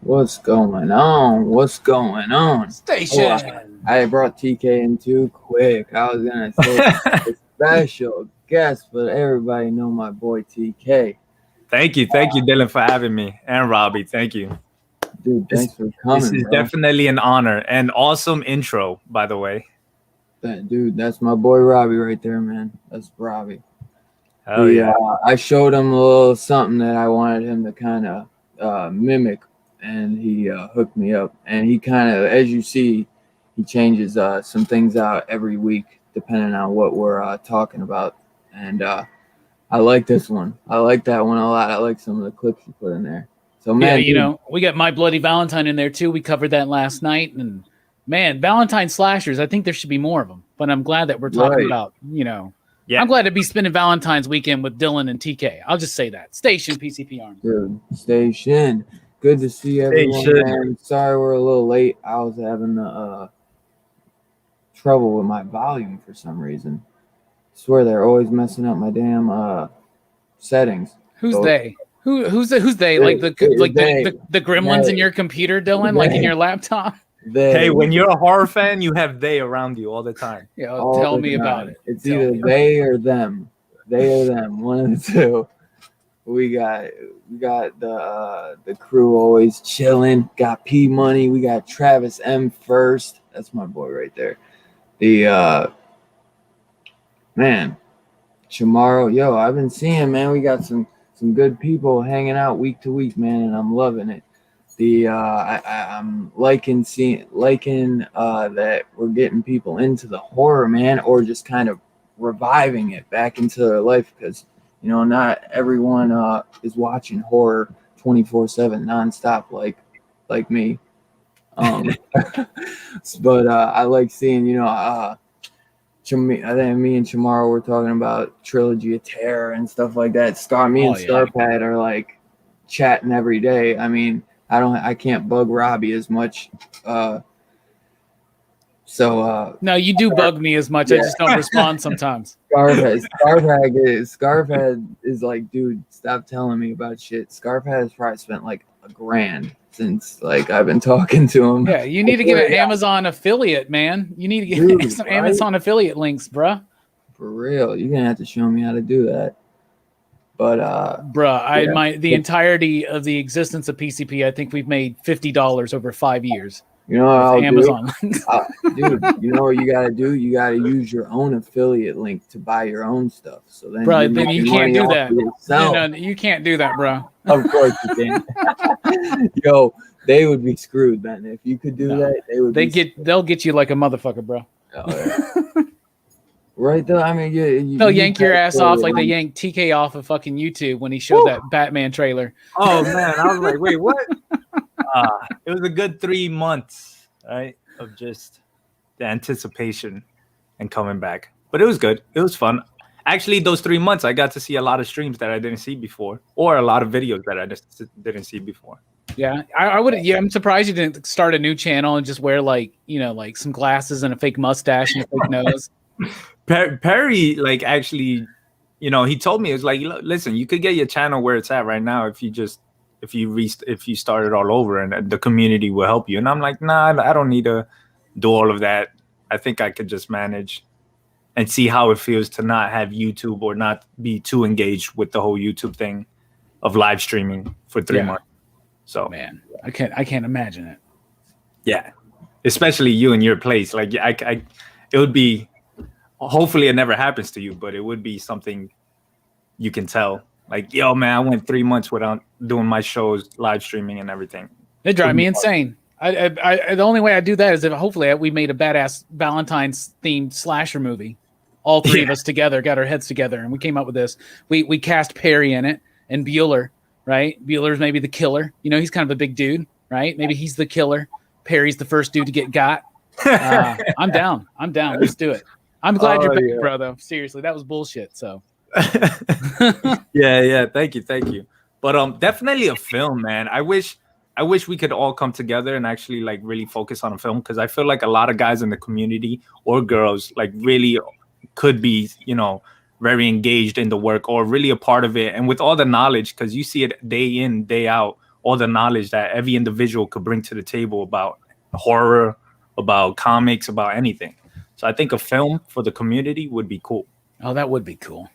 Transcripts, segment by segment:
What's going on? What's going on? Station. Oh, I brought TK in too quick. I was gonna say a special guest, but everybody know my boy TK. Thank you, Dylan, for having me, and Robbie. Thank you, dude. Thanks for coming. This is definitely an honor and awesome intro, by the way. Dude, that's my boy Robbie right there, man. That's Robbie. Hell yeah. I showed him a little something that I wanted him to kind of mimic. And he hooked me up, and he kind of, as you see, he changes some things out every week depending on what we're talking about. And I like this one. I like that one a lot. I like some of the clips you put in there. So man, yeah, we got My Bloody Valentine in there too. We covered that last night, and man, Valentine slashers. I think there should be more of them. But I'm glad that we're talking about, Yeah. I'm glad to be spending Valentine's weekend with Dylan and TK. I'll just say that. Station PCP Army. Dude, station. Good to see everyone, man. Sorry we're a little late. I was having trouble with my volume for some reason. I swear they're always messing up my damn settings. Who's they? Who's they? Like the gremlins in your computer, Dylan? Like in your laptop? Hey, when you're a horror fan, you have they around you all the time. Yeah, tell me about it. It's either they or them. They or them. One of the two. We got the crew always chilling. Got P Money. We got Travis M first. That's my boy right there. The man, Chamorro. Yo, I've been seeing, man. We got some good people hanging out week to week, man, and I'm loving it. I'm liking that we're getting people into the horror, man, or just kind of reviving it back into their life, because not everyone is watching horror 24/7 nonstop like me. But I like seeing, I think me and Chamorro were talking about Trilogy of Terror and stuff like that. Scarpad are like chatting every day. I mean, I can't bug Robbie as much. No, you do bug me as much. Yeah. I just don't respond sometimes. Scarphead is like, dude, stop telling me about shit. Scarphead has probably spent like $1,000 since I've been talking to him. Yeah, you need to get an Amazon affiliate, man. You need to get some Amazon affiliate links, bruh. For real, you're gonna have to show me how to do that. But the entirety of the existence of PCP, I think we've made $50 over 5 years. You know what I'll Amazon do? Dude, you know what you got to do? You got to use your own affiliate link to buy your own stuff. So then, you can't do that. You can't do that, bro. Of course you can. Yo, they would be screwed then if you could do that. They'll get you like a motherfucker, bro. Oh, yeah. Right though. I mean, they'll yank your ass off like they yanked TK off of fucking YouTube when he showed that Batman trailer. Oh man, I was like, wait, what? It was a good 3 months, right, of just the anticipation and coming back. But it was good. It was fun. actually, those 3 months, I got to see a lot of streams that I didn't see before, or a lot of videos that I just didn't see before. Yeah, I would. Yeah, I'm surprised you didn't start a new channel and just wear like some glasses and a fake mustache and a fake nose. Perry, like, actually, he told me, it's like, listen, you could get your channel where it's at right now if you start it all over, and the community will help you. And I'm like, nah, I don't need to do all of that. I think I could just manage and see how it feels to not have YouTube or not be too engaged with the whole YouTube thing of live streaming for 3 months. So, man, I can't imagine it. Yeah, especially you in your place. Like, it would be. Hopefully, it never happens to you, but it would be something you can tell. Like, yo, man, I went 3 months without doing my shows, live streaming, and everything. It drive me insane. I the only way I do that is if hopefully we made a badass Valentine's themed slasher movie. All three of us together got our heads together, and we came up with this. We cast Perry in it and Bueller. Right? Bueller's maybe the killer. He's kind of a big dude, right? Maybe he's the killer. Perry's the first dude to get got. I'm down. Let's do it. I'm glad you're back, bro, though. Seriously, that was bullshit. So yeah. Thank you. But definitely a film, man. I wish we could all come together and actually like really focus on a film, because I feel like a lot of guys in the community or girls like really could be, very engaged in the work or really a part of it. And with all the knowledge, because you see it day in, day out, all the knowledge that every individual could bring to the table about horror, about comics, about anything. So I think a film for the community would be cool. Oh, that would be cool.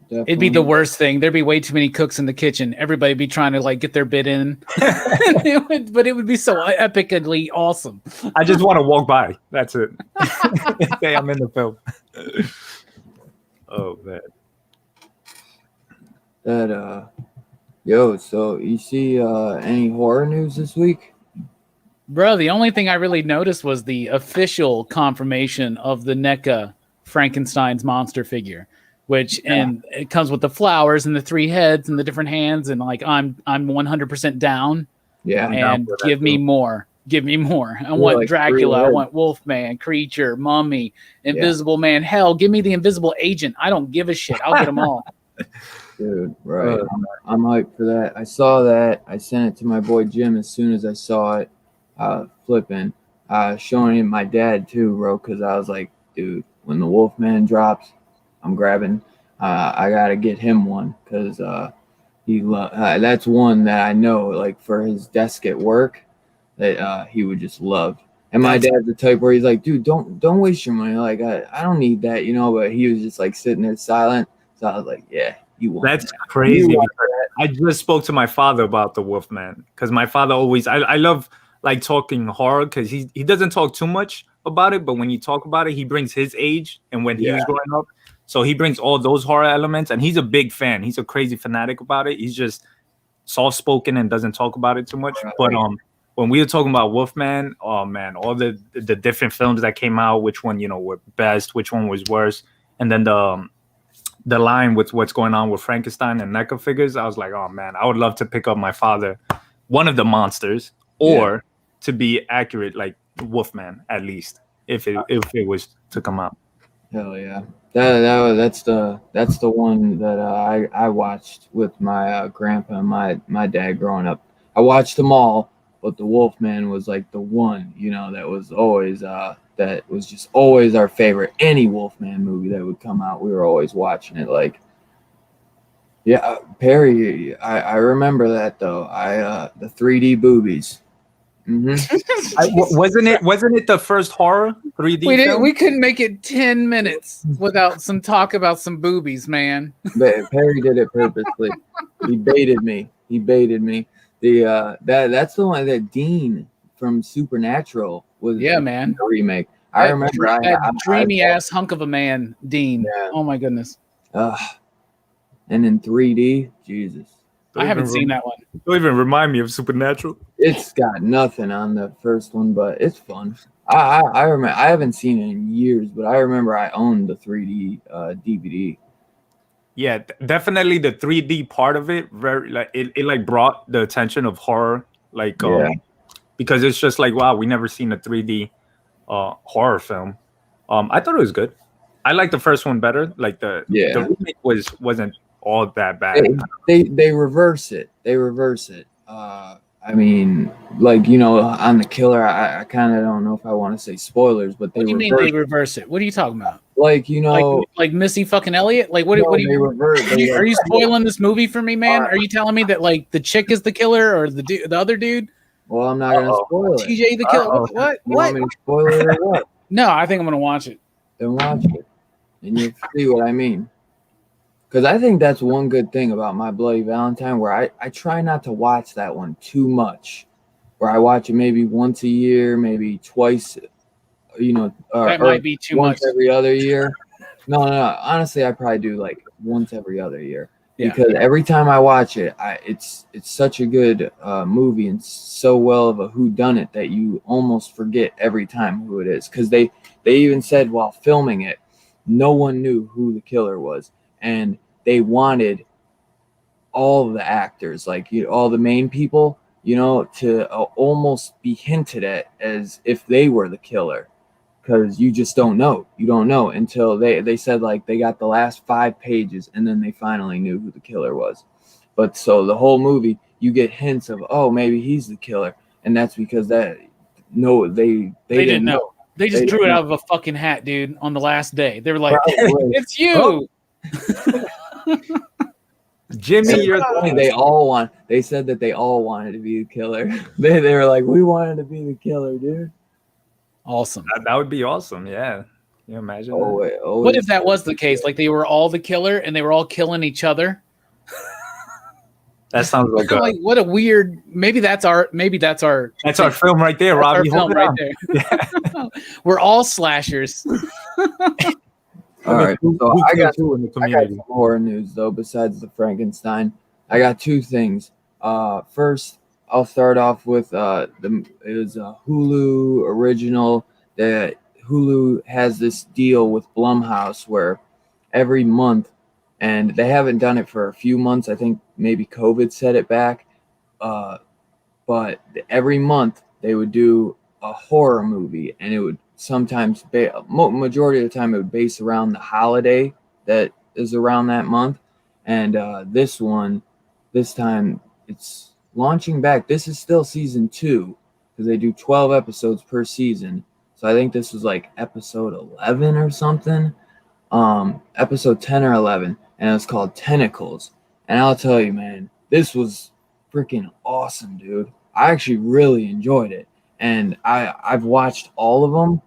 Definitely. It'd be the worst thing. There'd be way too many cooks in the kitchen. Everybody'd be trying to like get their bit in. But it would be so epically awesome. I just want to walk by. That's it. Say I'm in the film. Oh man. So you see any horror news this week? Bro, the only thing I really noticed was the official confirmation of the NECA Frankenstein's monster figure, and it comes with the flowers and the 3 heads and the different hands, and like I'm 100% down. Yeah, and give me more. Give me more. I want like Dracula. I want Wolfman, Creature, Mummy, Invisible Man. Hell, give me the Invisible Agent. I don't give a shit. I'll get them all. Dude, right. I'm hyped for that. I saw that. I sent it to my boy Jim as soon as I saw it. Flipping. Showing it my dad too, bro, because I was like, dude, when the Wolfman drops, I'm grabbing. I gotta get him one because that's one that I know, like for his desk at work, that he would just love. And my dad's the type where he's like, dude, don't waste your money. Like I don't need that, but he was just like sitting there silent. So I was like, yeah, you want That's that. crazy. I just spoke to my father about the Wolfman, because my father always, I love like talking horror, because he doesn't talk too much about it, but when you talk about it, he brings his age and when he was growing up. So he brings all those horror elements, and he's a big fan. He's a crazy fanatic about it. He's just soft-spoken and doesn't talk about it too much. Right. But when we were talking about Wolfman, oh man, all the different films that came out, which one were best, which one was worse, and then the line with what's going on with Frankenstein and NECA figures, I was like, oh man, I would love to pick up my father one of the monsters, or to be accurate, like Wolfman at least, if it was to come out. Hell yeah. That's the one that I watched with my grandpa and my dad growing up. I watched them all, but the Wolfman was like the one, that was always just always our favorite. Any Wolfman movie that would come out, we were always watching it. Like, yeah, Perry, I remember that though. The 3D boobies. Mm-hmm. Wasn't it the first horror 3D? We couldn't make it 10 minutes without some talk about some boobies, man. But Perry did it purposely. He baited me. That's the one that Dean from Supernatural was. Yeah, man. The remake. I remember that dreamy ass hunk of a man, Dean. Yeah. Oh my goodness. And in 3D, Jesus. I haven't seen that one. Don't even remind me of Supernatural. It's got nothing on the first one, but it's fun. I remember. I haven't seen it in years, but I remember I owned the 3D DVD. Yeah, definitely the 3D part of it. Very like it like brought the attention of horror, like because it's just like, wow, we never seen a 3D horror film. I thought it was good. I like the first one better. Like the remake wasn't all that bad. They reverse it. They reverse it. I mean, like, you know, on the killer, I kind of don't know if I want to say spoilers, but they What do you mean they reverse it? What are you talking about? Like, you know, like Missy fucking Elliott? Like, what? No, what do you? are you spoiling this movie for me, man? Are you telling me that like the chick is the killer or the other dude? Well, I'm not gonna spoil it. TJ the killer. What? You want me to spoil it or what? No, I think I'm gonna watch it. Then watch it, and you'll see what I mean. Because I think that's one good thing about My Bloody Valentine, where I try not to watch that one too much. Where I watch it maybe once a year, maybe twice, you know. That might be too once much. every other year. No. Honestly, I probably do like once every other year. Yeah. Because every time I watch it, it's such a good movie and so well of a whodunit that you almost forget every time who it is. Because they even said while filming it, no one knew who the killer was. And they wanted all the actors, like all the main people, you know, to almost be hinted at as if they were the killer, because you just don't know. You don't know until they said like they got the last 5 pages and then they finally knew who the killer was. But so the whole movie, you get hints of, oh, maybe he's the killer, and that's because they didn't know. They just drew it out of a fucking hat, dude, on the last day. They were like, it's you. Jimmy, they said that they all wanted to be the killer. They were like, we wanted to be the killer, dude. Awesome. That would be awesome. Yeah. Can you imagine? What if that was the case? Like they were all the killer and they were all killing each other? That sounds like what a weird. Maybe that's our film right there, Robbie. Film right there. Yeah. We're all slashers. All right, so I got some horror news though. Besides the Frankenstein, I got 2 things. First, I'll start off with it was a Hulu original. That Hulu has this deal with Blumhouse where every month, and they haven't done it for a few months. I think maybe COVID set it back. But every month they would do a horror movie, and it would sometimes majority of the time it would base around the holiday that is around that month. And this time it's launching back. This is still season 2 because they do 12 episodes per season. So I think this was like episode 11 or something, episode 10 or 11, and it was called Tentacles. And I'll tell you, man, this was freaking awesome, dude. I actually really enjoyed it. And I've watched all of them,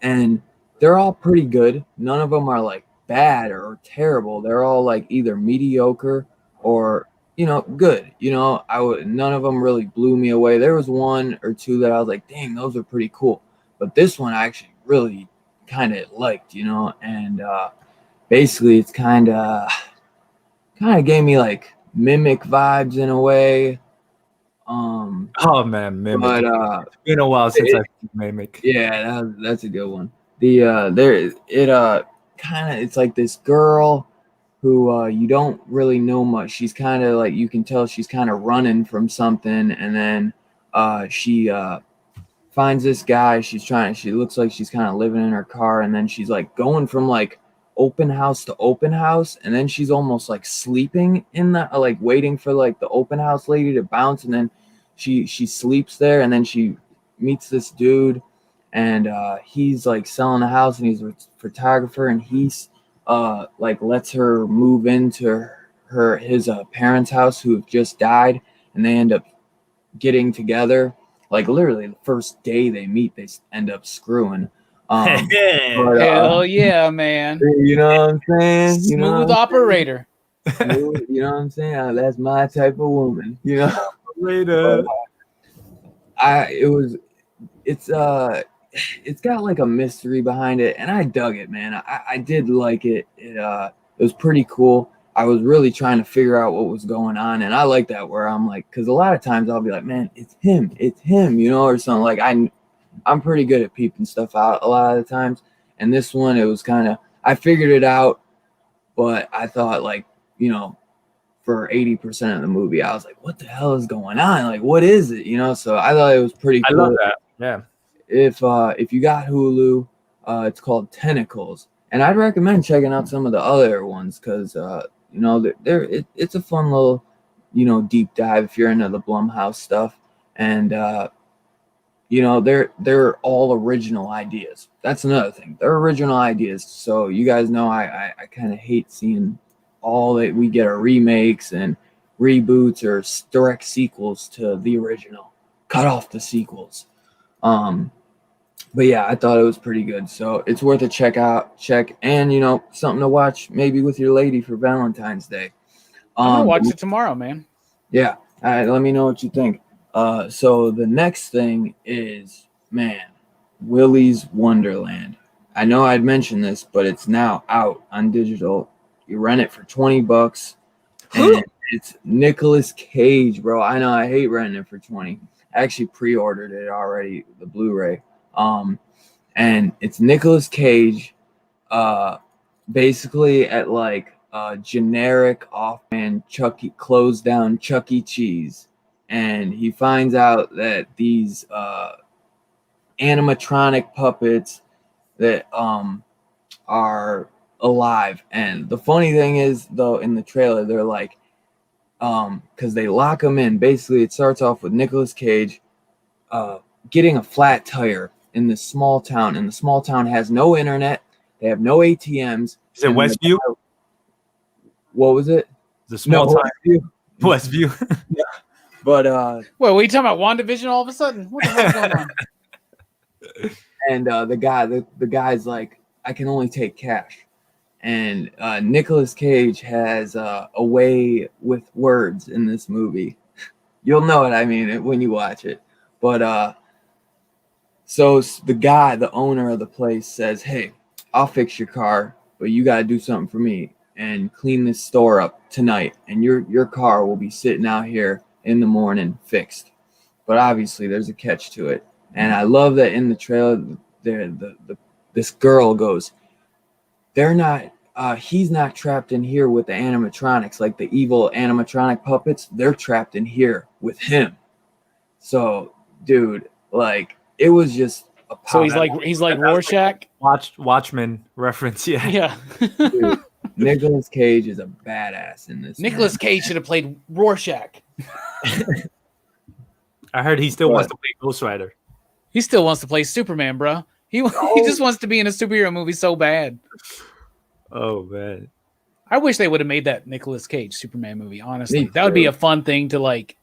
and they're all pretty good. None of them are like bad or terrible. They're all like either mediocre or, you know, good. You know, none of them really blew me away. There was 1 or 2 that I was like, dang, those are pretty cool. But this one I actually really kind of liked, you know, and basically it's kind of gave me like Mimic vibes in a way. Oh man, Mimic. But it's been a while since I've seen Mimic. Yeah, that's a good one. It's like this girl who you don't really know much. She's kind of like, you can tell she's kind of running from something, and then she finds this guy. She looks like she's kind of living in her car, and then she's like going from like open house to open house, and then she's almost like sleeping in the like waiting for like the open house lady to bounce, and then she sleeps there, and then she meets this dude, and he's like selling a house, and he's a photographer, and he's like lets her move into his parents' house who have just died, and they end up getting together. Like literally the first day they meet, they end up screwing. Hell yeah, man! You know what I'm saying? Smooth operator. You know what I'm saying? That's my type of woman. You know. Later. It's got like a mystery behind it, and I dug it, man. I did like it. It was pretty cool. I was really trying to figure out what was going on, and I like that where I'm like, because a lot of times I'll be like, man, it's him, you know, or something. Like I'm pretty good at peeping stuff out a lot of the times, and this one it was kind of, I figured it out, but I thought like, you know, for 80% of the movie, I was like, what the hell is going on? Like, what is it? You know, so I thought it was pretty cool. I love that. Yeah. If you got Hulu, it's called Tentacles, And I'd recommend checking out some of the other ones because you know it's a fun little deep dive if you're into the Blumhouse stuff, and you know they're all original ideas. That's another thing. They're original ideas. So you guys know I kind of hate seeing all that we get are remakes and reboots or direct sequels to the original. Cut off the sequels. But yeah, I thought it was pretty good. So it's worth a check, and something to watch maybe with your lady for Valentine's Day. I'm gonna watch it tomorrow, man. Yeah. All right, let me know what you think. So the next thing is, man, Willy's Wonderland. I know I'd mentioned this, but it's now out on digital. You rent it for $20, and it's Nicolas Cage, bro. I know I hate renting it for 20. I actually pre-ordered it already, the Blu-ray. And it's Nicolas Cage, basically at like a generic off-brand closed down Chuck E. Cheese, and he finds out that these animatronic puppets that are alive. And the funny thing is, though, in the trailer, they're like, because they lock him in. Basically, it starts off with Nicolas Cage getting a flat tire in this small town, and the small town has no internet. They have no ATMs. Is it Westview? What was it? The small town. Westview. Yeah. But well, we talking about WandaVision all of a sudden? What the hell's going on? And the guy's like, I can only take cash. And Nicolas Cage has a way with words in this movie. You'll know what I mean when you watch it. But so the owner of the place says, hey, I'll fix your car, but you got to do something for me and clean this store up tonight. And your car will be sitting out here in the morning fixed. But obviously there's a catch to it. And I love that in the trailer, this girl goes, he's not trapped in here with the animatronics, like the evil animatronic puppets. They're trapped in here with him. So, dude, like, it was just a pop. So he's like Rorschach. Watchmen reference, yeah. Yeah. Dude, Nicolas Cage is a badass in this. Nicolas Cage should have played Rorschach. I heard he still wants to play Ghost Rider. He still wants to play Superman, bro. He just wants to be in a superhero movie so bad. Oh, man. I wish they would have made that Nicolas Cage Superman movie, honestly. That would be a fun thing to, like,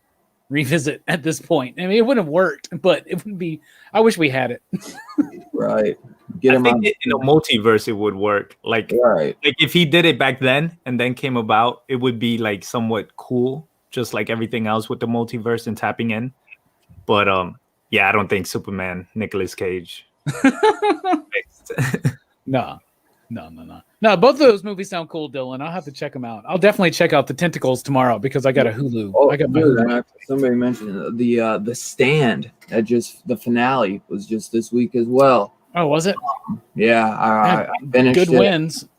revisit at this point. I mean, it wouldn't have worked, but it would be... I wish we had it. Right. I think in a multiverse, it would work. Like if he did it back then and then came about, it would be, like, somewhat cool, just like everything else with the multiverse and tapping in. But, yeah, I don't think Superman, Nicolas Cage. No, both of those movies sound cool, Dylan. I'll have to check them out. I'll definitely check out The Tentacles tomorrow because I got a Hulu. Oh, I got my Hulu. Somebody mentioned the Stand. The finale was just this week as well. Oh, was it? Yeah, I finished good it. wins.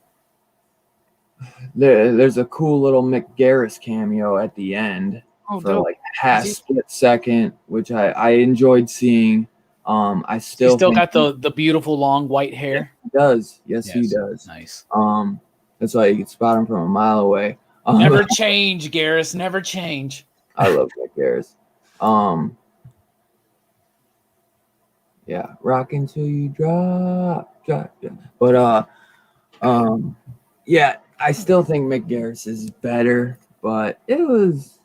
There's a cool little Mick Garris cameo at the end for like a split second, which I enjoyed seeing. I still got the beautiful long white hair. He does. Yes, he does. Nice. That's why you can spot him from a mile away. Never change, Garris. Never change. I love Mick Garris. Yeah, rock until you drop. But yeah, I still think Mick Garris is better, but it was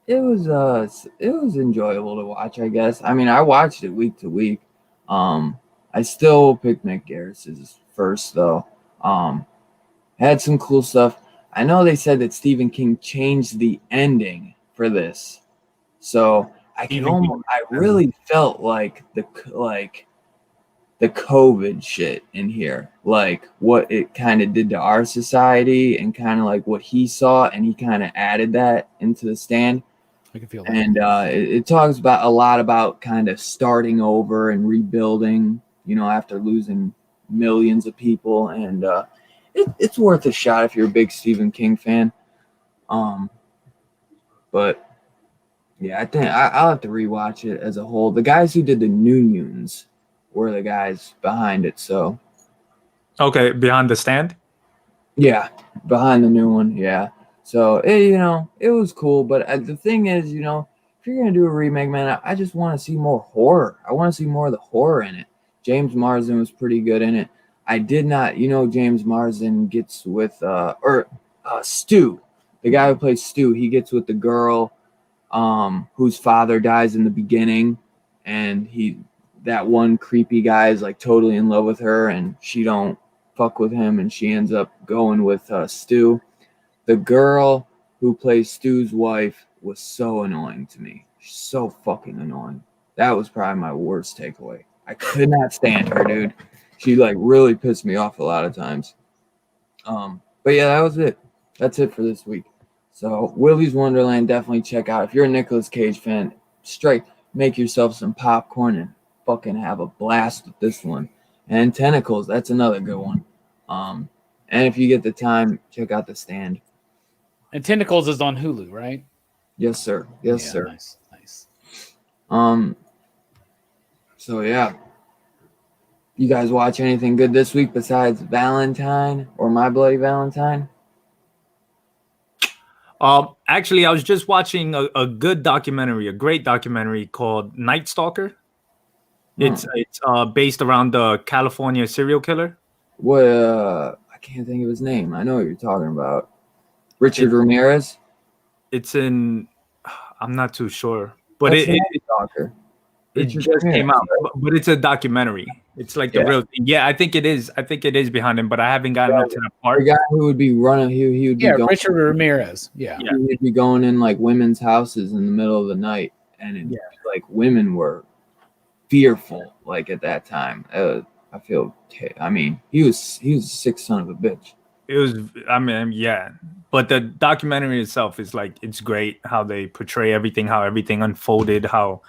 enjoyable to watch, I guess. I mean, I watched it week to week. I still pick Mick Garris's first though. Had some cool stuff. I know they said that Stephen King changed the ending for this, so I really felt like the COVID shit in here, like what it kind of did to our society and kind of like what he saw, and he kind of added that into The Stand. I can feel that. And it talks about a lot about kind of starting over and rebuilding, after losing millions of people. And it's worth a shot if you're a big Stephen King fan. But yeah, I think I'll have to rewatch it as a whole. The guys who did the New Mutants were the guys behind it, so Okay, Behind the Stand. Yeah, behind the new one. Yeah. So it was cool. But the thing is, if you're gonna do a remake, man, I just want to see more horror. I want to see more of the horror in it. James Marsden was pretty good in it. I did not, James Marsden gets with Stu, the guy who plays Stu. He gets with the girl, whose father dies in the beginning, and that one creepy guy is like totally in love with her, and she don't fuck with him, and she ends up going with Stu. The girl who plays Stu's wife was so annoying to me. She's so fucking annoying. That was probably my worst takeaway. I could not stand her, dude. She like really pissed me off a lot of times. But yeah, that was it. That's it for this week. So Willy's Wonderland, definitely check out. If you're a Nicolas Cage fan, straight make yourself some popcorn and fucking have a blast with this one. And Tentacles, that's another good one. And if you get the time, check out The Stand. And Tentacles is on Hulu, right? Yes, sir. Yes, sir. Nice. So yeah. You guys watch anything good this week besides Valentine or My Bloody Valentine? Actually, I was just watching a good documentary, a great documentary called Night Stalker. It's based around the California serial killer. What? I can't think of his name. I know what you're talking about. Richard Ramirez. It's in. I'm not too sure, but it just came out. But it's a documentary. It's like the real thing. Yeah, I think it is. I think it is behind him, but I haven't gotten up to that part. The guy who would be running, he would be going, Richard Ramirez. Yeah, he would be going in like women's houses in the middle of the night, and like women were fearful. Like at that time, I feel. I mean, he was a sick son of a bitch. It was. I mean, yeah. But the documentary itself is like, it's great how they portray everything, how everything unfolded, how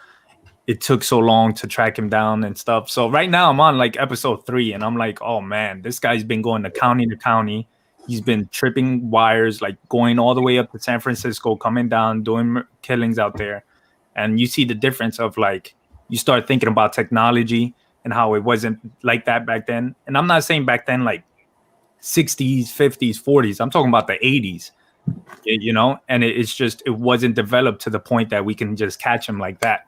it took so long to track him down and stuff. So right now I'm on like episode 3, and I'm like, oh man, this guy's been going to county. He's been tripping wires, like going all the way up to San Francisco, coming down, doing killings out there. And you see the difference of like, you start thinking about technology and how it wasn't like that back then. And I'm not saying back then like 60s, 50s, 40s. I'm talking about the 80s, and it's just, it wasn't developed to the point that we can just catch him like that.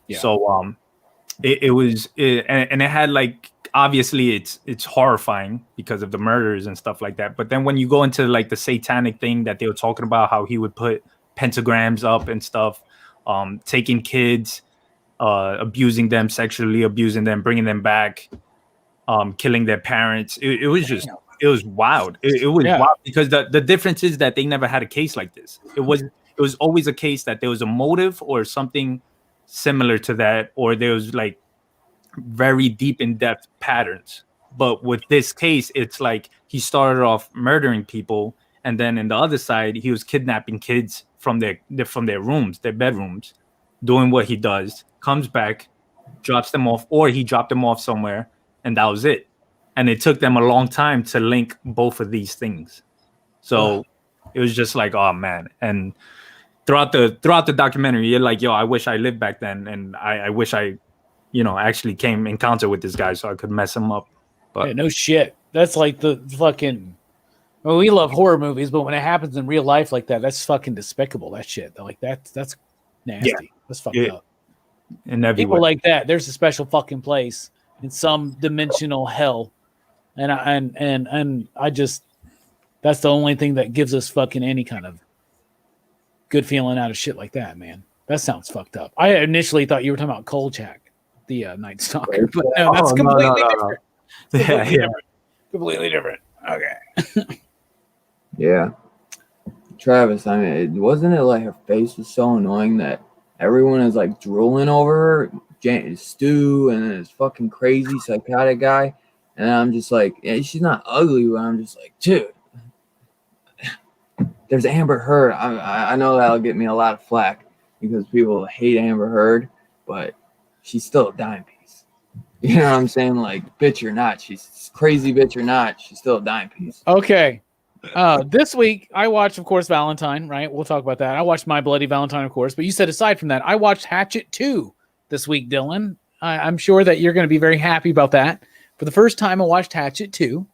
Yeah. So it had like, obviously it's horrifying because of the murders and stuff like that. But then when you go into like the satanic thing that they were talking about, how he would put pentagrams up and stuff, taking kids, abusing them, sexually abusing them, bringing them back, killing their parents. It was just, it was wild. It was wild because the difference is that they never had a case like this. It was always a case that there was a motive or something similar to that, or there was like very deep in-depth patterns. But with this case, it's like he started off murdering people, and then in the other side, he was kidnapping kids from their rooms, their bedrooms, doing what he does, comes back, drops them off, or he dropped them off somewhere, and that was it. And it took them a long time to link both of these things. So it was just like, oh man. And throughout the documentary, you're like, yo, I wish I lived back then, and I wish I, actually came in contact with this guy so I could mess him up. But no shit. That's like the fucking. Well, we love horror movies, but when it happens in real life like that, that's fucking despicable. That shit. Like that's nasty. Yeah. That's fucked up. In every People way. like that, there's a special fucking place in some dimensional hell, and I just, that's the only thing that gives us fucking any kind of good feeling out of shit like that, man. That sounds fucked up. I initially thought you were talking about Kolchak, the Night Stalker, but no, that's completely different. Completely different. Okay. Yeah. Travis, I mean, wasn't it like her face was so annoying that everyone is like drooling over her? Stu and then this fucking crazy psychotic guy. And I'm just like, yeah, she's not ugly, but I'm just like, dude. There's Amber Heard. I know that'll get me a lot of flack because people hate Amber Heard, but she's still a dime piece. You know what I'm saying? Like, bitch or not, she's crazy, bitch or not, she's still a dime piece. Okay. This week, I watched, of course, Valentine, right? We'll talk about that. I watched My Bloody Valentine, of course, but you said aside from that, I watched Hatchet 2 this week, Dylan. I'm sure that you're going to be very happy about that. For the first time, I watched Hatchet 2.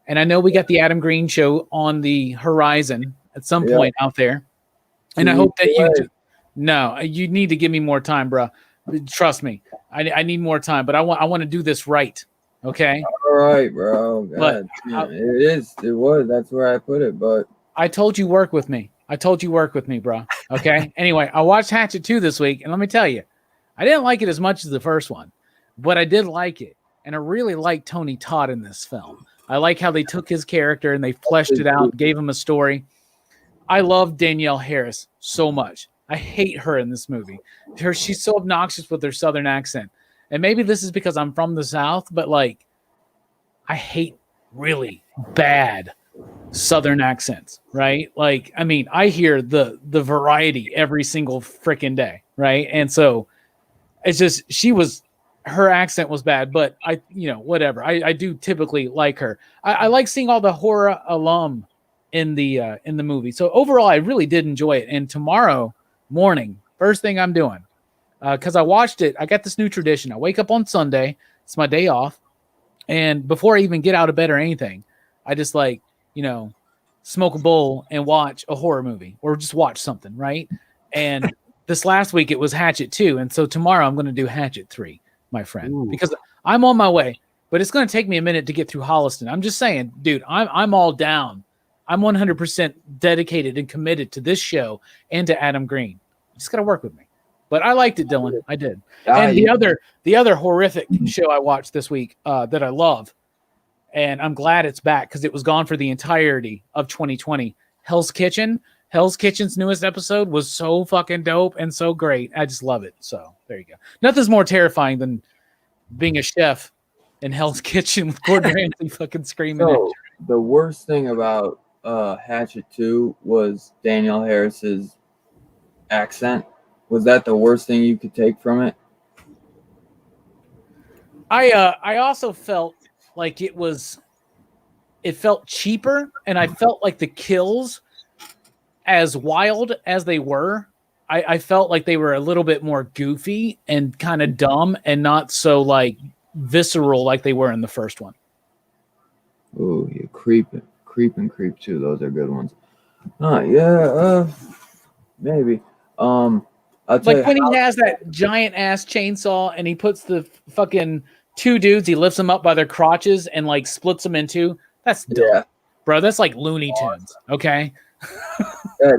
And I know we got the Adam Green show on the horizon at some point out there. And I hope that you need to give me more time, bro. Trust me. I need more time, but I want to do this right. Okay. All right, bro. God, it was. That's where I put it, but I told you work with me. Bro. Okay. Anyway, I watched Hatchet 2 this week, and let me tell you, I didn't like it as much as the first one, but I did like it. And I really like Tony Todd in this film. I like how they took his character and they fleshed it out, gave him a story. I love Danielle Harris so much. I hate her in this movie. She's so obnoxious with her Southern accent. And maybe this is because I'm from the South, but like, I hate really bad Southern accents, right? Like, I mean, I hear the variety every single freaking day, right? And so it's just, her accent was bad, but whatever. I do typically like her. I like seeing all the horror alum in the movie. So overall, I really did enjoy it. And tomorrow morning, first thing I'm doing, because I watched it, I got this new tradition. I wake up on Sunday. It's my day off. And before I even get out of bed or anything, I just smoke a bowl and watch a horror movie or just watch something, right? And this last week it was Hatchet 2. And so tomorrow I'm going to do Hatchet 3. My friend, because I'm on my way, but it's going to take me a minute to get through Holliston. I'm just saying, dude, I'm all down. I'm 100% dedicated and committed to this show and to Adam Green. You just got to work with me. But I liked it, Dylan. I did. And the other horrific show I watched this week that I love, and I'm glad it's back because it was gone for the entirety of 2020. Hell's Kitchen. Hell's Kitchen's newest episode was so fucking dope and so great. I just love it. So there you go. Nothing's more terrifying than being a chef in Hell's Kitchen with Gordon Ramsay fucking screaming at you. The worst thing about Hatchet 2 was Danielle Harris's accent. Was that the worst thing you could take from it? I also felt like it felt cheaper, and I felt like the kills, as wild as they were, I felt like they were a little bit more goofy and kind of dumb and not so like visceral like they were in the first one. Oh, you creep 2. Those are good ones. Maybe. Like when he has that giant ass chainsaw and he puts the fucking 2 dudes, he lifts them up by their crotches and like splits them in 2. That's dumb. Yeah. Bro, that's like Looney Tunes, okay?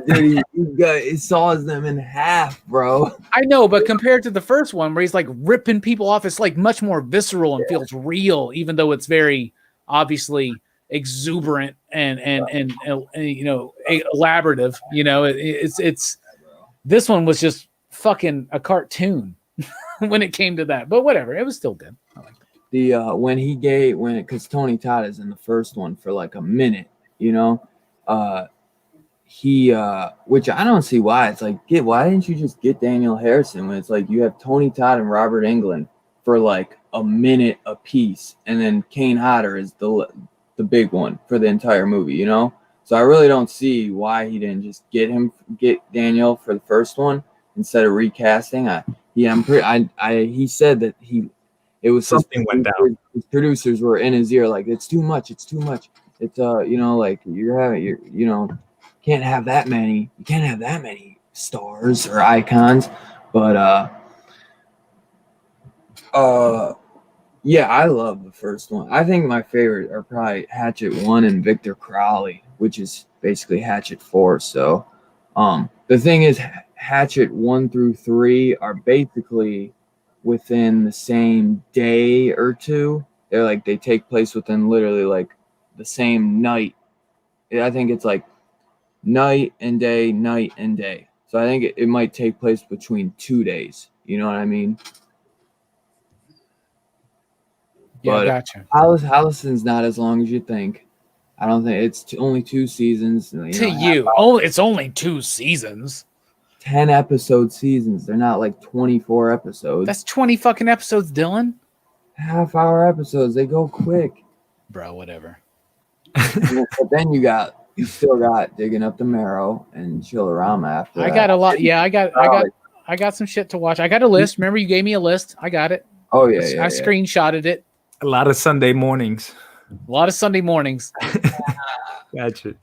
Dude, he saws them in half, bro. I know, but compared to the first one where he's like ripping people off, it's like much more visceral and feels real, even though it's very obviously exuberant and elaborative. It's this one was just fucking a cartoon when it came to that, but whatever, it was still good. I liked it. Because Tony Todd is in the first one for like a minute, which I don't see why. It's like, why didn't you just get Danielle Harrison when it's like you have Tony Todd and Robert Englund for like a minute a piece, and then Kane Hodder is the big one for the entire movie, So I really don't see why he didn't just get Danielle for the first one instead of recasting. He said that it was something went down. His producers were in his ear like, it's too much. It's like you can't have that many. You can't have that many stars or icons. But yeah, I love the first one. I think my favorite are probably Hatchet 1 and Victor Crowley, which is basically Hatchet 4. So the thing is, Hatchet 1 through 3 are basically within the same day or two. They take place within literally like the same night. I think it's like night and day. So I think it might take place between 2 days. You know what I mean? Yeah, but gotcha. Holliston's not as long as you think. I don't think it's only 2 seasons. It's only 2 seasons. 10-episode seasons. They're not like 24 episodes. That's 20 fucking episodes, Dylan. Half-hour episodes. They go quick. Bro, whatever. But then you still got Digging Up the Marrow and Chillerama after that. I got a lot. Yeah, I got some shit to watch. I got a list. Remember you gave me a list. I got it. Oh yeah. I screenshotted it. A lot of Sunday mornings. A lot of Sunday mornings. Gotcha.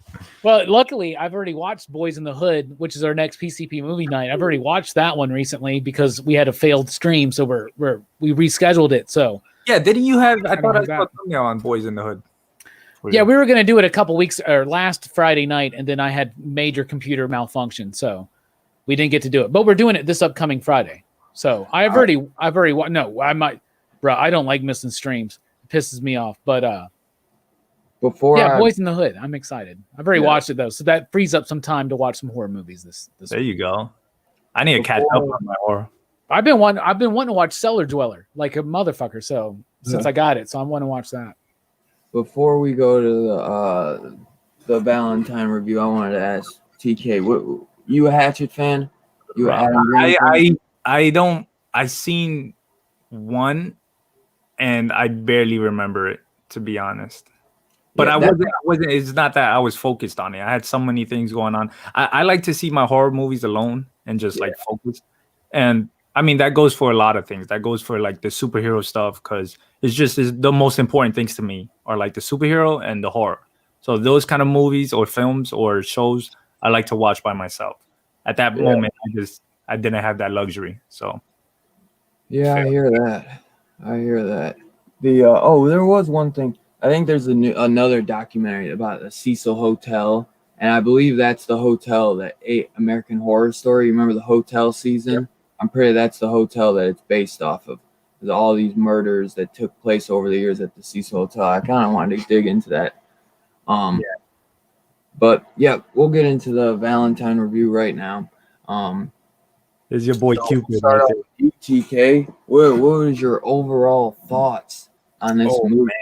Well, luckily, I've already watched Boys in the Hood, which is our next PCP movie night. I've already watched that one recently because we had a failed stream, so we rescheduled it. So yeah, didn't you have? I thought I saw something on Boys in the Hood. Yeah, we were going to do it a couple weeks or last Friday night, and then I had major computer malfunction, so we didn't get to do it. But we're doing it this upcoming Friday. So I've already no, I might, bro. I don't like missing streams. It pisses me off. But Boys in the Hood. I'm excited. I've already watched it though, so that frees up some time to watch some horror movies. This there you go. I need to catch up on my horror. I've been wanting to watch Cellar Dweller like a motherfucker. So since I got it, so I want to watch that. Before we go to the Valentine review, I wanted to ask TK, what, you a Hatchet fan? You Adam Green fan? I don't. I seen one, and I barely remember it, to be honest. But I wasn't. It's not that I was focused on it. I had so many things going on. I like to see my horror movies alone and just like focus. And I mean that goes for a lot of things. That goes for like the superhero stuff because it's the most important things to me are like the superhero and the horror. So those kind of movies or films or shows I like to watch by myself. At that moment, I didn't have that luxury. So I hear that. There was one thing. I think there's another documentary about the Cecil Hotel, and I believe that's the hotel that ate American Horror Story. You remember the hotel season? Yep. I'm pretty that's the hotel that it's based off of. There's all these murders that took place over the years at the Cecil Hotel. I kind of wanted to dig into that. But we'll get into the Valentine review right now. There's your boy Cupid. Start off with you, TK. What was your overall thoughts on this movie? Man.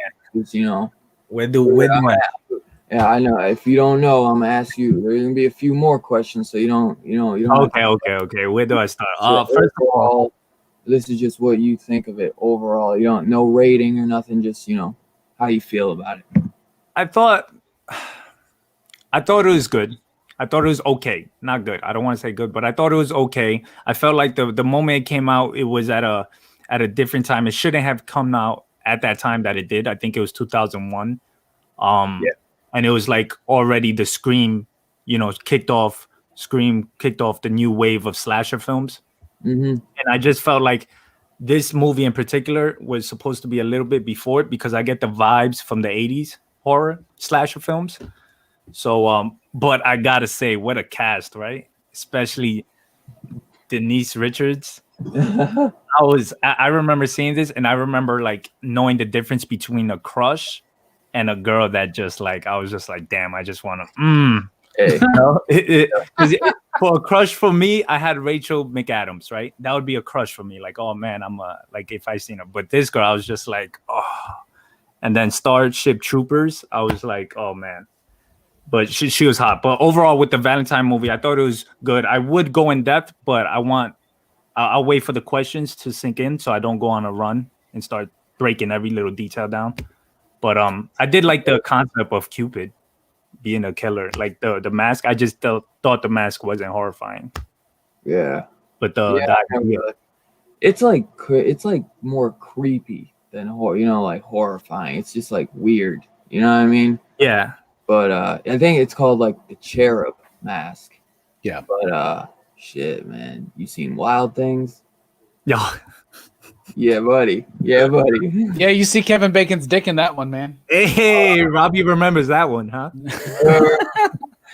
Where do I? Yeah, I know. If you don't know, I'm gonna ask you. There's gonna be a few more questions, so you don't. Okay. Where do I start? First of all, this is just what you think of it overall. You don't no rating or nothing. Just how you feel about it. I thought it was good. I thought it was okay, not good. I don't want to say good, but I thought it was okay. I felt like the moment it came out, it was at a different time. It shouldn't have come out at that time that it did. I think it was 2001. And it was like already the Scream kicked off the new wave of slasher films. Mm-hmm. And I just felt like this movie in particular was supposed to be a little bit before it because I get the vibes from the 80s horror slasher films. So, but I gotta say, what a cast, right? Especially Denise Richards. I remember seeing this, and I remember like knowing the difference between a crush and a girl that just like I was just like, damn, I just want to. Hey. For a crush for me, I had Rachel McAdams, right? That would be a crush for me. Like, oh man, I'm like if I seen her. But this girl, I was just like, oh. And then Starship Troopers, I was like, oh man. But she was hot. But overall, with the Valentine movie, I thought it was good. I would go in depth, but I'll wait for the questions to sink in so I don't go on a run and start breaking every little detail down. But I did like the concept of Cupid being a killer, like the mask. I just thought the mask wasn't horrifying. Yeah. But it's like more creepy than horror, like horrifying. It's just like weird. You know what I mean? Yeah. But I think it's called like the Cherub Mask. Yeah. But shit, man, you seen Wild Things? Yeah. Yeah, buddy. Yeah, you see Kevin Bacon's dick in that one, man. Hey, Robbie remembers that one, huh?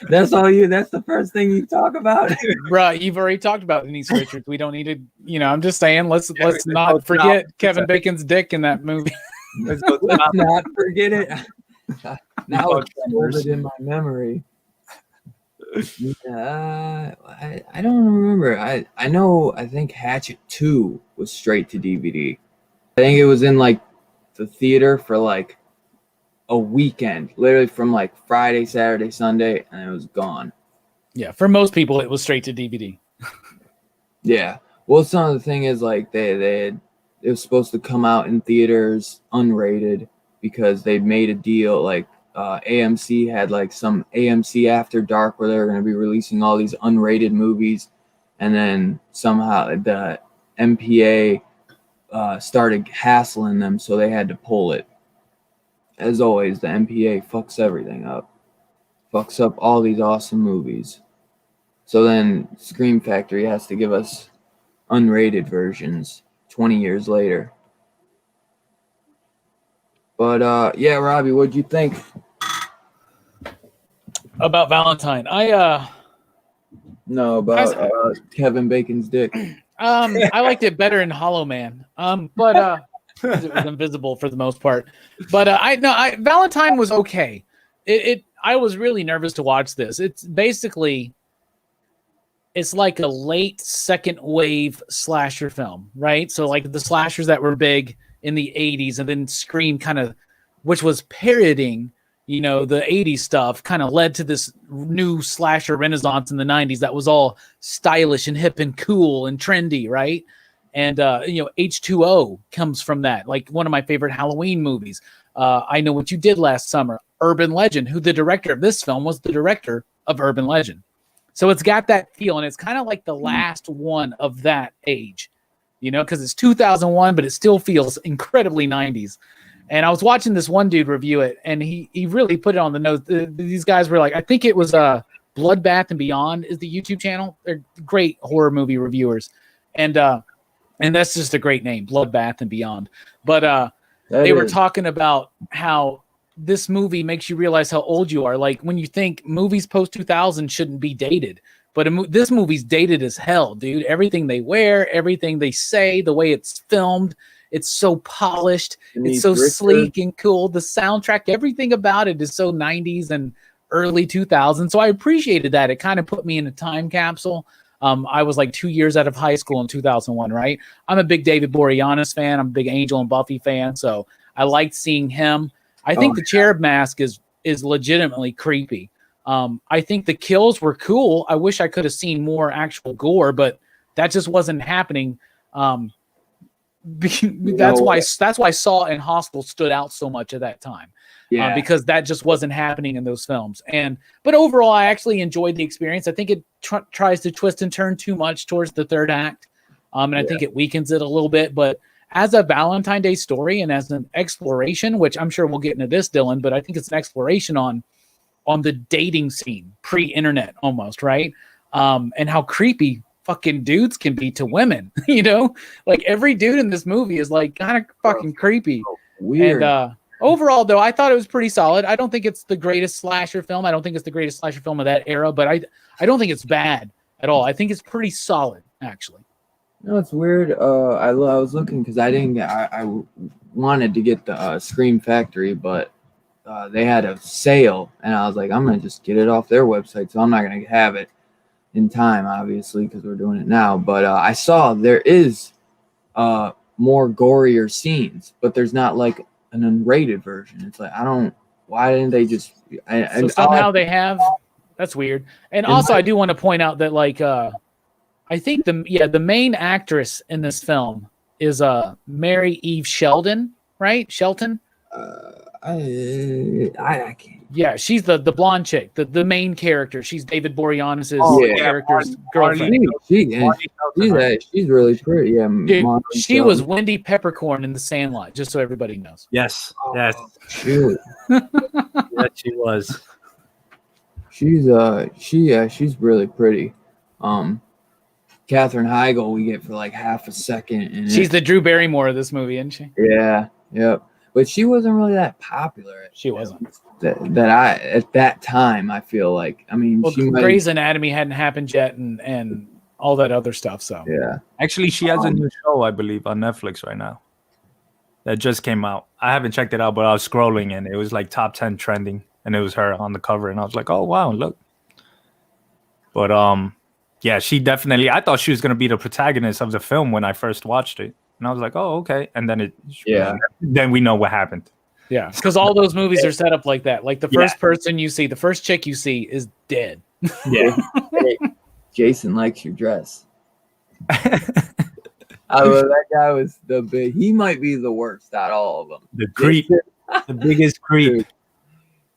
That's the first thing you talk about. Bro, you've already talked about Denise Richards. We don't need to, I'm just saying, let's not forget Kevin Bacon's dick in that movie. Let's not forget it. Now it's in my memory. I don't remember. I think Hatchet 2 was straight to DVD. I think it was in like the theater for like a weekend, literally from like Friday, Saturday, Sunday, and it was gone. Yeah, for most people, it was straight to DVD. Yeah. Well, some of the thing is like it was supposed to come out in theaters unrated because they made a deal like. AMC had like some AMC After Dark where they were going to be releasing all these unrated movies, and then somehow the MPA started hassling them, so they had to pull it. as always, the MPA fucks everything up. Fucks up all these awesome movies. So then Scream Factory has to give us unrated versions 20 years later. But yeah, Robbie, what'd you think about Valentine? No, about Kevin Bacon's dick. I liked it better in Hollow Man. But it was invisible for the most part. But Valentine was okay. I was really nervous to watch this. It's like a late second wave slasher film, right? So like the slashers that were big in the 80s, and then Scream which was parodying, the 80s stuff, kind of led to this new slasher renaissance in the 90s that was all stylish and hip and cool and trendy, right? And H2O comes from that, like one of my favorite Halloween movies. I Know What You Did Last Summer, Urban Legend, who the director of this film was the director of Urban Legend. So it's got that feel, and it's kind of like the last one of that age, because it's 2001, but it still feels incredibly 90s. And I was watching this one dude review it, and he really put it on the nose. These guys were like, I think it was Bloodbath and Beyond is the YouTube channel. They're great horror movie reviewers, and that's just a great name, Bloodbath and Beyond. But they were talking about how this movie makes you realize how old you are. Like when you think movies post 2000 shouldn't be dated, but this movie's dated as hell, dude. Everything they wear, everything they say, the way it's filmed. It's so polished. It's so sleek and cool. The soundtrack, everything about it is so 90s and early 2000s. So I appreciated that. It kind of put me in a time capsule. I was like 2 years out of high school in 2001, right? I'm a big David Boreanaz fan. I'm a big Angel and Buffy fan. So I liked seeing him. I think the Cherub Mask is legitimately creepy. I think the kills were cool. I wish I could have seen more actual gore, but that just wasn't happening. That's why Saw and Hostel stood out so much at that time. Yeah, because that just wasn't happening in those films. But overall, I actually enjoyed the experience. I think it tries to twist and turn too much towards the third act, and I think it weakens it a little bit. But as a Valentine's Day story and as an exploration, which I'm sure we'll get into this, Dylan, but I think it's an exploration on the dating scene, pre-internet almost, right? And how creepy fucking dudes can be to women, like every dude in this movie is like kind of fucking creepy. Weird. And overall, though, I thought it was pretty solid. I don't think it's the greatest slasher film. I don't think it's the greatest slasher film of that era, but I don't think it's bad at all. I think it's pretty solid, actually. No, it's weird. I was looking because I wanted to get the Scream Factory, but they had a sale, and I was like, I'm gonna just get it off their website, so I'm not gonna have it in time, obviously, because we're doing it now. But I saw there is more gorier scenes, but there's not like an unrated version. It's like why didn't they just? So somehow they have. That's weird. And also, I do want to point out that like I think the main actress in this film is Mary Eve Sheldon, right? Shelton. I can't. Yeah, she's the blonde chick, the main character. She's David Boreanaz's character's girlfriend. She's really pretty. Yeah, dude, she was Wendy Peppercorn in The Sandlot. Just so everybody knows. Yes, yes, shoot. Yes, she was. She's really pretty. Katherine Heigl we get for like half a second, and she's the Drew Barrymore of this movie, isn't she? Yeah, yep. But she wasn't really that popular. She wasn't. That I at that time I feel like. I mean, Grey's Anatomy hadn't happened yet, and all that other stuff. So yeah, actually, she has a new show, I believe, on Netflix right now. That just came out. I haven't checked it out, but I was scrolling and it was like top 10 trending, and it was her on the cover, and I was like, oh wow, look. But yeah, she definitely. I thought she was gonna be the protagonist of the film when I first watched it, and I was like, oh okay, and then then we know what happened. Yeah, because all those movies are set up like that. Like the first person you see, the first chick you see is dead. Yeah. Hey, Jason likes your dress. That guy was he might be the worst out of all of them. The creep. The biggest creep.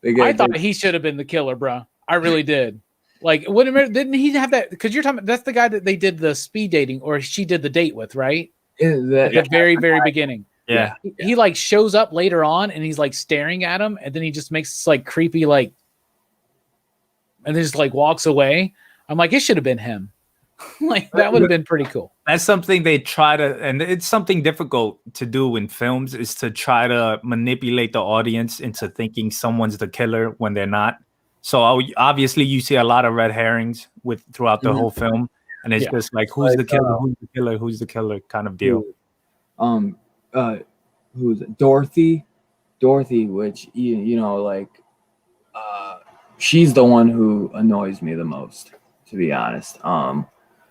I thought he should have been the killer, bro. I really did. Like, didn't he have that? Because you're talking. That's the guy that they did the speed dating, or she did the date with, right? At the very, very beginning. Yeah. He like shows up later on and he's like staring at him, and then he just makes this like creepy like, and then just like walks away. I'm like, it should have been him. Like that would have been pretty cool. That's something they try to, and it's something difficult to do in films, is to try to manipulate the audience into thinking someone's the killer when they're not. So obviously you see a lot of red herrings throughout the whole film, and it's just like, who's the killer, who's the killer, who's the killer kind of deal. Who's it? Dorothy, which you know, like, she's the one who annoys me the most, to be honest.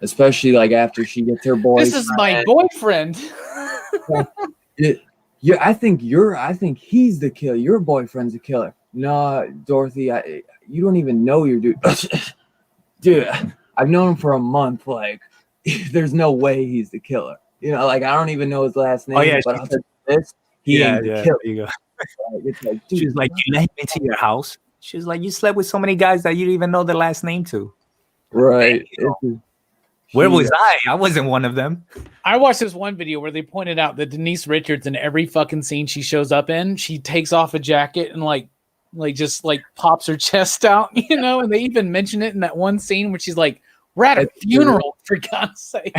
Especially like after she gets her boyfriend. This is my boyfriend. Yeah, I think he's the killer. Your boyfriend's the killer. No, Dorothy, you don't even know your dude. Dude, I've known him for a month. Like, there's no way he's the killer. You know, like, I don't even know his last name. Oh, yeah, but I'll tell you this, he ain't the killer. There you go. It's like, dude, she's like, you let him into your house. She's like, you slept with so many guys that you didn't even know the last name to. Right. Where was I? I wasn't one of them. I watched this one video where they pointed out that Denise Richards, in every fucking scene she shows up in, she takes off a jacket and like just like pops her chest out, you know. And they even mention it in that one scene where she's like, "We're at a funeral, for God's sake."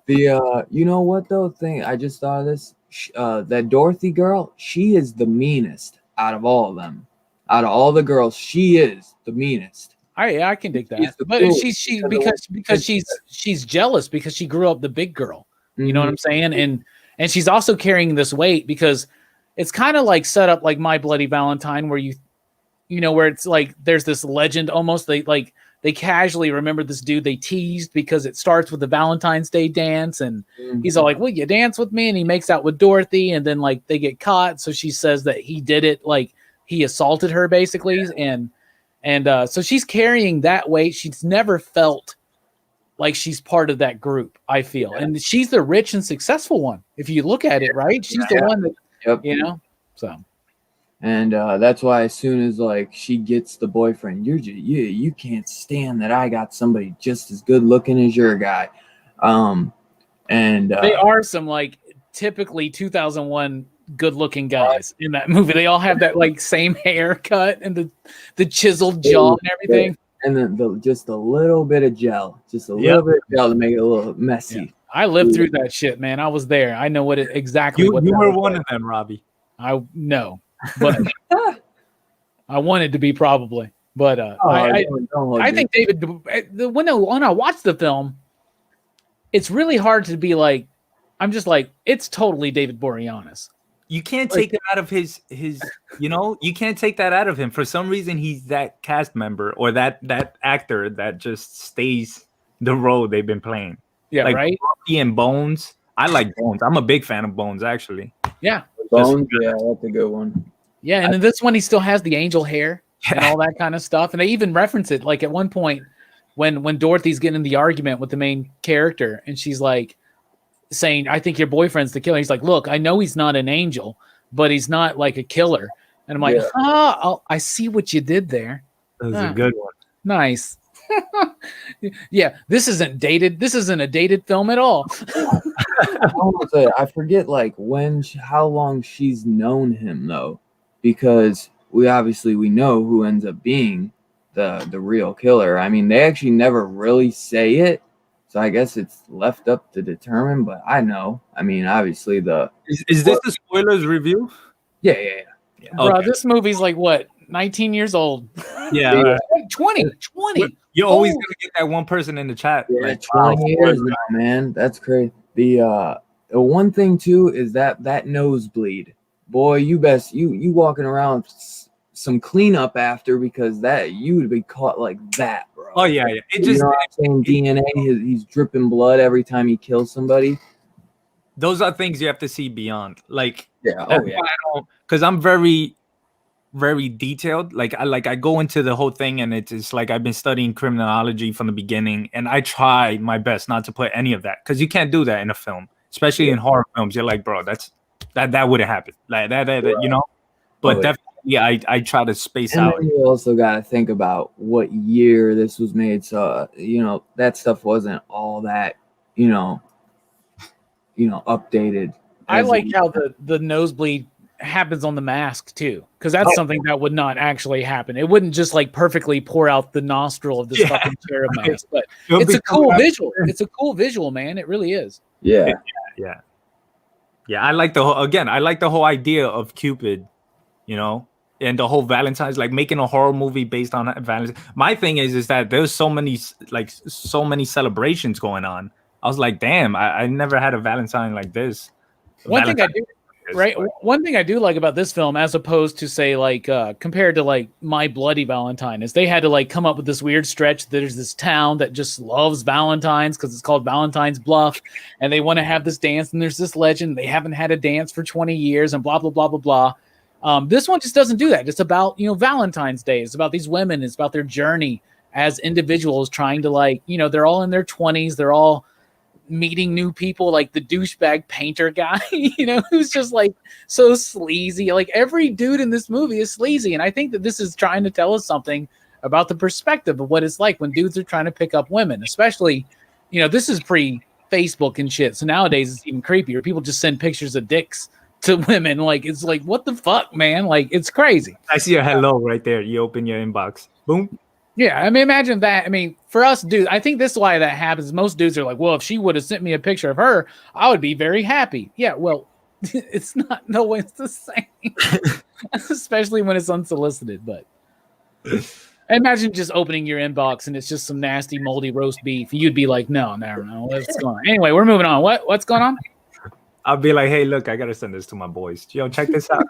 You know what though? I just thought of this. That Dorothy girl, she is the meanest out of all of them. Out of all the girls, she is the meanest. I can dig that, but she because she's jealous because she grew up the big girl. You know what I'm saying? And she's also carrying this weight because it's kind of like set up like My Bloody Valentine, where you know, where it's like there's this legend almost. They casually remember this dude they teased because it starts with the Valentine's Day dance, and he's all like, "Will you dance with me?" And he makes out with Dorothy, and then like they get caught, so she says that he did it, like he assaulted her basically, and so she's carrying that weight. She's never felt like she's part of that group, I feel. And she's the rich and successful one. If you look at it, right? She's the one that, you know, so. And that's why as soon as like she gets the boyfriend, you can't stand that I got somebody just as good looking as your guy. They are some like typically 2001 good-looking guys in that movie. They all have that like same haircut and the chiseled jaw and everything. And then just a little bit of gel, little bit of gel to make it a little messy. Yeah. I lived through that shit, man. I was there. I know what exactly. You were one of them, Robbie. I know, but I wanted to be probably. But I think David. When I watched the film, it's really hard to be like. I'm just like, it's totally David Boreanaz. You can't take it out of his, you know, you can't take that out of him. For some reason, he's that cast member or that actor that just stays the role they've been playing. Yeah, like, right? Rocky and Bones. I like Bones. I'm a big fan of Bones, actually. Yeah. Bones, yeah, that's a good one. Yeah, and in this one, he still has the angel hair and all that kind of stuff. And they even reference it, like at one point when Dorothy's getting in the argument with the main character, and she's like, saying, I think your boyfriend's the killer. He's like, look, I know he's not an angel, but he's not like a killer. And I'm like, I see what you did there. That was a good one. Nice. Yeah, this isn't dated. This isn't a dated film at all. I forget like how long she's known him though, because we know who ends up being the real killer. I mean, they actually never really say it. So I guess it's left up to determine, but I know. I mean, obviously is this the spoilers review? Yeah. Bro, okay. This movie's like what, 19 years old? Yeah, 20. You're always gonna get that one person in the chat. Yeah, like 20 years now, man. That's crazy. The one thing too is that nosebleed. Boy, you walking around some cleanup after, because that you would be caught like that, bro. Oh yeah. It just, you know what I'm saying? DNA, he's dripping blood every time he kills somebody. Those are things you have to see beyond. Like, because I'm very, very detailed. Like I go into the whole thing, and it's like I've been studying criminology from the beginning, and I try my best not to put any of that, because you can't do that in a film, especially in horror films. You're like, bro, that wouldn't happen. Like that you know. But definitely. Yeah, I try to space out. You also got to think about what year this was made. So, you know, that stuff wasn't all that, you know, updated I like how the nosebleed happens on the mask too, because that's something that would not actually happen. It wouldn't just like perfectly pour out the nostril of this fucking cherub mask. But it's a cool visual. It's a cool visual, man. It really is. Yeah. I like the whole idea of Cupid, you know, and the whole Valentine's, like making a horror movie based on Valentine's. My thing is that there's so many celebrations going on. I was like, damn, I never had a Valentine like this. One thing I do like about this film, as opposed to say like compared to like My Bloody Valentine, is they had to like come up with this weird stretch. There's this town that just loves Valentines because it's called Valentine's Bluff, and they want to have this dance. And there's this legend they haven't had a dance for 20 years, and blah blah blah blah blah. This one just doesn't do that. It's about Valentine's Day. It's about these women. It's about their journey as individuals trying to like they're all in their 20s. They're all meeting new people, like the douchebag painter guy, who's just like so sleazy. Like every dude in this movie is sleazy, and I think that this is trying to tell us something about the perspective of what it's like when dudes are trying to pick up women. Especially, this is pre-Facebook and shit, so nowadays it's even creepier. People just send pictures of dicks to women. Like it's like, what the fuck, man? Like it's crazy. I see a hello right there. You open your inbox, boom. Yeah, I mean, imagine that. I mean, for us dudes, I think this is why that happens. Most dudes are like, well, if she would have sent me a picture of her, I would be very happy. Yeah, well, it's not. No, it's the same. Especially when it's unsolicited. But imagine just opening your inbox and it's just some nasty, moldy roast beef. You'd be like, no, what's going on? Anyway, we're moving on. What's going on? I'll be like, hey, look, I got to send this to my boys. Yo, check this out.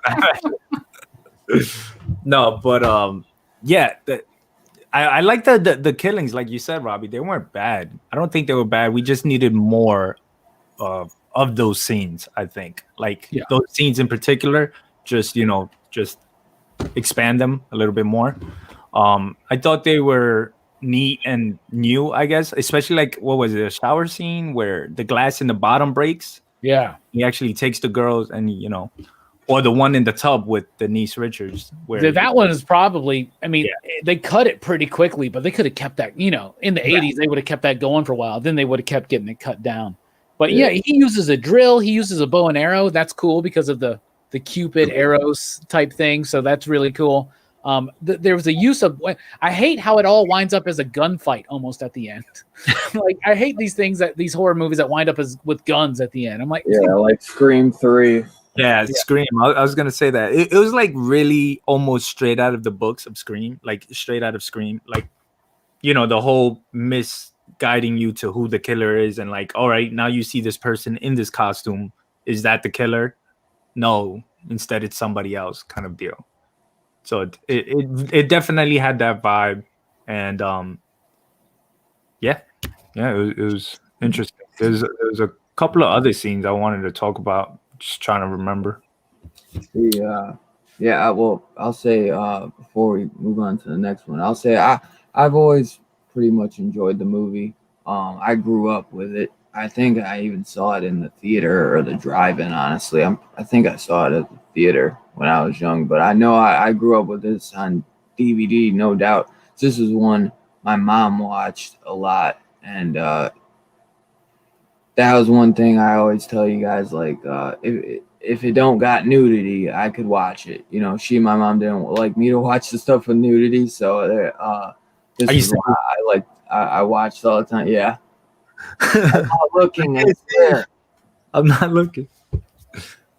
No, but yeah, I like the killings, like you said, Robbie. They weren't bad. I don't think they were bad. We just needed more of those scenes. I think, those scenes in particular, just expand them a little bit more. I thought they were neat and new. I guess, especially like what was it, a shower scene where the glass in the bottom breaks. Yeah, he actually takes the girls and or the one in the tub with Denise Richards. Where that one is probably, I mean, they cut it pretty quickly, but they could have kept that, in the 80s, they would have kept that going for a while. Then they would have kept getting it cut down. But he uses a drill. He uses a bow and arrow. That's cool because of the Cupid arrows type thing. So that's really cool. There was a use of, I hate how it all winds up as a gunfight almost at the end. Like, I hate these horror movies that wind up with guns at the end. I'm like, like Scream 3. Yeah, Scream. I was gonna say that it was like really almost straight out of the books of Scream, like straight out of Scream, like the whole misguiding you to who the killer is, and like, all right, now you see this person in this costume. Is that the killer? No, instead it's somebody else, kind of deal. So it definitely had that vibe, and it was interesting. There's a couple of other scenes I wanted to talk about. Just trying to remember. Well, I'll say before we move on to the next one, I'll say I've always pretty much enjoyed the movie. I grew up with it. I think I even saw it in the theater or the drive-in. Honestly, I think I saw it at the theater when I was young. But I know I grew up with this on DVD, no doubt. This is one my mom watched a lot, and that was one thing I always tell you guys, like, if it don't got nudity, I could watch it. My mom didn't like me to watch the stuff with nudity, so this is why I watched all the time. Yeah. I'm not looking. I'm not looking.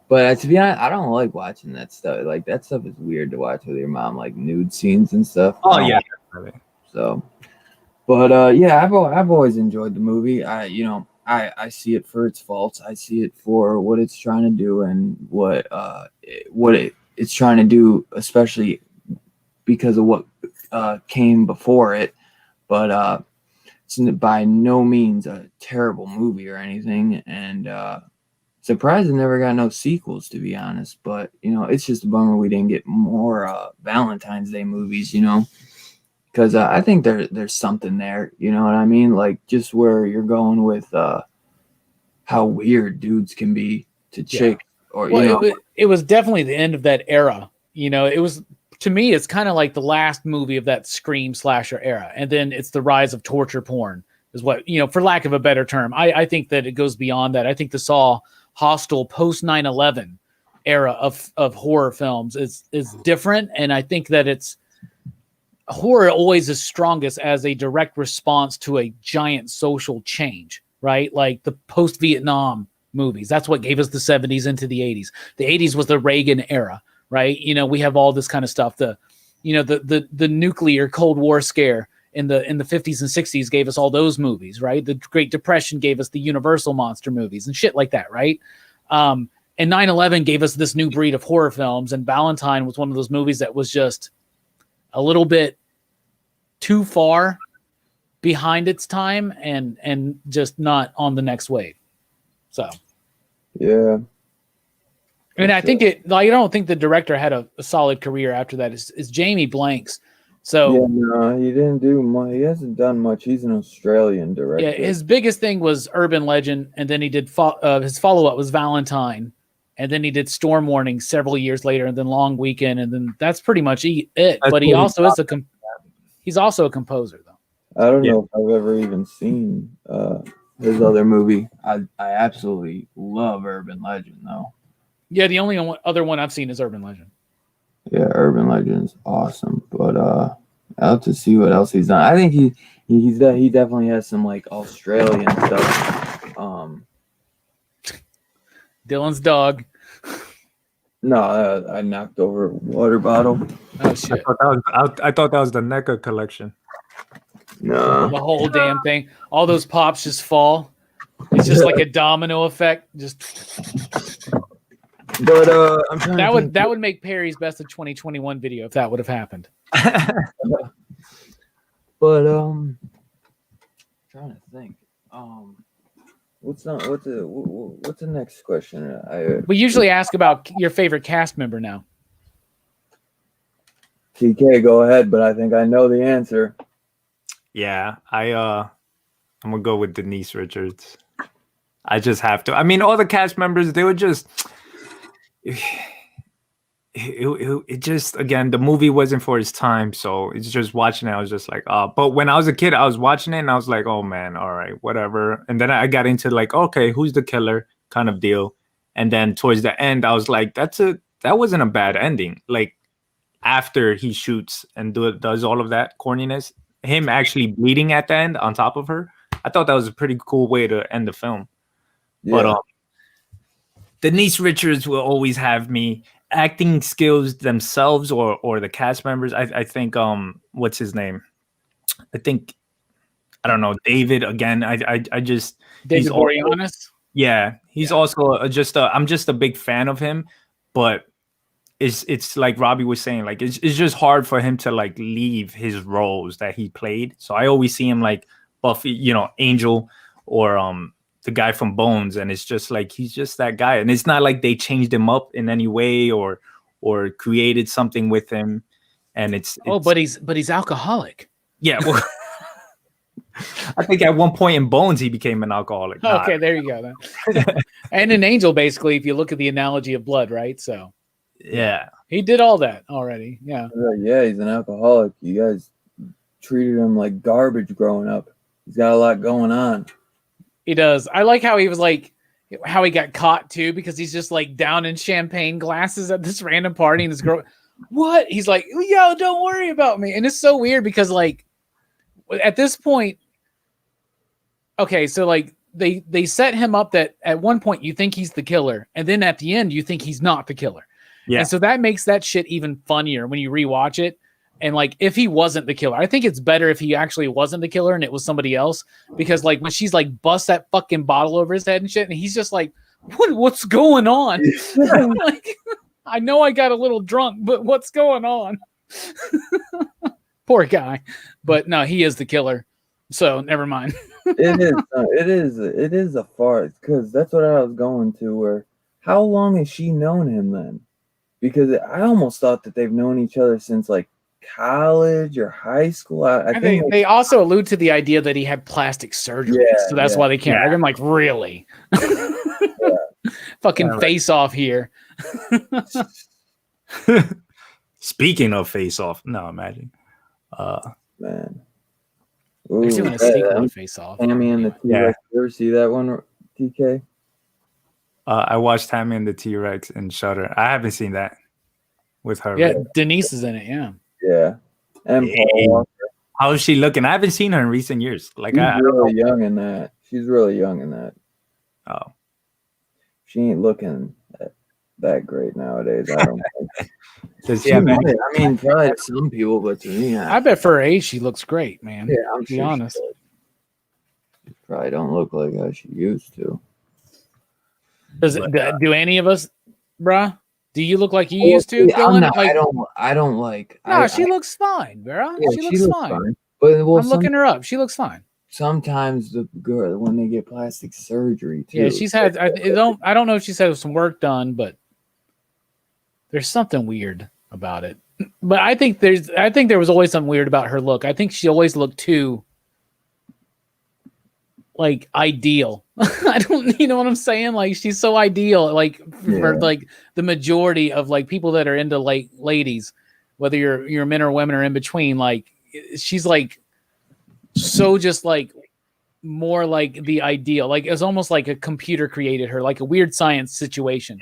But to be honest, I don't like watching that stuff. Like, that stuff is weird to watch with your mom, like nude scenes and stuff. Oh, yeah. So, but I've always enjoyed the movie. I see it for its faults. I see it for what it's trying to do and what it's trying to do, especially because of what came before it. But it's by no means a terrible movie or anything. And surprised it never got no sequels, to be honest. But it's just a bummer we didn't get more Valentine's Day movies. Because I think there's something there, you know what I mean? Like, just where you're going with how weird dudes can be to chicks. Or it was definitely the end of that era. It was, to me, it's kind of like the last movie of that Scream slasher era, and then it's the rise of torture porn, is what, for lack of a better term. I think that it goes beyond that. I think the Saw Hostel, post 9/11 era of horror films is different, and I think that it's horror always is strongest as a direct response to a giant social change, right? Like the post-Vietnam movies. That's what gave us the 70s into the 80s. The 80s was the Reagan era, right? You know, we have all this kind of stuff. The nuclear Cold War scare in the 50s and 60s gave us all those movies, right? The Great Depression gave us the Universal monster movies and shit like that, right? And 9/11 gave us this new breed of horror films, and Valentine was one of those movies that was just a little bit too far behind its time and just not on the next wave. So, yeah. And I think I don't think the director had a solid career after that. Is Jamie Blanks. So yeah, no, he didn't do much. He hasn't done much. He's an Australian director. Yeah, his biggest thing was Urban Legend, and then he did his follow-up was Valentine, and then he did Storm Warning several years later, and then Long Weekend, and then that's pretty much it. But he also is he's also a composer, though. I don't know if I've ever even seen his other movie. I absolutely love Urban Legend, though. Yeah, the only other one I've seen is Urban Legend. Yeah, Urban Legend's awesome, but I'll have to see what else he's done. I think he definitely has some like Australian stuff. Dylan's dog. No, I knocked over a water bottle. Oh shit! I thought that was the NECA collection. No, the whole damn thing. All those pops just fall. It's just like a domino effect. Just. But I'm trying that would make Perry's best of 2021 video if that would have happened. But trying to think. What's the next question? We usually ask about your favorite cast member now. TK, go ahead, but I think I know the answer. Yeah, I'm gonna go with Denise Richards. I just have to. I mean, all the cast members, they were just. It just, again, the movie wasn't for its time, so it's just watching it. I was just like, oh. But when I was a kid, I was watching it and I was like, oh man, all right, whatever. And then I got into like, okay, who's the killer kind of deal. And then towards the end, I was like, that wasn't a bad ending. Like after he shoots and does all of that corniness, him actually bleeding at the end on top of her, I thought that was a pretty cool way to end the film. Yeah. But Denise Richards will always have me. Acting skills themselves or the cast members, I think what's his name? I don't know, David again. I just David Boreanaz. Yeah, he's also I'm just a big fan of him, but it's like Robbie was saying, like it's just hard for him to like leave his roles that he played. So I always see him like Buffy, Angel, or the guy from Bones, and it's just like he's just that guy, and it's not like they changed him up in any way or created something with him. And it's but he's alcoholic. Yeah, well, I think at one point in Bones he became an alcoholic. Okay, there you go. Then. And an Angel, basically, if you look at the analogy of blood, right? So yeah, he did all that already. Yeah, he's an alcoholic. You guys treated him like garbage growing up. He's got a lot going on. He does. I like how he was like, how he got caught too, because he's just like down in champagne glasses at this random party, and this girl, what? He's like, yo, don't worry about me. And it's so weird because like at this point, okay, so like they set him up that at one point you think he's the killer, and then at the end you think he's not the killer. Yeah. And so that makes that shit even funnier when you rewatch it. And like, if he wasn't the killer, I think it's better if he actually wasn't the killer and it was somebody else, because like when she's like busts that fucking bottle over his head and shit, and he's just like, what's going on? Like, I know I got a little drunk, but what's going on? Poor guy. But no, he is the killer. So never mind. It is a far, because that's what I was going to. Where how long has she known him then? Because I almost thought that they've known each other since like college or high school. I think they also allude to the idea that he had plastic surgery, so that's why they can't. I'm like, really? Fucking Face Off here. Speaking of Face Off, no, imagine. Man, they're doing a sequel to Face Off. Tammy and the T-Rex. You ever see that one, TK? I watched Tammy and the T-Rex and Shudder. I haven't seen that with her. Yeah, right? Denise is in it. Yeah. Yeah. And Paul Hey. Walker. How is she looking? I haven't seen her in recent years. Like She's I really young in that. She's really young in that. Oh. She ain't looking that great nowadays. I don't think. Does She she have might. any? I mean, probably to some people, but to me, I bet for her age, she looks great, man. yeah, I'm to be sure honest. she probably don't look like how she used to. Do any of us, bruh? Do you look like you Well, used to, see, I'm Dylan? not, Like, I don't like. no, she looks fine, bruh. Yeah, she looks fine. But well, I'm looking her up. She looks fine. sometimes the girl when they get plastic surgery too. Yeah, she's had. I don't know if she's had some work done, but there's something weird about it. But I think there was always something weird about her look. I think she always looked too like ideal. I don't, you know what I'm saying? Like she's so ideal, like for like the majority of like people that are into like ladies, whether you're men or women or in between. Like she's like so just like more like the ideal. Like it's almost like a computer created her, like a weird science situation.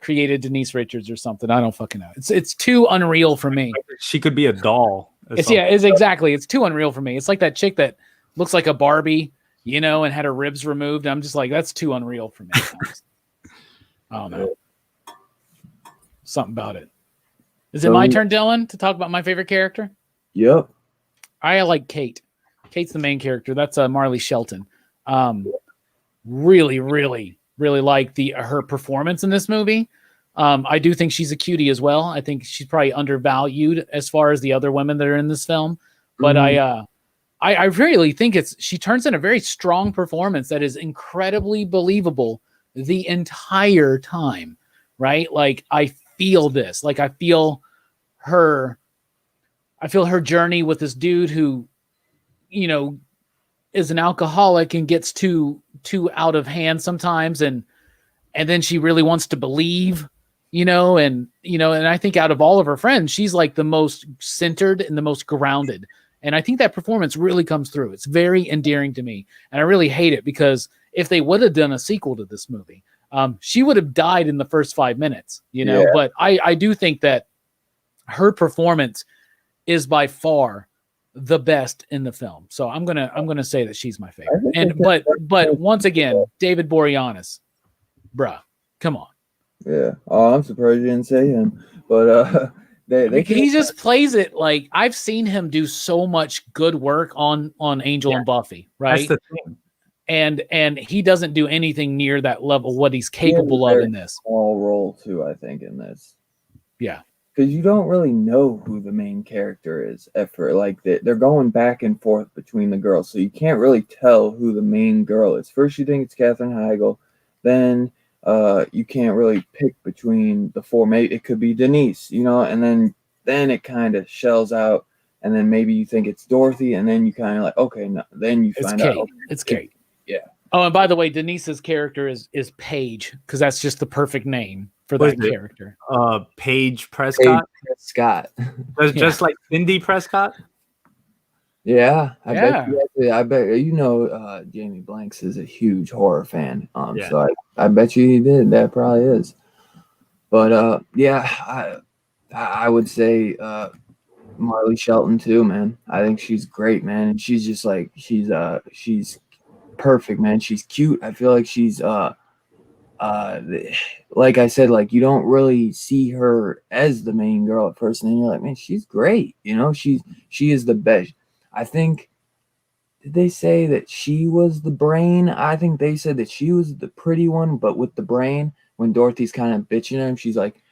Created Denise Richards or something. I don't fucking know. It's too unreal for me. She could be a doll. It's exactly. It's too unreal for me. It's like that chick that looks like a Barbie, you know, and had her ribs removed. I'm just like, that's too unreal for me. I don't know. Something about it. Is it my turn, Dylan, to talk about my favorite character? Yep. I like Kate. Kate's the main character. That's Marley Shelton. Really, really, really like her performance in this movie. I do think she's a cutie as well. I think she's probably undervalued as far as the other women that are in this film. But I really think she turns in a very strong performance that is incredibly believable the entire time, right? Like I feel this. Like I feel her journey with this dude who, you know, is an alcoholic and gets too out of hand sometimes, and then she really wants to believe, and I think out of all of her friends, she's like the most centered and the most grounded. And I think that performance really comes through. It's very endearing to me. And I really hate it because if they would have done a sequel to this movie, she would have died in the first 5 minutes, but I do think that her performance is by far the best in the film. So I'm gonna say that she's my favorite. But once again, David Boreanaz, bruh, come on. Yeah. Oh, I'm surprised you didn't say him. But he just plays it like I've seen him do so much good work on Angel and Buffy, right? That's the thing. And he doesn't do anything near that level what he's capable of in this. Small role too, I think, in this. Yeah. Because you don't really know who the main character is at first. Like they're going back and forth between the girls, so you can't really tell who the main girl is. First, you think it's Katherine Heigl, then you can't really pick between the four. Maybe it could be Denise, and then it kind of shells out, and then maybe you think it's Dorothy, and then you kind of like, okay, no. Then you find out it's Kate. Yeah. Oh, and by the way, Denise's character is Paige, because that's just the perfect name for that character. Paige Prescott. Scott. Just like Cindy Prescott. Yeah, I bet Jamie Blanks is a huge horror fan. So I bet you he did. That probably is. But I would say Marley Shelton too, man. I think she's great, man, and she's just like she's perfect, man. She's cute. I feel like she's like I said, like you don't really see her as the main girl at first, and then you're like, man, she's great. She is the best. I think, did they say that she was the brain? I think they said that she was the pretty one, but with the brain. When Dorothy's kind of bitching at him, she's like,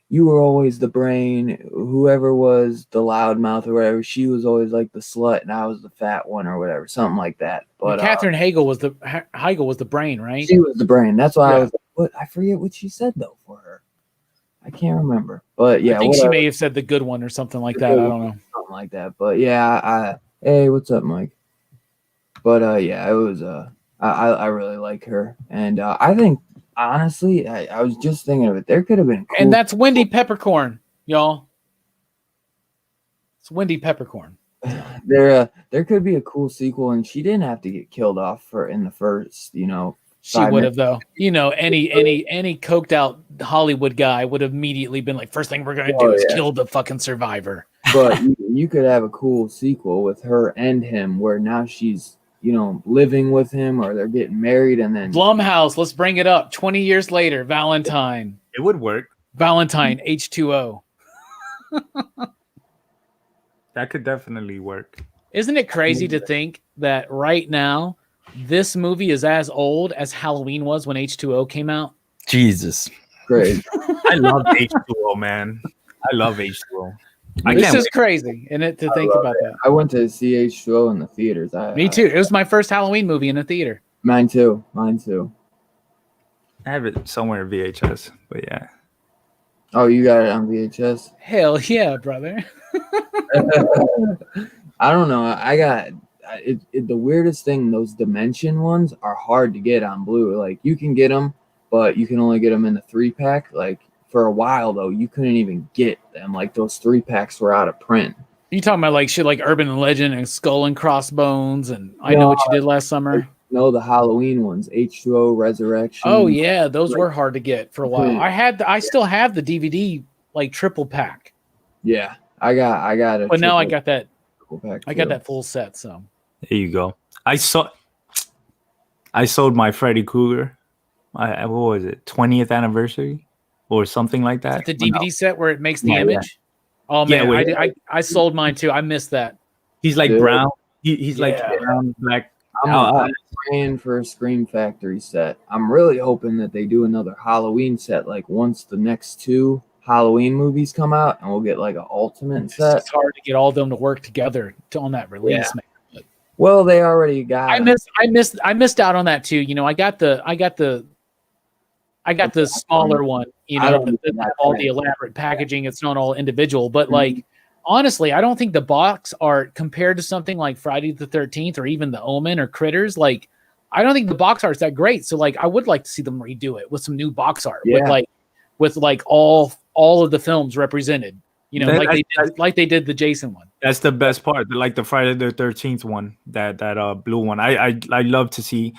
you were always the brain. Whoever was the loudmouth or whatever, she was always like the slut, and I was the fat one or whatever, something like that. But Katherine Heigl was the brain, right? She was the brain. That's why I was like, what? I forget what she said though for her. I can't remember. But yeah, I think she may have said the good one or something like that. I don't know. Something like that. But yeah, hey, what's up, Mike? But it was I really like her, and I think honestly, I was just thinking of it. There could have been, and that's Wendy Peppercorn, y'all. It's Wendy Peppercorn. There could be a cool sequel, and she didn't have to get killed off in the first. She would have though. You know, any coked out Hollywood guy would have immediately been like, first thing we're gonna do is kill the fucking survivor. But you could have a cool sequel with her and him, where now she's, you know, living with him, or they're getting married, and then Blumhouse, let's bring it up. 20 years later, Valentine. It would work. Valentine H2O. That could definitely work. Isn't it crazy to think that right now this movie is as old as Halloween was when H2O came out? Jesus. great. I love H2O, man. I love H2O. This is crazy, isn't it, to think about that? I went to see H2O in the theaters. Me too. It was my first Halloween movie in a theater. Mine too. Mine too. I have it somewhere VHS, but yeah. Oh, you got it on VHS? Hell yeah, brother. I don't know. I got the weirdest thing. Those Dimension ones are hard to get on Blue. Like, you can get them, but you can only get them in the 3-pack. Like, for a while though, you couldn't even get them. Like, those 3-packs were out of print. You talking about like shit like Urban Legend and Skull and Crossbones and I Know What You Did Last Summer? No, the Halloween ones, H2O, Resurrection. Oh yeah, those were hard to get for a while. I still have the DVD like triple pack. Yeah, I got it. But now I got that. Pack I got that full set. So there you go. I sold my Freddy Krueger. What was it? 20th anniversary or something like that. The DVD set where it makes the image. Yeah. Oh man, I sold mine too. I missed that. He's like brown. He's like brown, black. I'm praying for a Scream Factory set. I'm really hoping that they do another Halloween set, like once the next 2 Halloween movies come out, and we'll get like an ultimate set. It's hard to get all of them to work together on that release, man. But well, they already got. I missed out on that too. You know, I got the smaller one. You know, all the elaborate packaging. It's not all individual, but like. Honestly, I don't think the box art compared to something like Friday the 13th or even The Omen or Critters, like I don't think the box art's that great. So like I would like to see them redo it with some new box art with all of the films represented. You know, like they did the Jason one. That's the best part. Like the Friday the 13th one, that blue one. I love to see.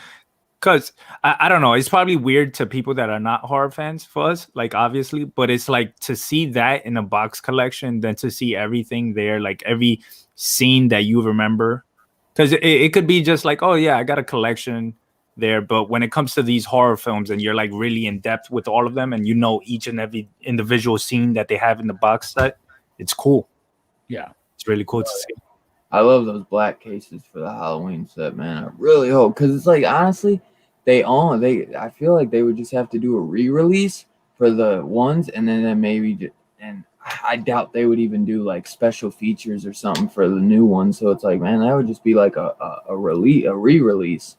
Because I don't know, it's probably weird to people that are not horror fans for us, like obviously, but it's like to see that in a box collection than to see everything there, like every scene that you remember. Because it could be just like, oh yeah, I got a collection there, but when it comes to these horror films and you're like really in depth with all of them and you know each and every individual scene that they have in the box set, it's cool. Yeah, it's really cool to see. I love those black cases for the Halloween set, man. I really hope, because it's like, honestly, I feel like they would just have to do a re-release for the ones, and then maybe, and I doubt they would even do like special features or something for the new ones. So it's like, man, that would just be like a re-release,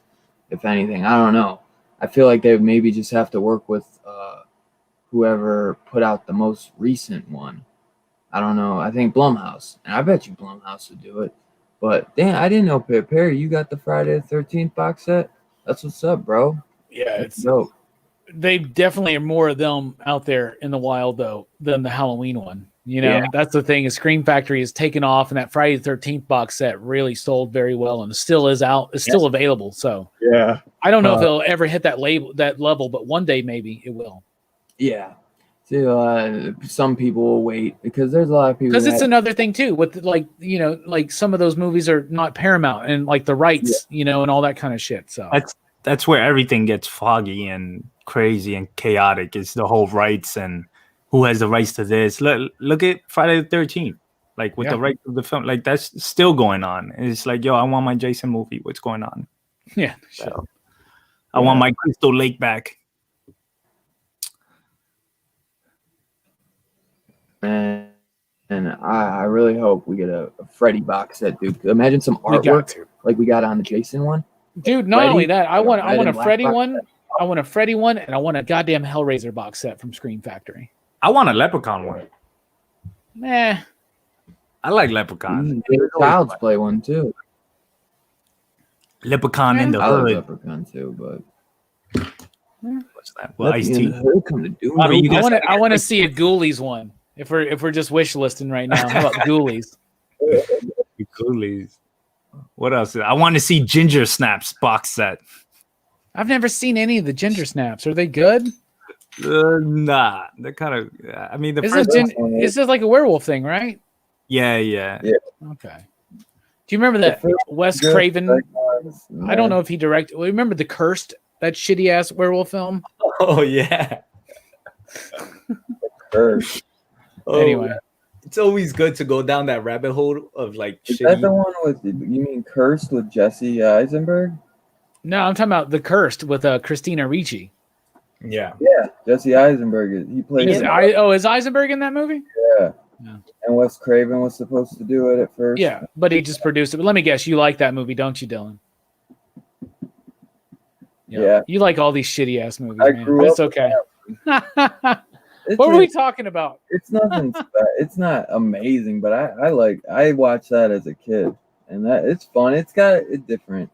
if anything. I don't know. I feel like they would maybe just have to work with whoever put out the most recent one. I don't know. I think Blumhouse, and I bet you Blumhouse would do it. But damn, I didn't know, Perry, you got the Friday the 13th box set? That's what's up, bro. Yeah, it's dope. They definitely are more of them out there in the wild though than the Halloween one. You know, that's the thing. Is Scream Factory has taken off, and that Friday the 13th box set really sold very well, and still is out. It's still available. So yeah, I don't know if it'll ever hit that level, but one day maybe it will. Yeah. Some people will wait because there's a lot of people. Because it's another thing too, with like, you know, like some of those movies are not Paramount and like the rights, you know, and all that kind of shit. So that's where everything gets foggy and crazy and chaotic. It's the whole rights and who has the rights to this. Look at Friday the 13th, like with the rights of the film, like that's still going on. And it's like, yo, I want my Jason movie. What's going on? Yeah, so, I want my Crystal Lake back. And I really hope we get a Freddy box set, dude. Imagine some artwork like we got on the Jason one. Dude, not only that, I want a Freddy one. I want a Freddy one, and I want a goddamn Hellraiser box set from Scream Factory. I want a Leprechaun one. I like Leprechaun. Child's Play one too. Leprechaun in the I hood. like Leprechaun too, but what's that? Well, Ice-T. I want to see a Ghoulies one. If we're just wish listing right now, how about Ghoulies? Ghoulies. What else? I want to see Ginger Snaps box set. I've never seen any of the ginger snaps. Are they good? Nah, they're kind of. I mean, the first. This is like a werewolf thing, right? Yeah. Okay. Do you remember that Wes Craven? I don't know if he directed. Well, remember The Cursed, that shitty ass werewolf film? Oh yeah. Cursed. Anyway, it's always good to go down that rabbit hole of like. Is that the one with you mean Cursed with Jesse Eisenberg? No, I'm talking about The Cursed with Christina Ricci. Yeah. Jesse Eisenberg. He played. Is Eisenberg in that movie? Yeah. And Wes Craven was supposed to do it at first. Yeah, but he just produced it. But let me guess, you like that movie, don't you, Dylan? Yeah. You like all these shitty ass movies, man. It's okay. What were we talking about? It's nothing. It's not amazing, but I watched that as a kid, and that it's fun. It's got a different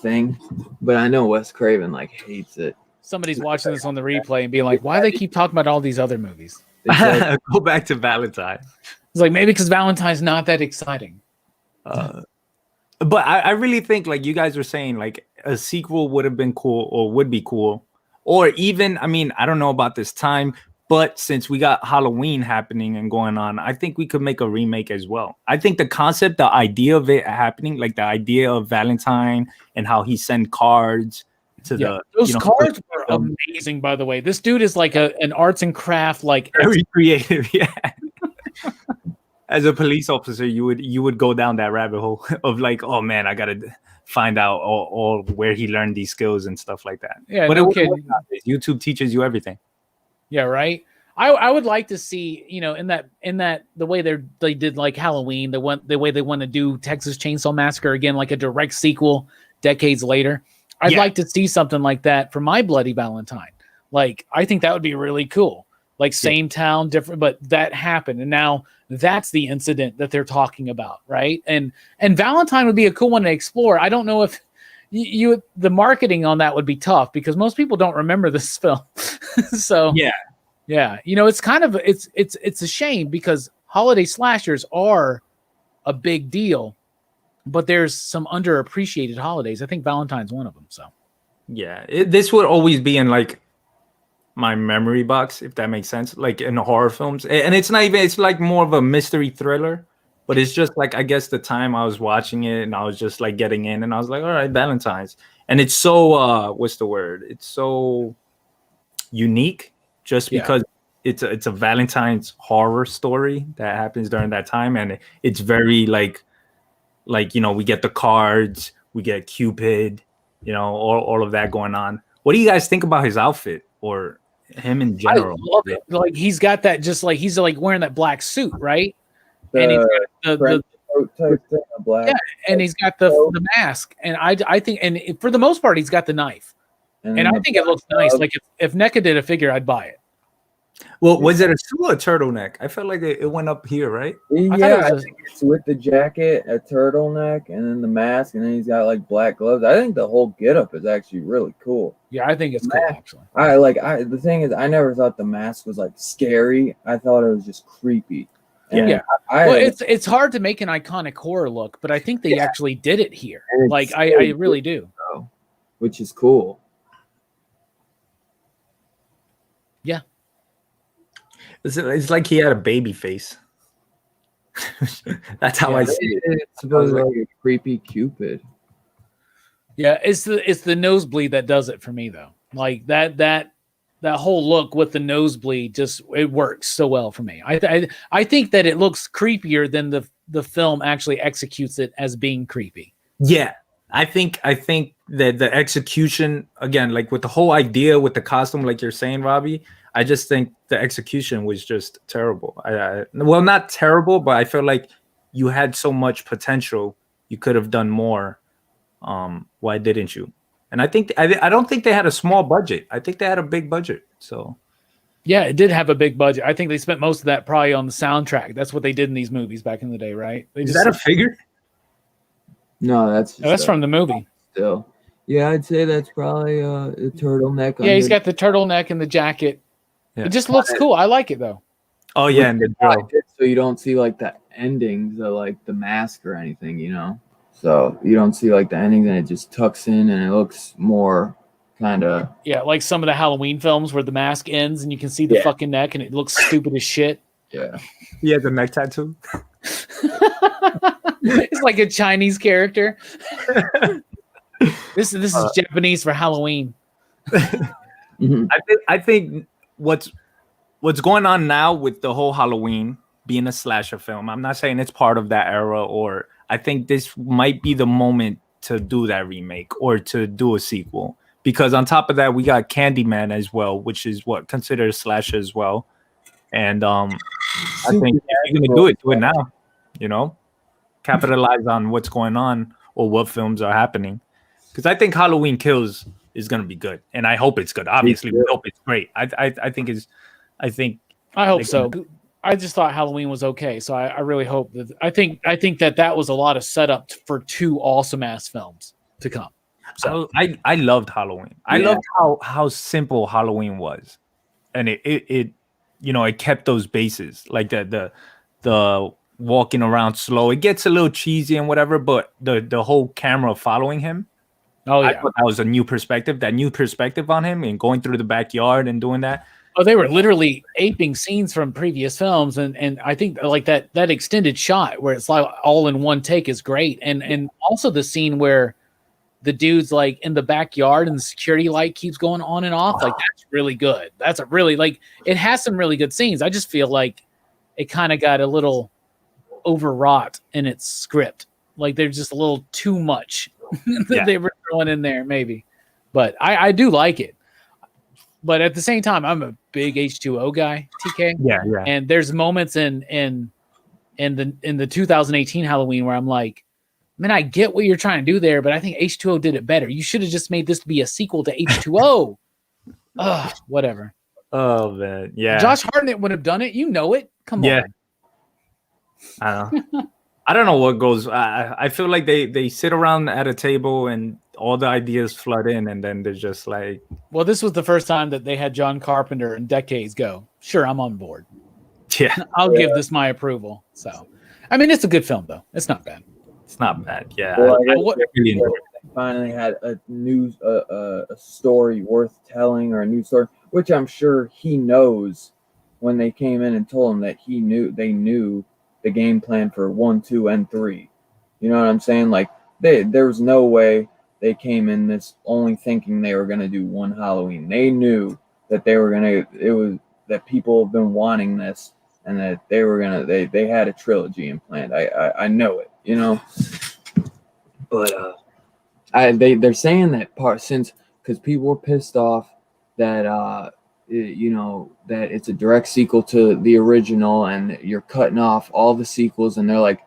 thing, but I know Wes Craven like hates it. Somebody's watching this on the replay and being like, "Why do they keep talking about all these other movies?" Like, go back to Valentine. It's like maybe because Valentine's not that exciting. But I really think, like you guys were saying, like a sequel would have been cool, or would be cool, or even, I mean, I don't know about this time, but since we got Halloween happening and going on, I think we could make a remake as well. I think the concept, the idea of it happening, like the idea of Valentine and how he sent cards to those cards were amazing, by the way. This dude is like an arts and craft, like very creative. Yeah. As a police officer, you would go down that rabbit hole of like, oh man, I gotta find out all where he learned these skills and stuff like that. Yeah, but YouTube teaches you everything. Yeah, right. I would like to see, in that the way they did like Halloween, the way they want to do Texas Chainsaw Massacre again, like a direct sequel decades later. I'd like to see something like that for My Bloody Valentine. Like, I think that would be really cool. Like same town, different, but that happened, and now that's the incident that they're talking about, right? And Valentine would be a cool one to explore. I don't know if the marketing on that would be tough because most people don't remember this film. So yeah, it's kind of it's a shame because holiday slashers are a big deal. But there's some underappreciated holidays. I think Valentine's one of them. So, yeah, this would always be in like my memory box, if that makes sense. Like in horror films, and it's not even. It's like more of a mystery thriller, but it's just like I guess the time I was watching it, and I was just like getting in, and I was like, all right, Valentine's, and it's so what's the word? It's so unique, just because it's a Valentine's horror story that happens during that time, and it's very like we get the cards, we get Cupid, all of that going on. What do you guys think about his outfit or him in general? I love it. Like he's got that, just like he's like wearing that black suit, right? And he's got the type thing, black. Yeah, and he's got the mask, and I think, and for the most part, he's got the knife, and I think it looks nice. Like if NECA did a figure, I'd buy it. Well, was it a suit or a turtleneck? I felt like it went up here, right? Yeah, I think it's with the jacket, a turtleneck, and then the mask, and then he's got like black gloves. I think the whole getup is actually really cool. Yeah, I think it's cool actually. The thing is, I never thought the mask was like scary. I thought it was just creepy. And it's hard to make an iconic horror look, but I think they actually did it here. Like I really do. Which is cool. Yeah. It's like he had a baby face. That's how I see it. It's supposed to be like a creepy Cupid. Yeah, it's the nosebleed that does it for me though. Like that whole look with the nosebleed it works so well for me. I think that it looks creepier than the film actually executes it as being creepy. Yeah. I think that the execution, again, like with the whole idea with the costume, like you're saying, Robbie, I just think the execution was just terrible. Well, not terrible, but I feel like you had so much potential. You could have done more. Why didn't you? And I don't think they had a small budget. I think they had a big budget. So, yeah, it did have a big budget. I think they spent most of that probably on the soundtrack. That's what they did in these movies back in the day, right? Is that a figure? No, that's from the movie. Still, yeah, I'd say that's probably a turtleneck. Yeah, he's got the turtleneck and the jacket. Yeah. It just looks cool. I like it though. Oh yeah, and so you don't see like the endings of like the mask or anything, So you don't see like the endings, and it just tucks in, and it looks more kind of like some of the Halloween films where the mask ends and you can see the fucking neck and it looks stupid as shit. Yeah. He has a neck tattoo. It's like a Chinese character. This is Japanese for Halloween. I think what's going on now with the whole Halloween being a slasher film, I'm not saying it's part of that era, or I think this might be the moment to do that remake or to do a sequel. Because on top of that, we got Candyman as well, which is what considered a slasher as well. And I think if you're gonna do it now. You know, capitalize on what's going on or what films are happening. Because I think Halloween Kills is gonna be good, and I hope it's good. Obviously, we hope it's great. I hope so. I just thought Halloween was okay, so I really hope that. I think that was a lot of setup for 2 awesome ass films to come. So I loved Halloween. I loved how simple Halloween was, and it kept those bases, like the walking around slow. It gets a little cheesy and whatever, but the whole camera following him. Oh yeah, I thought that was a new perspective. That new perspective on him and going through the backyard and doing that. Oh, they were literally aping scenes from previous films, and I think like that extended shot where it's like all in one take is great, and also the scene where the dude's like in the backyard and the security light keeps going on and off. Like that's really good. That's a really it has some really good scenes. I just feel like it kind of got a little overwrought in its script. Like there's just a little too much that they were throwing in there, maybe. But I do like it. But at the same time, I'm a big H2O guy, TK. Yeah. And there's moments in the 2018 Halloween where I'm like, man, I get what you're trying to do there, but I think H2O did it better. You should have just made this to be a sequel to H2O. Ugh, whatever. Oh man, yeah. Josh Hartnett would have done it. You know it. Come on. I don't know what goes. I feel like they sit around at a table and all the ideas flood in, and then they're just like. Well, this was the first time that they had John Carpenter in decades go. Sure, I'm on board. Yeah, I'll give this my approval. So, I mean, it's a good film though. It's not bad. It's not bad. Yeah. Well, they finally had a news a story worth telling, or a news story, which I'm sure he knows when they came in and told him that they knew the game plan for 1, 2, and 3. You know what I'm saying? Like there was no way they came in this only thinking they were gonna do one Halloween. They knew that that people have been wanting this, and that they had a trilogy in plan. I know it, you know. But they're saying that part since because people were pissed off that that it's a direct sequel to the original and you're cutting off all the sequels, and they're like,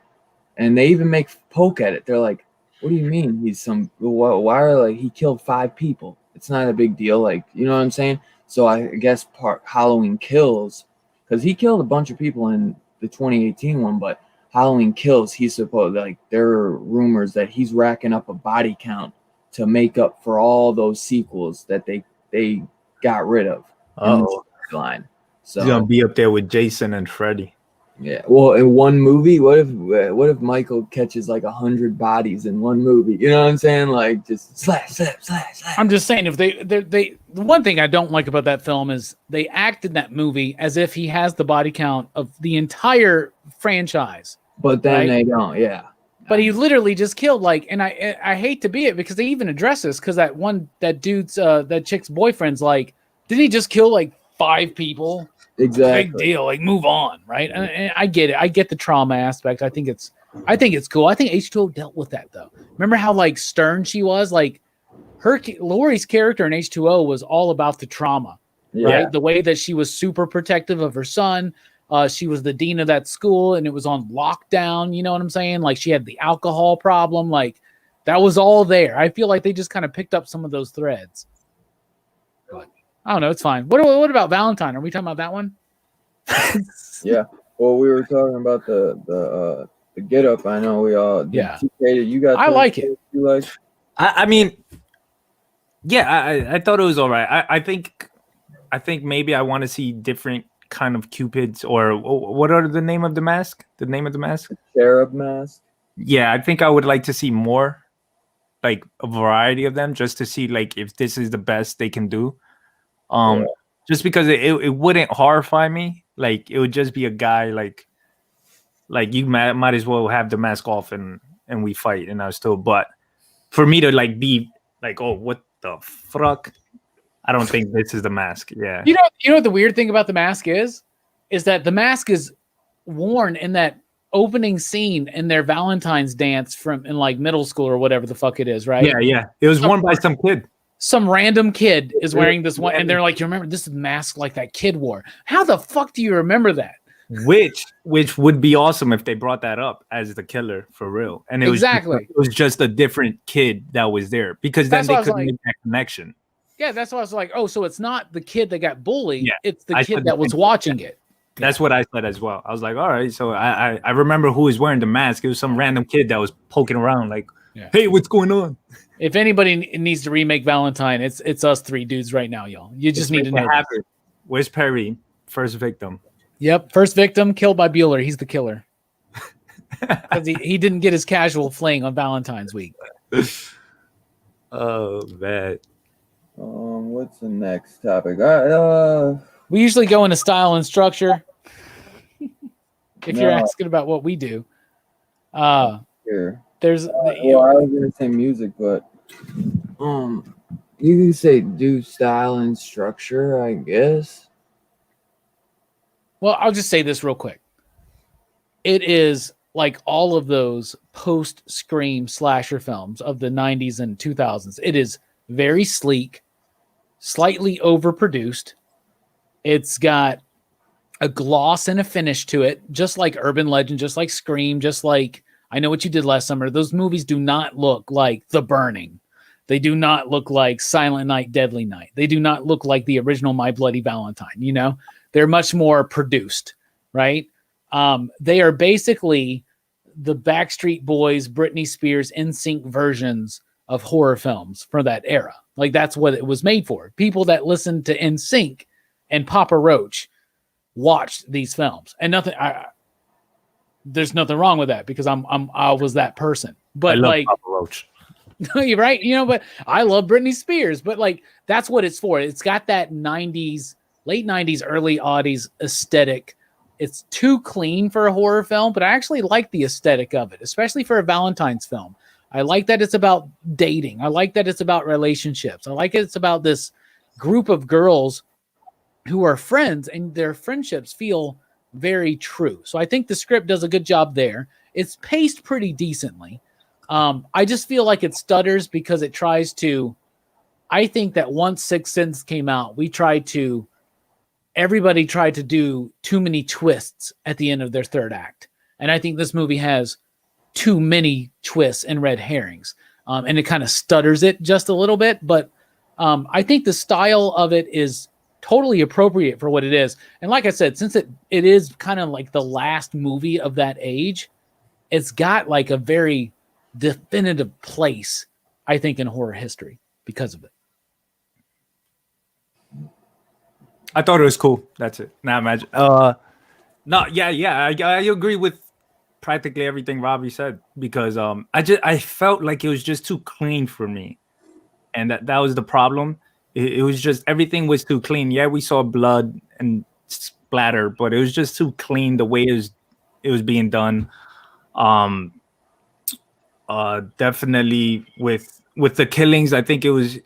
and they even make poke at it. They're like, what do you mean why are he killed 5 people? It's not a big deal, like, you know what I'm saying? So I guess part Halloween Kills, because he killed a bunch of people in the 2018 one, but Halloween Kills, he's supposed, like, there are rumors that he's racking up a body count to make up for all those sequels that they got rid of. Oh, line. So he's gonna be up there with Jason and Freddy. Yeah. Well, in one movie, what if Michael catches like 100 bodies in one movie? You know what I'm saying? Like just slash. I'm just saying, if they the one thing I don't like about that film is they act in that movie as if he has the body count of the entire franchise. But then they don't, yeah. But he literally just killed and I hate to be it because they even address this because that dude's that chick's boyfriend's like, did he just kill 5 people? Exactly. Big deal. Move on, right? And I get it. I get the trauma aspect. I think it's cool. I think H2O dealt with that though. Remember how stern she was? Laurie's character in H2O was all about the trauma, right? The way that she was super protective of her son. She was the dean of that school and it was on lockdown. You know what I'm saying? She had the alcohol problem. That was all there. I feel like they just kind of picked up some of those threads. But I don't know. It's fine. What about Valentine? Are we talking about that one? Yeah. Well, we were talking about the Get Up. I know we all you got. I like it. You like? I mean, yeah. I thought it was all right. I think maybe I want to see different kind of Cupids, or what are the name of the mask? The name of the mask? Cherub mask. Yeah, I think I would like to see more, like a variety of them, just to see like if this is the best they can do. Yeah. Just because it wouldn't horrify me. Like it would just be a guy like you might as well have the mask off and we fight and I still. But for me to like be like, oh, what the fuck? I don't think this is the mask. Yeah. You know what the weird thing about the mask is that the mask is worn in that opening scene in their Valentine's dance from in like middle school or whatever the fuck it is, right? Yeah. It was worn by some kid. Some random kid is wearing this one, and they're like, "You remember this mask like that kid wore?" How the fuck do you remember that? Which would be awesome if they brought that up as the killer for real. And it exactly was just a different kid that was there because then they could make that connection. Yeah, that's why I was like, oh, so it's not the kid that got bullied, yeah, it's the kid that was watching it. That's what I said as well. I was like, all right, so I remember who was wearing the mask. It was some random kid that was poking around like, hey, what's going on? If anybody needs to remake Valentine, it's us three dudes right now, y'all. You just need to know. Where's Perry? First victim. Yep, first victim killed by Bueller. He's the killer. Because he didn't get his casual fling on Valentine's week. Oh, man. What's the next topic? We usually go into style and structure. If you're asking about what we do. Here. There's I was gonna say music, but you can say do style and structure, I guess. Well, I'll just say this real quick. It is like all of those post-Scream slasher films of the 90s and 2000s. It is very sleek, slightly overproduced. It's got a gloss and a finish to it, just like Urban Legend, just like Scream, just like I Know What You Did Last Summer. Those movies do not look like The Burning. They do not look like Silent Night, Deadly Night. They do not look like the original My Bloody Valentine, you know? They're much more produced, right? They are basically the Backstreet Boys, Britney Spears, NSYNC versions of horror films from that era. Like that's what it was made for. People that listened to NSYNC and Papa Roach watched these films, and there's nothing wrong with that because I was that person. But I love like Papa Roach. You're right, you know. But I love Britney Spears. But like that's what it's for. It's got that '90s, late '90s, early '80s aesthetic. It's too clean for a horror film, but I actually like the aesthetic of it, especially for a Valentine's film. I like that it's about dating. I like that it's about relationships. I like it's about this group of girls who are friends, and their friendships feel very true. So I think the script does a good job there. It's paced pretty decently. I just feel like it stutters because it tries to. I think that once Sixth Sense came out, everybody tried to do too many twists at the end of their third act. And I think this movie has too many twists and red herrings. And it kind of stutters it just a little bit. But I think the style of it is totally appropriate for what it is. And like I said, since it is kind of like the last movie of that age, it's got like a very definitive place, I think, in horror history because of it. I thought it was cool. That's it. Now imagine. I agree with practically everything Robbie said because I felt like it was just too clean for me, and that was the problem. It was just everything was too clean. Yeah, we saw blood and splatter, but it was just too clean the way it was being done. Definitely with the killings, I think it was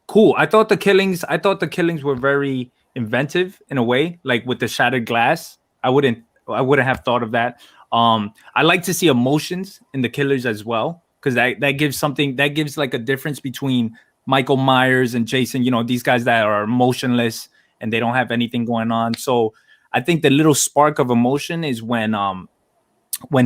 cool. I thought the killings were very inventive in a way, like with the shattered glass. I wouldn't have thought of that. I like to see emotions in the killers as well, because that gives like a difference between Michael Myers and Jason, you know, these guys that are emotionless and they don't have anything going on. So I think the little spark of emotion is when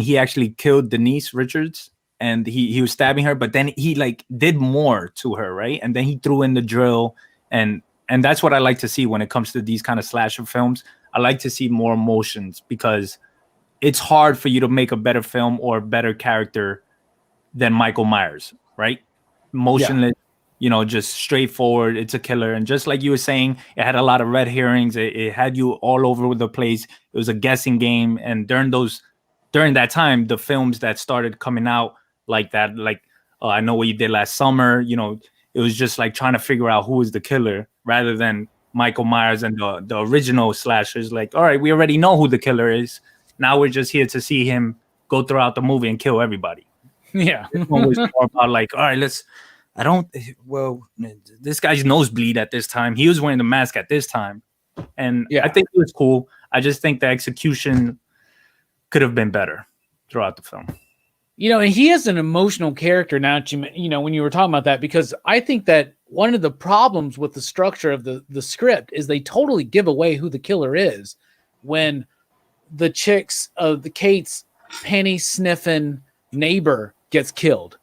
he actually killed Denise Richards and he was stabbing her, but then he like did more to her, right? And then he threw in the drill, and that's what I like to see when it comes to these kind of slasher films. I like to see more emotions because it's hard for you to make a better film or a better character than Michael Myers, right? Emotionless, you know, just straightforward. It's a killer. And just like you were saying, it had a lot of red herrings. It had you all over the place. It was a guessing game. And during those during that time, the films that started coming out like that, like I Know What You Did Last Summer, you know, it was just like trying to figure out who was the killer rather than Michael Myers and the original slashers. Like, all right, we already know who the killer is. Now we're just here to see him go throughout the movie and kill everybody. Yeah. This one was more about like, all right, this guy's nosebleed at this time. He was wearing the mask at this time. And I think it was cool. I just think the execution could have been better throughout the film. You know, and he is an emotional character now that you know, when you were talking about that, because I think that one of the problems with the structure of the script is they totally give away who the killer is when the Kate's penny sniffing neighbor gets killed.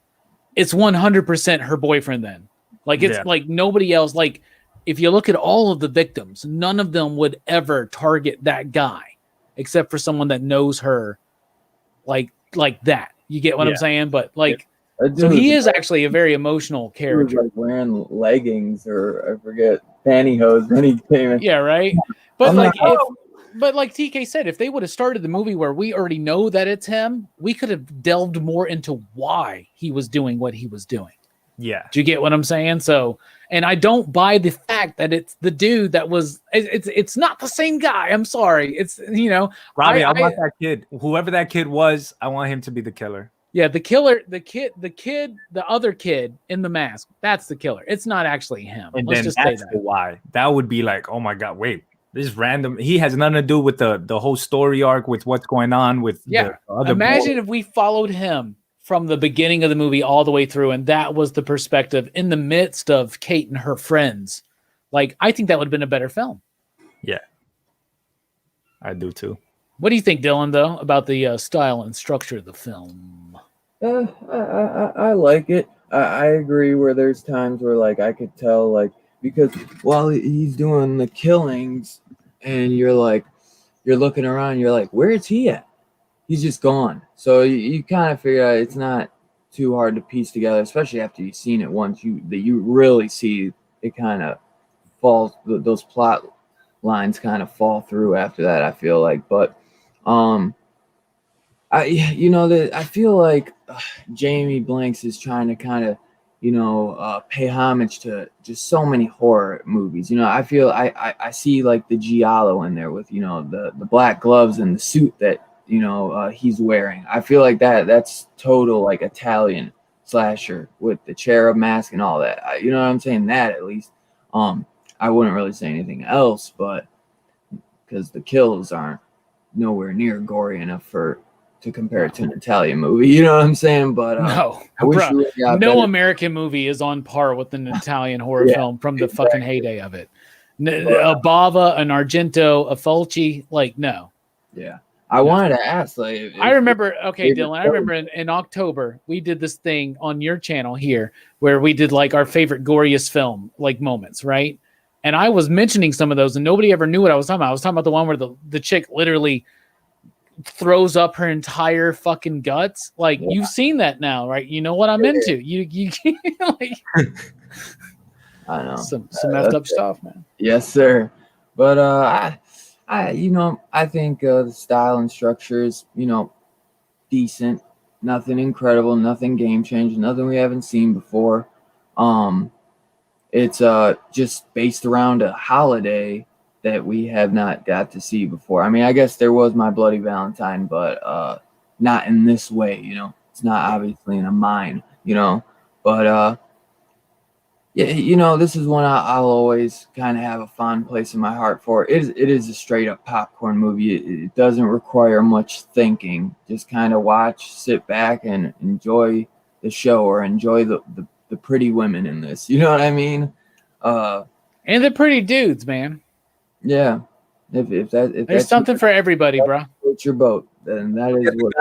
It's 100% her boyfriend then. Like, it's like nobody else. Like, if you look at all of the victims, none of them would ever target that guy except for someone that knows her like that. You get what I'm saying? But like, so he is actually a very emotional character. He was like wearing leggings or I forget pantyhose when he came in. Yeah, right. But but like TK said, if they would have started the movie where we already know that it's him, we could have delved more into why he was doing what he was doing. Yeah. Do you get what I'm saying? So, and I don't buy the fact that it's the dude that was, it's not the same guy. I'm sorry. It's, you know, Robbie, I want that kid, whoever that kid was, I want him to be the killer. Yeah. The killer, the other kid in the mask, that's the killer. It's not actually him. And let's just say that. Why? That would be like, oh my God, wait, this is random. He has nothing to do with the whole story arc with what's going on with the other Imagine if we followed him from the beginning of the movie all the way through, and that was the perspective in the midst of Kate and her friends. Like, I think that would have been a better film. Yeah, I do too. What do you think, Dylan, though, about the style and structure of the film? I like it. I agree where there's times where, like, I could tell, like, because while he's doing the killings and you're looking around, you're like, where is he at? He's just gone. So you kind of figure out it's not too hard to piece together, especially after you've seen it once. You really see it kind of falls. Those plot lines kind of fall through after that, I feel like. But I feel like Jamie Blanks is trying to kind of pay homage to just so many horror movies. I feel I see like the Giallo in there with the black gloves and the suit that he's wearing. I feel like that's total like Italian slasher with the cherub mask and all that. You know what I'm saying? That at least. I wouldn't really say anything else, but because the kills aren't nowhere near gory enough to compare it to an Italian movie. You know what I'm saying? But no American movie is on par with an Italian horror film from the fucking heyday of it. A Bava, an Argento, a Fulci, like no. Yeah. I wanted to ask, like, I remember, Dylan, I remember in October, we did this thing on your channel here where we did like our favorite goriest film, like moments, right? And I was mentioning some of those and nobody ever knew what I was talking about. I was talking about the one where the chick literally throws up her entire fucking guts. Like, you've seen that now, right? You know what I'm into. You like, I know. Some messed up stuff, man. Yes, sir. But I think the style and structure is, decent. Nothing incredible, nothing game changing, nothing we haven't seen before. It's just based around a holiday that we have not got to see before. I mean, I guess there was My Bloody Valentine, but not in this way, It's not obviously in a mine, But this is one I'll always kind of have a fond place in my heart for. It is a straight up popcorn movie. It doesn't require much thinking. Just kind of watch, sit back, and enjoy the show or enjoy the pretty women in this. You know what I mean? And the pretty dudes, man. Yeah. If there's something for everybody, bro. It's your boat, then that is what.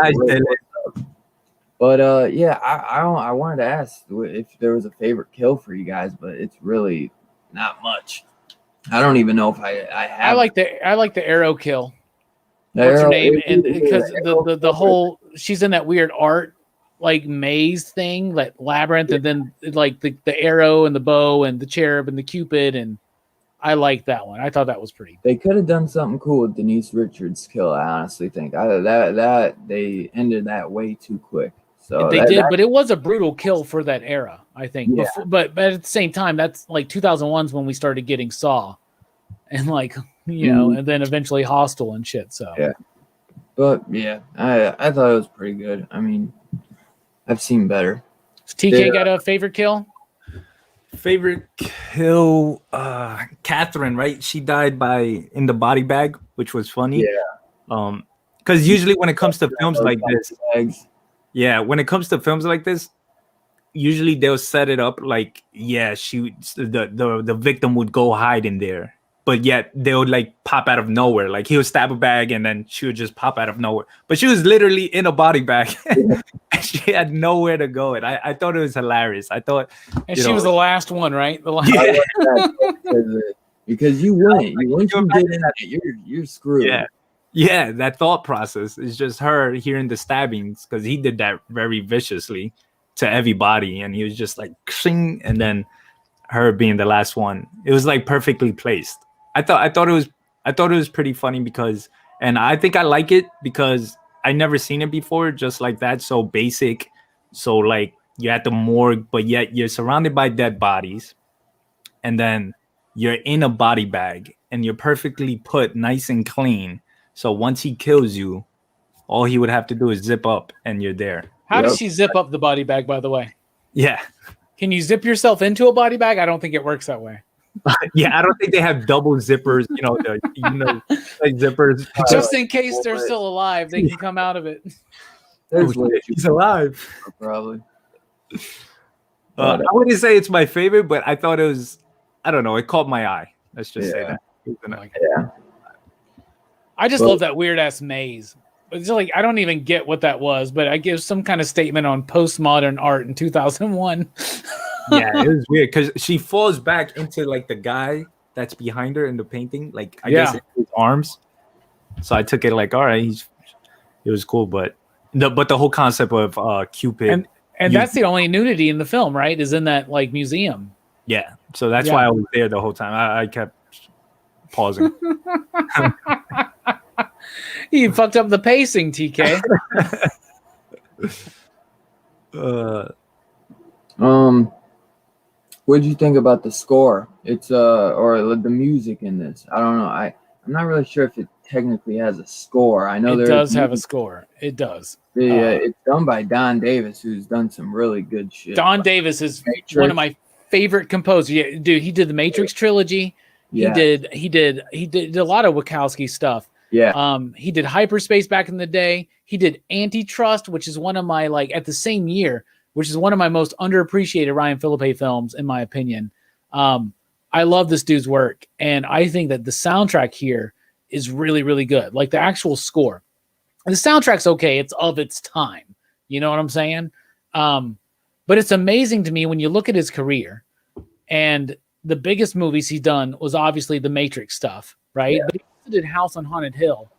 But I wanted to ask if there was a favorite kill for you guys, but it's really not much. I don't even know if I have. I like the arrow kill. What's her name? And because the whole, she's in that weird art like maze thing, like labyrinth, and then like the arrow and the bow and the cherub and the cupid, and I like that one. I thought that was pretty. They could have done something cool with Denise Richards' kill. I honestly think that they ended that way too quick. So They did, but it was a brutal kill for that era, I think. Yeah. But at the same time, that's like 2001's when we started getting Saw, and like and then eventually Hostel and shit. So yeah, but yeah, I thought it was pretty good. I mean, I've seen better. Does TK got a favorite kill? Favorite kill, Catherine, right? She died in the body bag, which was funny. Yeah. Because usually when it comes to films like this, when it comes to films like this, usually they'll set it up like, the victim would go hide in there, but yet they would like pop out of nowhere. Like he would stab a bag and then she would just pop out of nowhere. But she was literally in a body bag. And she had nowhere to go. And I thought it was hilarious. I thought, and she was the last one, right? The last. Because you win. Once you get in it, you're screwed. Yeah, that thought process is just her hearing the stabbings, because he did that very viciously to everybody, and he was just like shing, and then her being the last one. It was like perfectly placed. I thought it was pretty funny because, and I think I like it because I never seen it before, just like that, so basic. So like you're at the morgue, but yet you're surrounded by dead bodies, and then you're in a body bag, and you're perfectly put, nice and clean. So once he kills you, all he would have to do is zip up, and you're there. How does she zip up the body bag, by the way? Yeah. Can you zip yourself into a body bag? I don't think it works that way. Yeah, I don't think they have double zippers, like zippers. Just in case they're still alive, they can come out of it. He's alive. Probably. I wouldn't say it's my favorite, but I thought it was, I don't know, it caught my eye. Let's just say that. Yeah. I just love that weird ass maze. It's like I don't even get what that was, but I give some kind of statement on postmodern art in 2001. Yeah, it was weird because she falls back into like the guy that's behind her in the painting, like I guess his arms. So I took it like, all right, it was cool, but the whole concept of Cupid and that's the only nudity in the film, right? Is in that like museum. Yeah, so that's why I was there the whole time. I kept pausing. You fucked up the pacing, TK. What did you think about the score? It's or the music in this? I don't know. I'm not really sure if it technically has a score. I know it does have a score. It does. It's done by Don Davis, who's done some really good shit. Don Davis is one of my favorite composers. Yeah, dude, he did the Matrix trilogy. He did a lot of Wachowski stuff. Yeah. He did Hyperspace back in the day. He did Antitrust, which is one of my at the same year, which is one of my most underappreciated Ryan Philippe films, in my opinion. I love this dude's work, and I think that the soundtrack here is really, really good. Like the actual score, and the soundtrack's okay. It's of its time. You know what I'm saying? But it's amazing to me when you look at his career, and the biggest movies he's done was obviously the Matrix stuff, right? Yeah. But he also did House on Haunted Hill,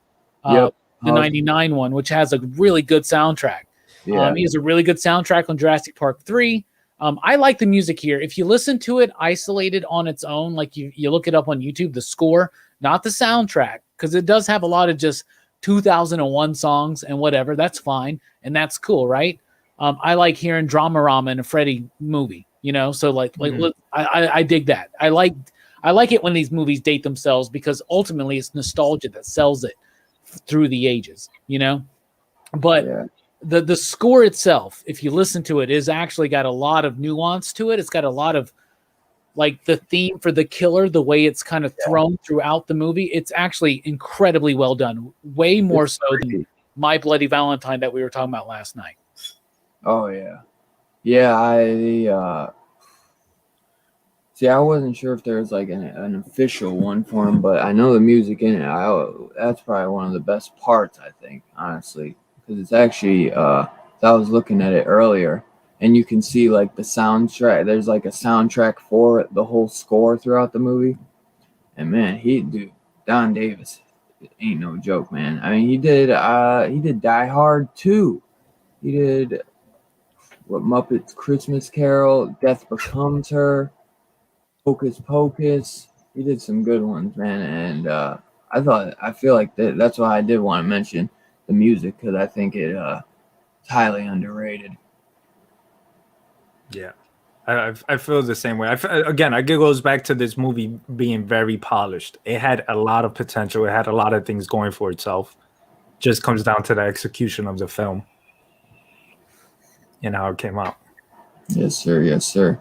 the 99 one, which has a really good soundtrack. Yeah. He has a really good soundtrack on Jurassic Park 3. I like the music here. If you listen to it isolated on its own, like you look it up on YouTube, the score, not the soundtrack, because it does have a lot of just 2001 songs and whatever. That's fine, and that's cool, right? I like hearing Dramarama in a Freddy movie. So I dig that. I like it when these movies date themselves, because ultimately it's nostalgia that sells it through the ages, But the score itself, if you listen to it, is actually got a lot of nuance to it. It's got a lot of like the theme for the killer, the way it's kind of thrown throughout the movie. It's actually incredibly well done, way more so than My Bloody Valentine that we were talking about last night. Oh yeah. Yeah, I wasn't sure if there was like an official one for him, but I know the music in it. That's probably one of the best parts, I think, honestly, because it's actually. I was looking at it earlier, and you can see like the soundtrack. There's like a soundtrack for the whole score throughout the movie, and man, Don Davis ain't no joke, man. I mean, he did Die Hard 2. He did Muppets Christmas Carol, Death Becomes Her, Hocus Pocus. He did some good ones, man, and I feel like that's why I did want to mention the music because I think it's highly underrated. Yeah, I feel the same way. Again, it goes back to this movie being very polished. It had a lot of potential. It had a lot of things going for itself. Just comes down to the execution of the film and how it came out. Yes, sir. Yes, sir.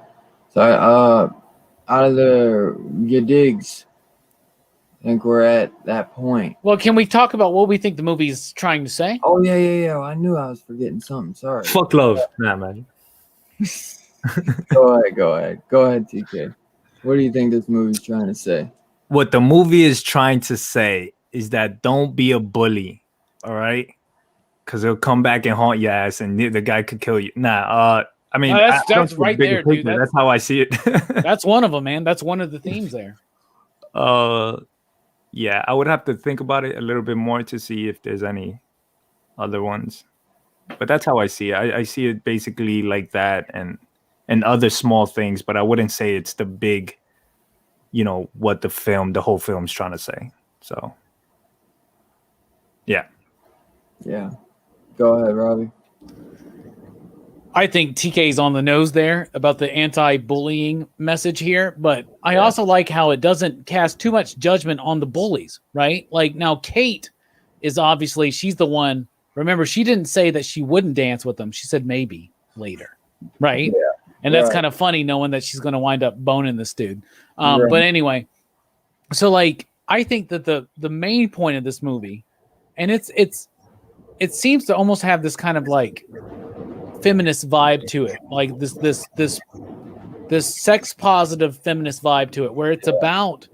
So, out of your digs, I think we're at that point. Well, can we talk about what we think the movie's trying to say? Oh yeah. I knew I was forgetting something. Sorry. Fuck love, nah, man. Go ahead, TK. What do you think this movie's trying to say? What the movie is trying to say is that don't be a bully, all right? Because it'll come back and haunt your ass, and the guy could kill you. Nah, I mean, that's right there, dude. That's how I see it. That's one of them, man. That's one of the themes there. Yeah, I would have to think about it a little bit more to see if there's any other ones. But that's how I see it. I see it basically like that, and other small things, but I wouldn't say it's the big, what the whole film's trying to say. So, yeah. Yeah. Go ahead, Robbie. I think TK's on the nose there about the anti-bullying message here, but I also like how it doesn't cast too much judgment on the bullies, right? Like now Kate is obviously, she's the one, remember, she didn't say that she wouldn't dance with them. She said maybe later, right? Yeah. And that's kind of funny knowing that she's going to wind up boning this dude. But anyway, so like, I think that the main point of this movie, and it seems to almost have this kind of like feminist vibe to it, like this sex positive feminist vibe to it, where it's about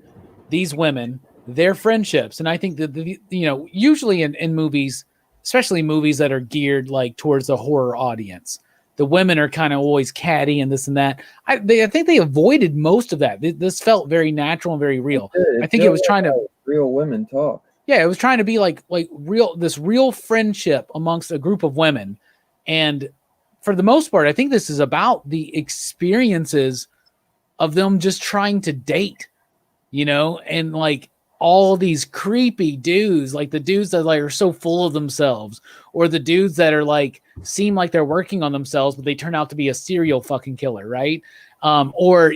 these women, their friendships. And I think that usually in movies, especially movies that are geared like towards the horror audience, the women are kind of always catty and this and that. I think they avoided most of that. This felt very natural and very real. I think it was trying to real women talk. Yeah, it was trying to be like real friendship amongst a group of women. And for the most part, I think this is about the experiences of them just trying to date, and like all these creepy dudes, like the dudes that like are so full of themselves, or the dudes that are like seem like they're working on themselves, but they turn out to be a serial fucking killer, right? Or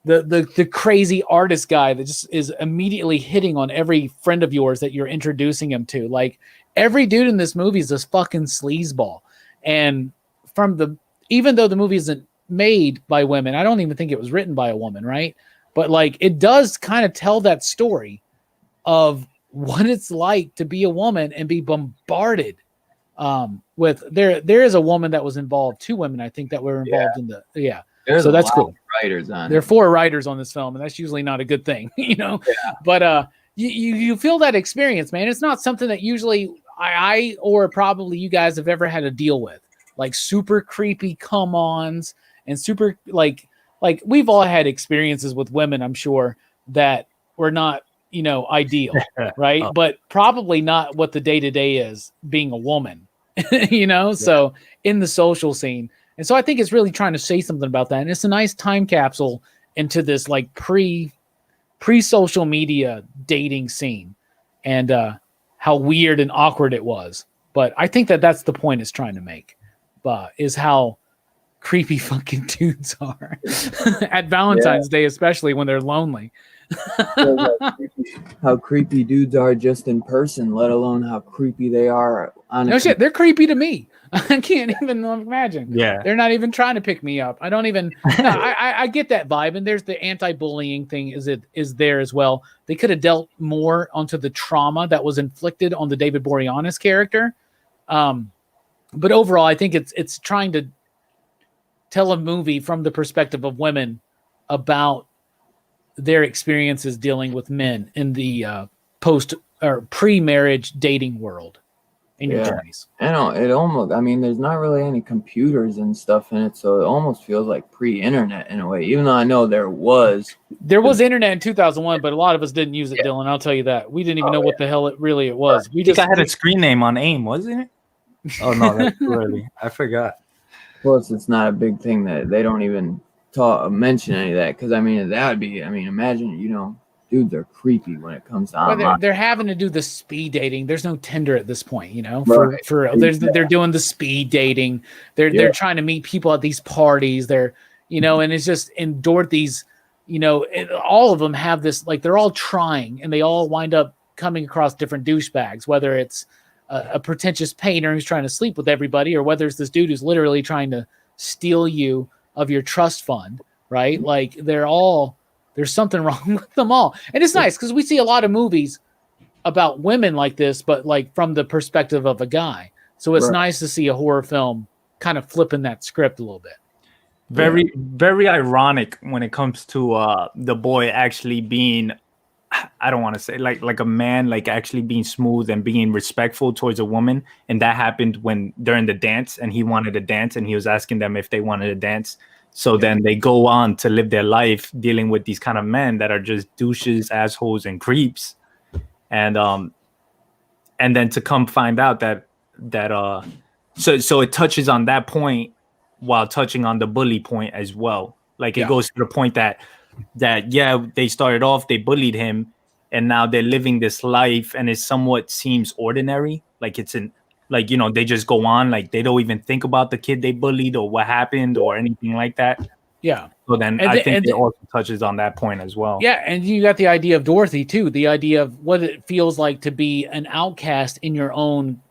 the crazy artist guy that just is immediately hitting on every friend of yours that you're introducing him to. Like every dude in this movie is this fucking sleazeball. And even though the movie isn't made by women, I don't even think it was written by a woman, right? But like it does kind of tell that story of what it's like to be a woman and be bombarded with there is a woman that was involved, 2 women I think that were involved in There's so that's cool. Writers on there are 4 writers on this film, and that's usually not a good thing, But you feel that experience, man. It's not something that usually I or probably you guys have ever had to deal with, like super creepy come-ons and super like we've all had experiences with women, I'm sure, that were not ideal, right? But probably not what the day-to-day is being a woman, So in the social scene. And so I think it's really trying to say something about that. And it's a nice time capsule into this like pre-social media dating scene and how weird and awkward it was. But I think that's the point it's trying to make, is how creepy fucking dudes are at Valentine's Day, especially when they're lonely. How creepy dudes are just in person, let alone how creepy they are on no shit, they're creepy to me. I can't even imagine. Yeah, they're not even trying to pick me up. I don't even. I get that vibe, and there's the anti-bullying thing. Is there as well? They could have dealt more onto the trauma that was inflicted on the David Boreanaz character. But overall, I think it's trying to tell a movie from the perspective of women about their experiences dealing with men in the post or pre-marriage dating world in your 20s. It almost, I mean, there's not really any computers and stuff in it, so it almost feels like pre-internet in a way, even though I know there was internet in 2001, but a lot of us didn't use it, Dylan. I'll tell you that. We didn't even know what the hell it was. We just had a screen name on AIM, wasn't it? Oh no, that's too early. I forgot. Plus, it's not a big thing that they don't even mention any of that, because I mean that would be, I mean, imagine, you know, dudes are creepy when it comes to Well, online. they're having to do the speed dating. There's no Tinder at this point, you know. Right. They're doing the speed dating. They're trying to meet people at these parties. They're, you know, and it's just in Dorothy's, you know, all of them have this, like, they're all trying, and they all wind up coming across different douchebags, whether it's a pretentious painter who's trying to sleep with everybody, or whether it's this dude who's literally trying to steal you of your trust fund, right? Like, there's something wrong with them all. And it's nice because we see a lot of movies about women like this, but like from the perspective of a guy. So it's nice to see a horror film kind of flipping that script a little bit. Very ironic when it comes to the boy actually being, I don't want to say like a man, like actually being smooth and being respectful towards a woman. And that happened when during the dance, and he wanted to dance, and he was asking them if they wanted to dance. So then they go on to live their life dealing with these kind of men that are just douches, assholes, and creeps. And then to come find out that so it touches on that point while touching on the bully point as well. Like it goes to the point that they started off, they bullied him, and now they're living this life, and it somewhat seems ordinary. Like it's like, you know, they just go on, like they don't even think about the kid they bullied or what happened or anything like that. Yeah. So then I think it also touches on that point as well. Yeah, and you got the idea of Dorothy too, the idea of what it feels like to be an outcast in your own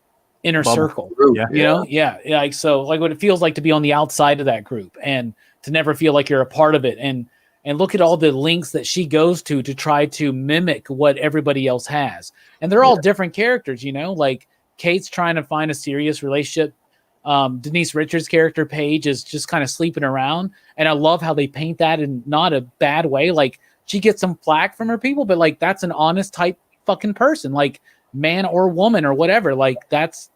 inner circle. Yeah. You know? Yeah. Like, so like what it feels like to be on the outside of that group and to never feel like you're a part of it. And look at all the links that she goes to try to mimic what everybody else has. And they're all different characters, you know, like Kate's trying to find a serious relationship. Denise Richards' character Paige is just kind of sleeping around, and I love how they paint that in not a bad way. Like she gets some flack from her people, but like that's an honest type fucking person, like man or woman or whatever. Like that's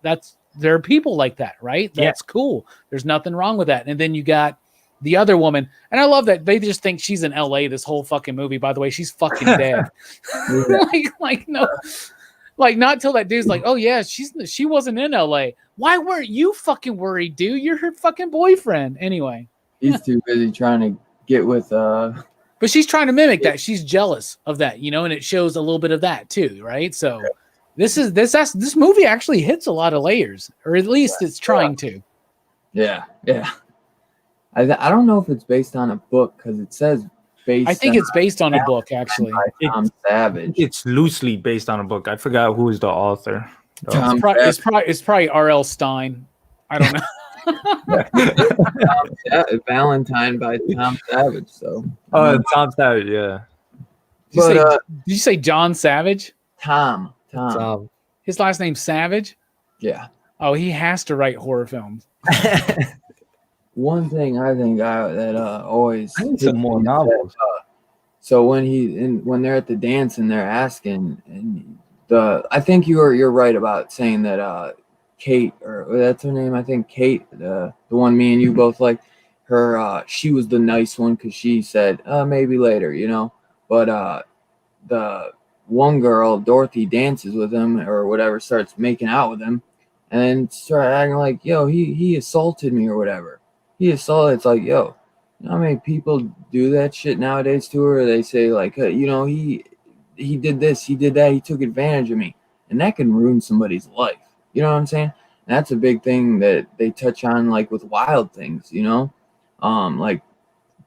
there are people like that, right? That's cool. There's nothing wrong with that. And then you got the other woman, and I love that they just think she's in LA this whole fucking movie. By the way, she's fucking dead. like no. Like, not till that dude's like, oh, yeah, she wasn't in LA. Why weren't you fucking worried, dude? You're her fucking boyfriend. Anyway. He's too busy trying to get with... But she's trying to mimic that. She's jealous of that, you know, and it shows a little bit of that, too, right? So this movie actually hits a lot of layers, or at least it's trying to. Yeah. I don't know if it's based on a book, because it says... I think it's based on a book, actually. Tom Savage. It's loosely based on a book. I forgot who is the author. It's probably R.L. Stein. I don't know. Valentine by Tom Savage. So. Tom Savage, yeah. Did you say John Savage? Tom. His last name's Savage? Yeah. Oh, he has to write horror films. One thing I think that always some more novels. So when they're at the dance and they're asking, and I think you're right about saying that Kate, or that's her name, I think Kate, the one me and you both like, her she was the nice one because she said maybe later, you know, but the one girl, Dorothy, dances with him or whatever, starts making out with him, and then start acting like, yo, he assaulted me or whatever. It's like, yo, you know how many people do that shit nowadays to her? They say like, you know, he did this, he did that, he took advantage of me, and that can ruin somebody's life. You know what I'm saying? And that's a big thing that they touch on, like with Wild Things. You know, like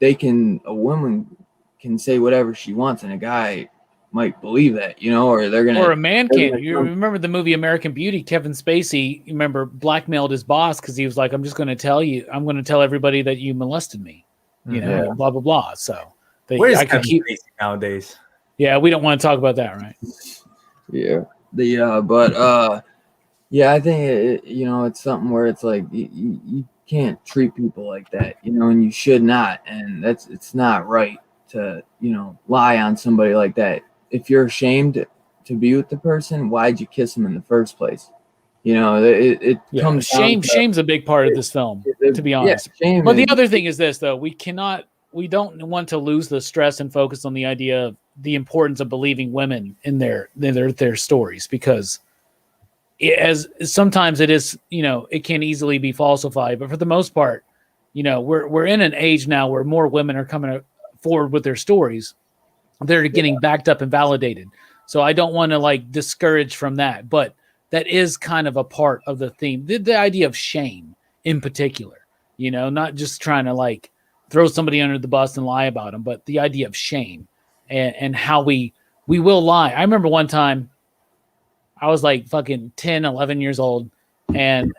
a woman can say whatever she wants, and a guy might believe that, you know, or a man can. You remember the movie American Beauty? Kevin Spacey, you remember, blackmailed his boss because he was like, I'm going to tell everybody that you molested me, you know, blah blah blah. So where's Kevin Spacey nowadays? Yeah, we don't want to talk about that, right? Yeah, I think you know, it's something where it's like you can't treat people like that, you know, and you should not, and it's not right to, you know, lie on somebody like that. If you're ashamed to be with the person, why'd you kiss them in the first place? You know, it comes shame's a big part of this film, to be honest. Yeah, but the other thing is this, though, we don't want to lose the stress and focus on the idea of the importance of believing women in their stories, because as sometimes it is, you know, it can easily be falsified, but for the most part, we're in an age now where more women are coming forward with their stories. They're getting backed up and validated. So I don't want to like discourage from that, but that is kind of a part of the theme. The idea of shame in particular, not just trying to like throw somebody under the bus and lie about them, but the idea of shame and how we will lie. I remember one time I was like fucking 10, 11 years old and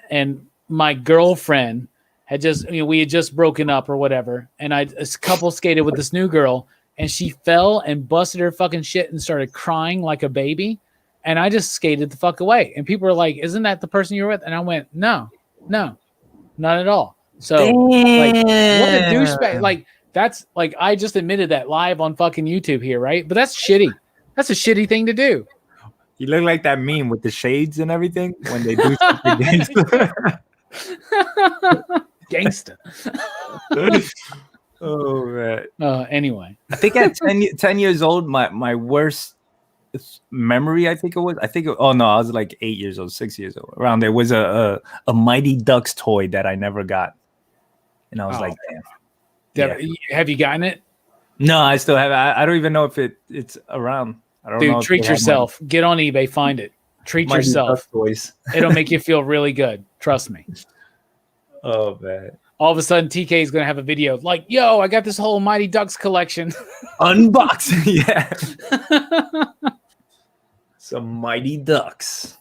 my girlfriend had just, we had just broken up or whatever. And a couple skated with this new girl and she fell and busted her fucking shit and started crying like a baby. And I just skated the fuck away. And people were like, isn't that the person you were with? And I went, no, not at all. So like, what a douchebag. Like, that's like, I just admitted that live on fucking YouTube here, right? But that's shitty. That's a shitty thing to do. You look like that meme with the shades and everything when they do something gangster. Gangster. Oh, man. Anyway. I think at 10 years old, my worst memory, I was like 8 years old, 6 years old. Around there was a Mighty Ducks toy that I never got. And I was like, damn. Have you gotten it? No, I still have it. I don't even know if it's around. I don't know. Dude, treat yourself. Get on eBay, find it. Treat Mighty yourself. Ducks toys. It'll make you feel really good. Trust me. Oh, man. All of a sudden, TK is going to have a video like, yo, I got this whole Mighty Ducks collection. Unboxing. Yeah. Some Mighty Ducks.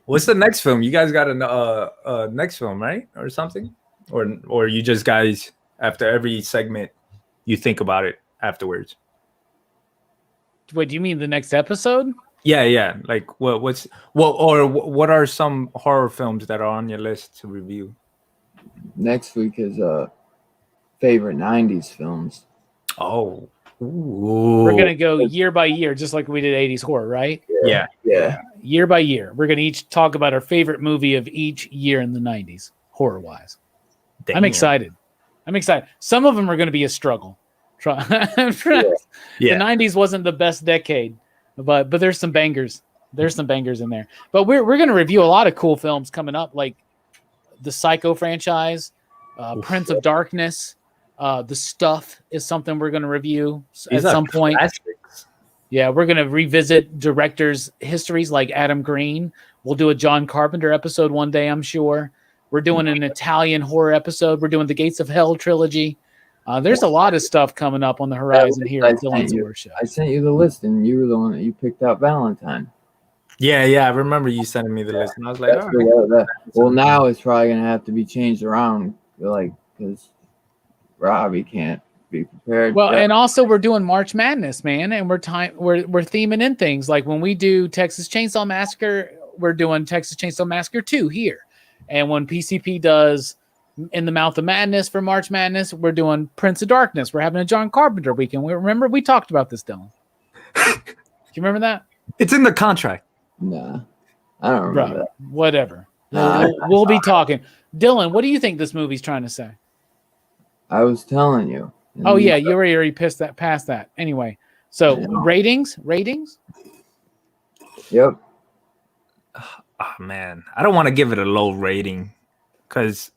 What's the next film? You guys got a next film, right? Or something? Or you just guys, after every segment, you think about it afterwards? Wait, do you mean the next episode? Yeah. Like what are some horror films that are on your list to review? Next week is favorite 90s films. Oh. Ooh. We're gonna go year by year, just like we did 80s horror, right? Yeah. Year by year. We're gonna each talk about our favorite movie of each year in the 90s, horror wise. I'm excited. Some of them are gonna be a struggle. The 90s wasn't the best decade, but there's some bangers. There's some bangers in there. But we're going to review a lot of cool films coming up, like the Psycho franchise, Prince of Darkness. The Stuff is something we're going to review at some point. Classics. Yeah, we're going to revisit directors' histories like Adam Green. We'll do a John Carpenter episode one day, I'm sure. We're doing an Italian horror episode. We're doing the Gates of Hell trilogy. There's a lot of stuff coming up on the horizon here at Dylan's Horror Show. I sent you the list, and you were the one that you picked out Valentine. Yeah. I remember you sending me the list, and I was like, well, now it's probably gonna have to be changed around, like because Robbie can't be prepared. Well, and also we're doing March Madness, man, and we're theming in things like when we do Texas Chainsaw Massacre, we're doing Texas Chainsaw Massacre 2 here, and when PCP does In the Mouth of Madness for March Madness, we're doing Prince of Darkness. We're having a John Carpenter weekend. We talked about this, Dylan. Do you remember that? It's in the contract. Nah, I don't remember that. Whatever. We'll be talking. Dylan, what do you think this movie's trying to say? I was telling you. Oh yeah, you already past that. Anyway, so ratings. Yep. Oh man, I don't want to give it a low rating because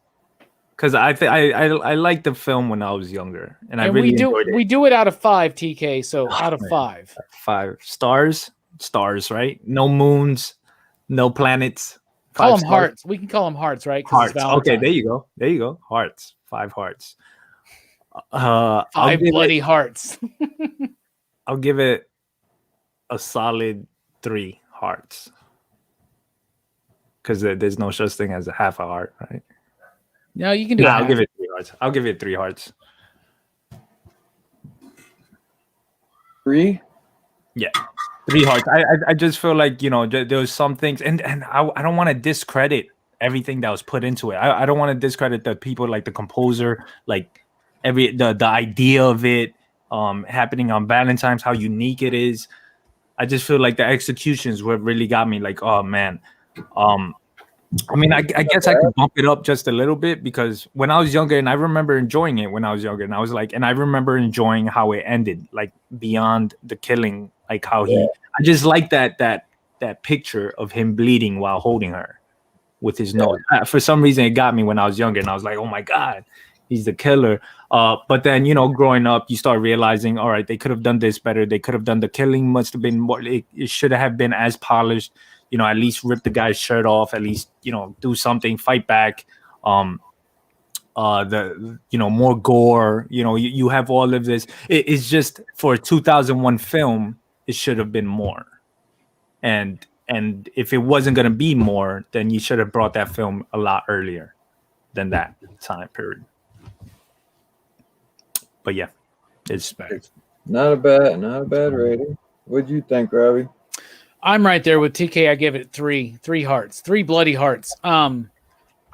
I liked the film when I was younger, and I really enjoyed it. We do it out of 5, TK. So out of 5. 5 stars, right? No moons, no planets. Call them hearts. We can call them hearts, right? Hearts. Okay, there you go. Hearts. 5 hearts. 5 bloody hearts. I'll give it a solid 3 hearts. Because there's no such thing as a half a heart, right? No, you can do it. I'll give it 3 hearts. I'll give it 3 hearts. 3? Yeah. 3 hearts. I just feel like, there was some things, and I don't want to discredit everything that was put into it. I don't want to discredit the people, like the composer, like the idea of it happening on Valentine's, how unique it is. I just feel like the executions what really got me, like, oh man. I mean, I guess I could bump it up just a little bit because when I was younger, and I remember enjoying it when I was younger, and I remember enjoying how it ended, like beyond the killing, like how I just like that picture of him bleeding while holding her. with his nose. For some reason, it got me when I was younger, and I was like, "Oh my god, he's the killer." But then, growing up, you start realizing, all right, they could have done this better. They could have done the killing must have been more. It should have been as polished. At least rip the guy's shirt off. At least do something, fight back. More gore. You have all of this. It's just for a 2001 film, it should have been more. And if it wasn't going to be more, then you should have brought that film a lot earlier than that time period. But yeah, it's not a bad rating. What'd you think, Robbie? I'm right there with TK. I give it three hearts, 3 bloody hearts.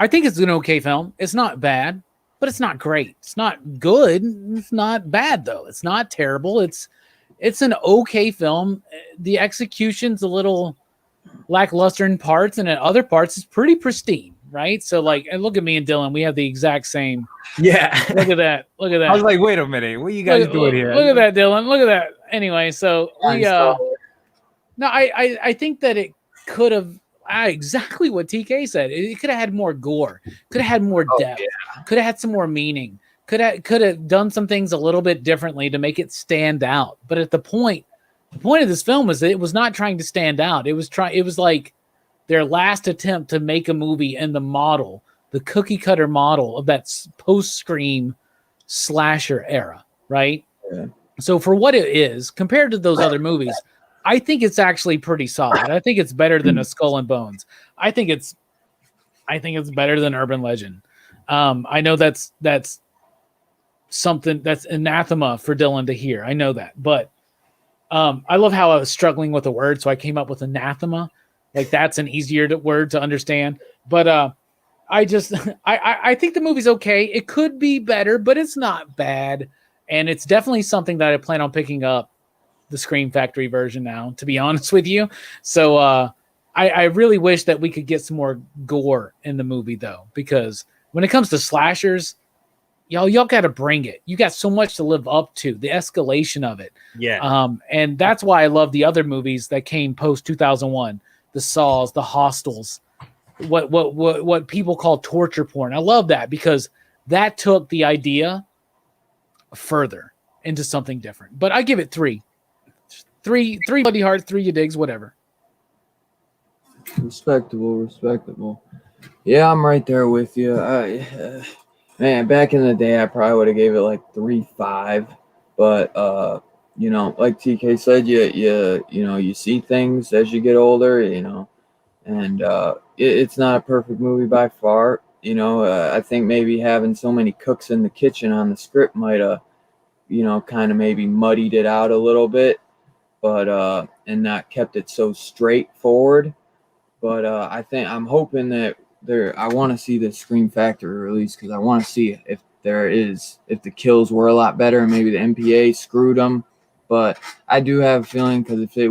I think it's an okay film. It's not bad, but it's not great. It's not good. It's not bad though. It's not terrible. It's an okay film. The execution's a little lackluster in parts, and in other parts, it's pretty pristine, right? So, and look at me and Dylan. We have the exact same. Yeah. Look at that. Look at that. I was like, wait a minute. What are you guys doing here? Look at that, Dylan. Look at that. Anyway, so we. No, I think that it could have. Exactly what TK said. It could have had more gore. Could have had more depth. Yeah. Could have had some more meaning. Could have done some things a little bit differently to make it stand out. But at the point of this film was that it was not trying to stand out. It was like their last attempt to make a movie in the cookie cutter model of that post-Scream slasher era, right? Yeah. So for what it is, compared to those other movies, I think it's actually pretty solid. I think it's better than A Skull and Bones. I think it's better than Urban Legend. I know that's something that's anathema for Dylan to hear. I know that, but I love how I was struggling with a word, so I came up with anathema. Like that's an easier word to understand. But I think the movie's okay. It could be better, but it's not bad, and it's definitely something that I plan on picking up. The Scream Factory version now, to be honest with you. So I really wish that we could get some more gore in the movie, though, because when it comes to slashers, y'all got to bring it. You got so much to live up to, the escalation of it. Yeah. And that's why I love the other movies that came post 2001, the Saws, the Hostels, what people call torture porn. I love that because that took the idea further into something different. But I give it 3. 3 bloody hearts, 3 you digs, whatever. Respectable. Yeah, I'm right there with you. Man, back in the day, I probably would have gave it like 3.5. But like TK said, you see things as you get older, and it's not a perfect movie by far. I think maybe having so many cooks in the kitchen on the script might have, kind of maybe muddied it out a little bit. But and not kept it so straightforward. But I'm hoping that I want to see the Scream Factory release because I want to see if the kills were a lot better and maybe the MPA screwed them. But I do have a feeling because if they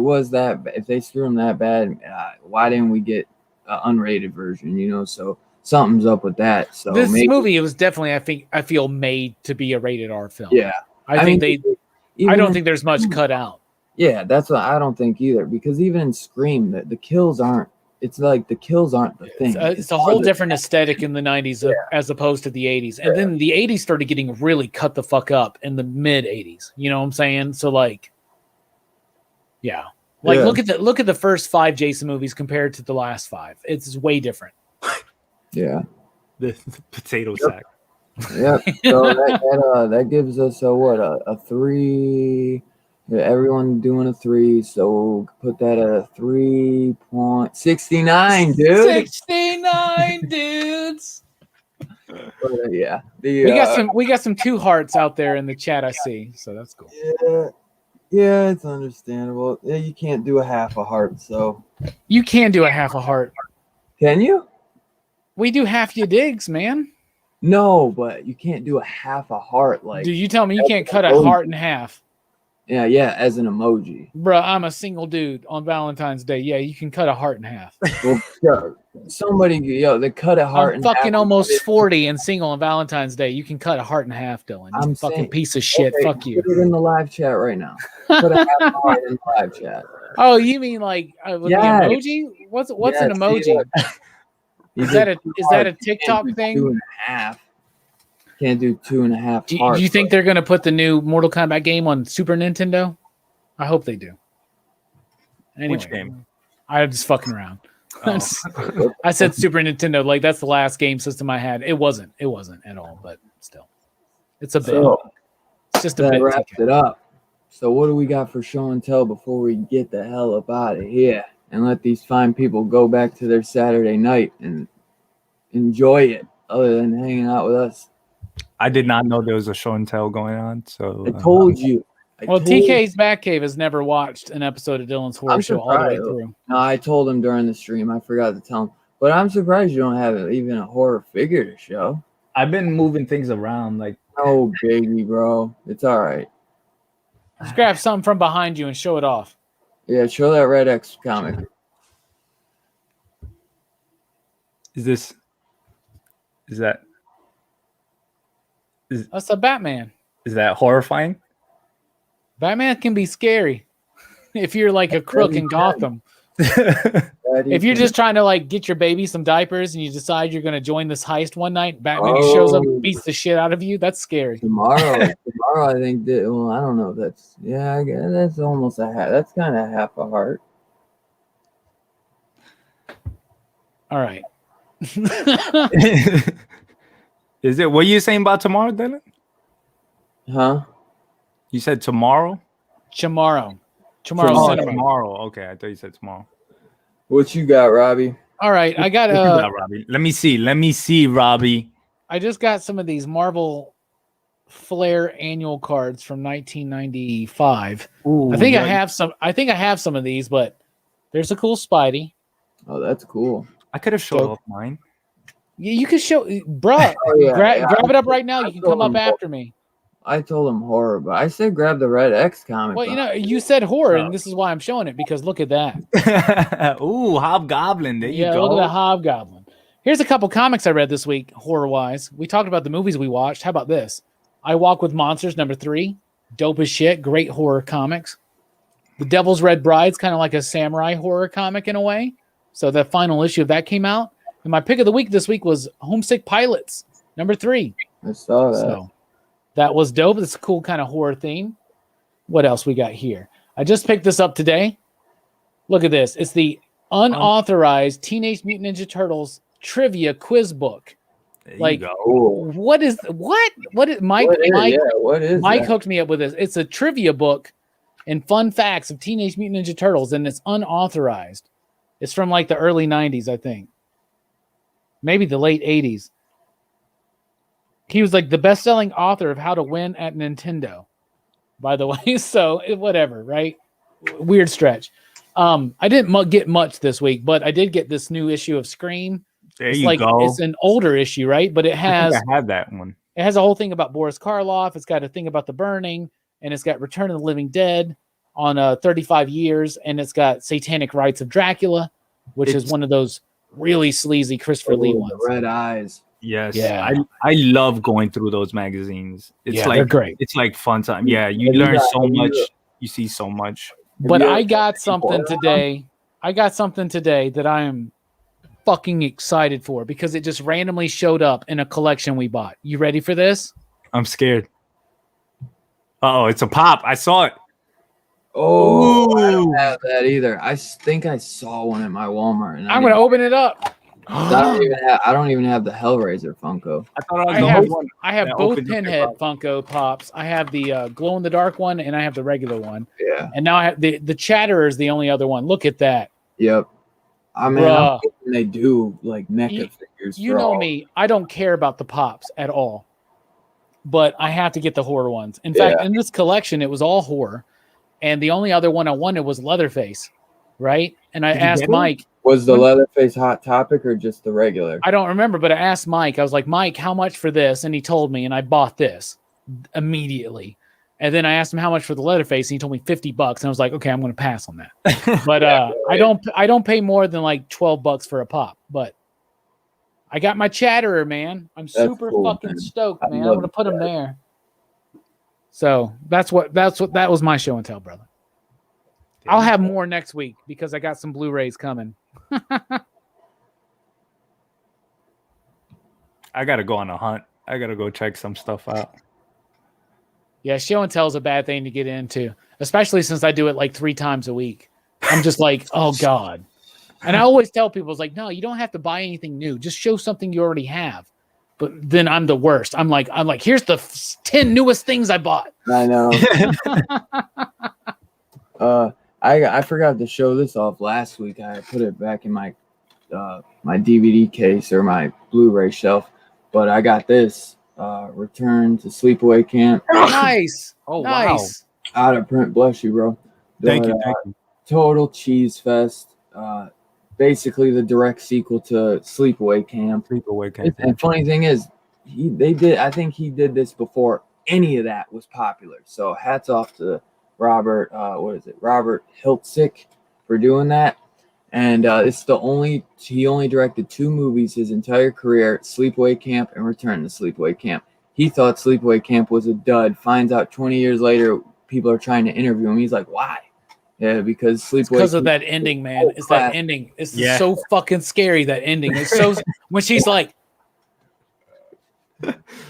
screwed them that bad, why didn't we get an unrated version? So something's up with that. So this movie, it was definitely I feel made to be a rated R film. Yeah, I don't think there's much cut out. Yeah, that's what I don't think either. Because even in Scream, the kills aren't. It's like the kills aren't the thing. It's a whole different aesthetic in the 90s as opposed to the 80s. And then the 80s started getting really cut the fuck up in the mid 80s. You know what I'm saying? So look at the first 5 Jason movies compared to the last 5. It's way different. Yeah, the potato sack. Yeah. So that gives us a 3. Yeah, everyone doing a 3, so we'll put that at a 3.69, dude. 69 dudes. Yeah, we got some 2 hearts out there in the chat. I see, so that's cool. Yeah, it's understandable. Yeah, you can't do a half a heart, so you can do a half a heart. Can you? We do half your digs, man. No, but you can't do a half a heart. Like, dude, you tell me you can't cut a heart in half. Yeah, as an emoji. Bruh, I'm a single dude on Valentine's Day. Yeah, you can cut a heart in half. Well, somebody, they cut a heart in half. I'm fucking almost 40 and single on Valentine's Day. You can cut a heart in half, Dylan. You fucking piece of shit. Okay, fuck you. Put it in the live chat right now. Put a half a heart in the live chat. Oh, you mean like with the emoji? What's an emoji? Is that a TikTok thing? 2.5. Can't do 2.5. Do you think they're going to put the new Mortal Kombat game on Super Nintendo? I hope they do. Anyway, which game? I'm just fucking around. Oh. I said Super Nintendo, like that's the last game system I had. It wasn't at all, but still, it's a bit. It's just a bit. That wraps it up. So what do we got for show and tell before we get the hell up out of here and let these fine people go back to their Saturday night and enjoy it, other than hanging out with us? I did not know there was a show and tell going on. So I told you. TK's Batcave has never watched an episode of Dylan's Horror Show all the way through. No, I told him during the stream. I forgot to tell him. But I'm surprised you don't have even a horror figure to show. I've been moving things around. Like, oh, baby, bro. It's all right. Just grab something from behind you and show it off. Yeah, show that Red X comic. That's a Batman. Is that horrifying? Batman can be scary if you're like a crook in Gotham. If you're just trying to like get your baby some diapers and you decide you're going to join this heist one night, Batman shows up and beats the shit out of you. That's scary. Tomorrow, I think that. Well, I don't know. I guess that's almost a half. That's kind of half a heart. All right. Is it? What are you saying about tomorrow, Dylan? Huh? You said tomorrow? Tomorrow. Tomorrow. Okay, I thought you said tomorrow. What you got, Robbie? All right, I got Robbie. Let me see, Robbie. I just got some of these Marvel Flair annual cards from 1995. Ooh, I think I have some of these, but there's a cool Spidey. Oh, that's cool. I could have showed off mine. Yeah, you can show, bruh. Grab it up right now. You can come up after me. I told him horror, but I said grab the Red X comic. Well, you said horror, and this is why I'm showing it, because look at that. Ooh, Hobgoblin. There you go. Yeah, look at the Hobgoblin. Here's a couple comics I read this week, horror-wise. We talked about the movies we watched. How about this? I Walk with Monsters, #3. Dope as shit. Great horror comics. The Devil's Red Bride's kind of like a samurai horror comic in a way. So the final issue of that came out. And my pick of the week this week was Homesick Pilots, #3. I saw that. So that was dope. It's a cool kind of horror theme. What else we got here? I just picked this up today. Look at this. It's the unauthorized Teenage Mutant Ninja Turtles trivia quiz book. Like, what is Mike? Mike hooked me up with this. It's a trivia book and fun facts of Teenage Mutant Ninja Turtles, and it's unauthorized. It's from like the early 90s, I think. Maybe the late 80s. He was like the best-selling author of How to Win at Nintendo, by the way. So whatever, right? Weird stretch. I didn't get much this week, but I did get this new issue of Scream. There you go. It's an older issue, right? But it has. I had that one. It has a whole thing about Boris Karloff. It's got a thing about the burning, and it's got Return of the Living Dead on 35 years, and it's got Satanic Rites of Dracula, which is one of those really sleazy Christopher Lee ones. The red eyes. Yes. Yeah. I love going through those magazines. It's like they're great. It's like fun time. Yeah, you learn so much. You see so much. But I got something today. That I am fucking excited for because it just randomly showed up in a collection we bought. You ready for this? I'm scared. Oh, it's a pop. I saw it. Oh, I don't have that either. I think I saw one at my Walmart. And I'm going to open it up. I don't even have the Hellraiser Funko. I have both Pinhead Funko Pops. I have the glow in the dark one, and I have the regular one. Yeah. And now I have the Chatterer is the only other one. Look at that. Yep. I mean, I'm thinking they do like NECA figures. You know me. I don't care about the Pops at all. But I have to get the horror ones. In fact, in this collection, it was all horror. And the only other one I wanted was Leatherface, right? And I asked Mike. Was the Leatherface Hot Topic or just the regular? I don't remember, but I asked Mike. I was like, Mike, how much for this? And he told me, and I bought this immediately. And then I asked him how much for the Leatherface, and he told me $50. And I was like, okay, I'm going to pass on that. But I don't pay more than like $12 for a pop. But I got my Chatterer, man. I'm super fucking stoked, man. I'm going to put him there. So that was my show and tell, brother. I'll have more next week because I got some Blu-rays coming. I gotta go on a hunt. I gotta go check some stuff out. Yeah, show and tell is a bad thing to get into, especially since I do it like 3 times a week. I'm just like, oh God. And I always tell people, it's like, no, you don't have to buy anything new. Just show something you already have. But then I'm the worst. I'm like, here's the 10 newest things I bought. I know. I forgot to show this off last week. I put it back in my my DVD case or my Blu-ray shelf, but I got this Return to Sleepaway Camp. Nice. Oh, nice. wow. Out of print. Bless you, bro. Thank you. Total cheese fest. Basically the direct sequel to Sleepaway Camp. And funny thing is, I think he did this before any of that was popular. So hats off to Robert Hiltzik for doing that. And it's he only directed 2 movies his entire career: Sleepaway Camp and Return to Sleepaway Camp. He thought Sleepaway Camp was a dud. Finds out 20 years later, people are trying to interview him. He's like, why? Yeah, because because of that ending, man. It's that ending. It's so fucking scary, that ending. It's so when she's like,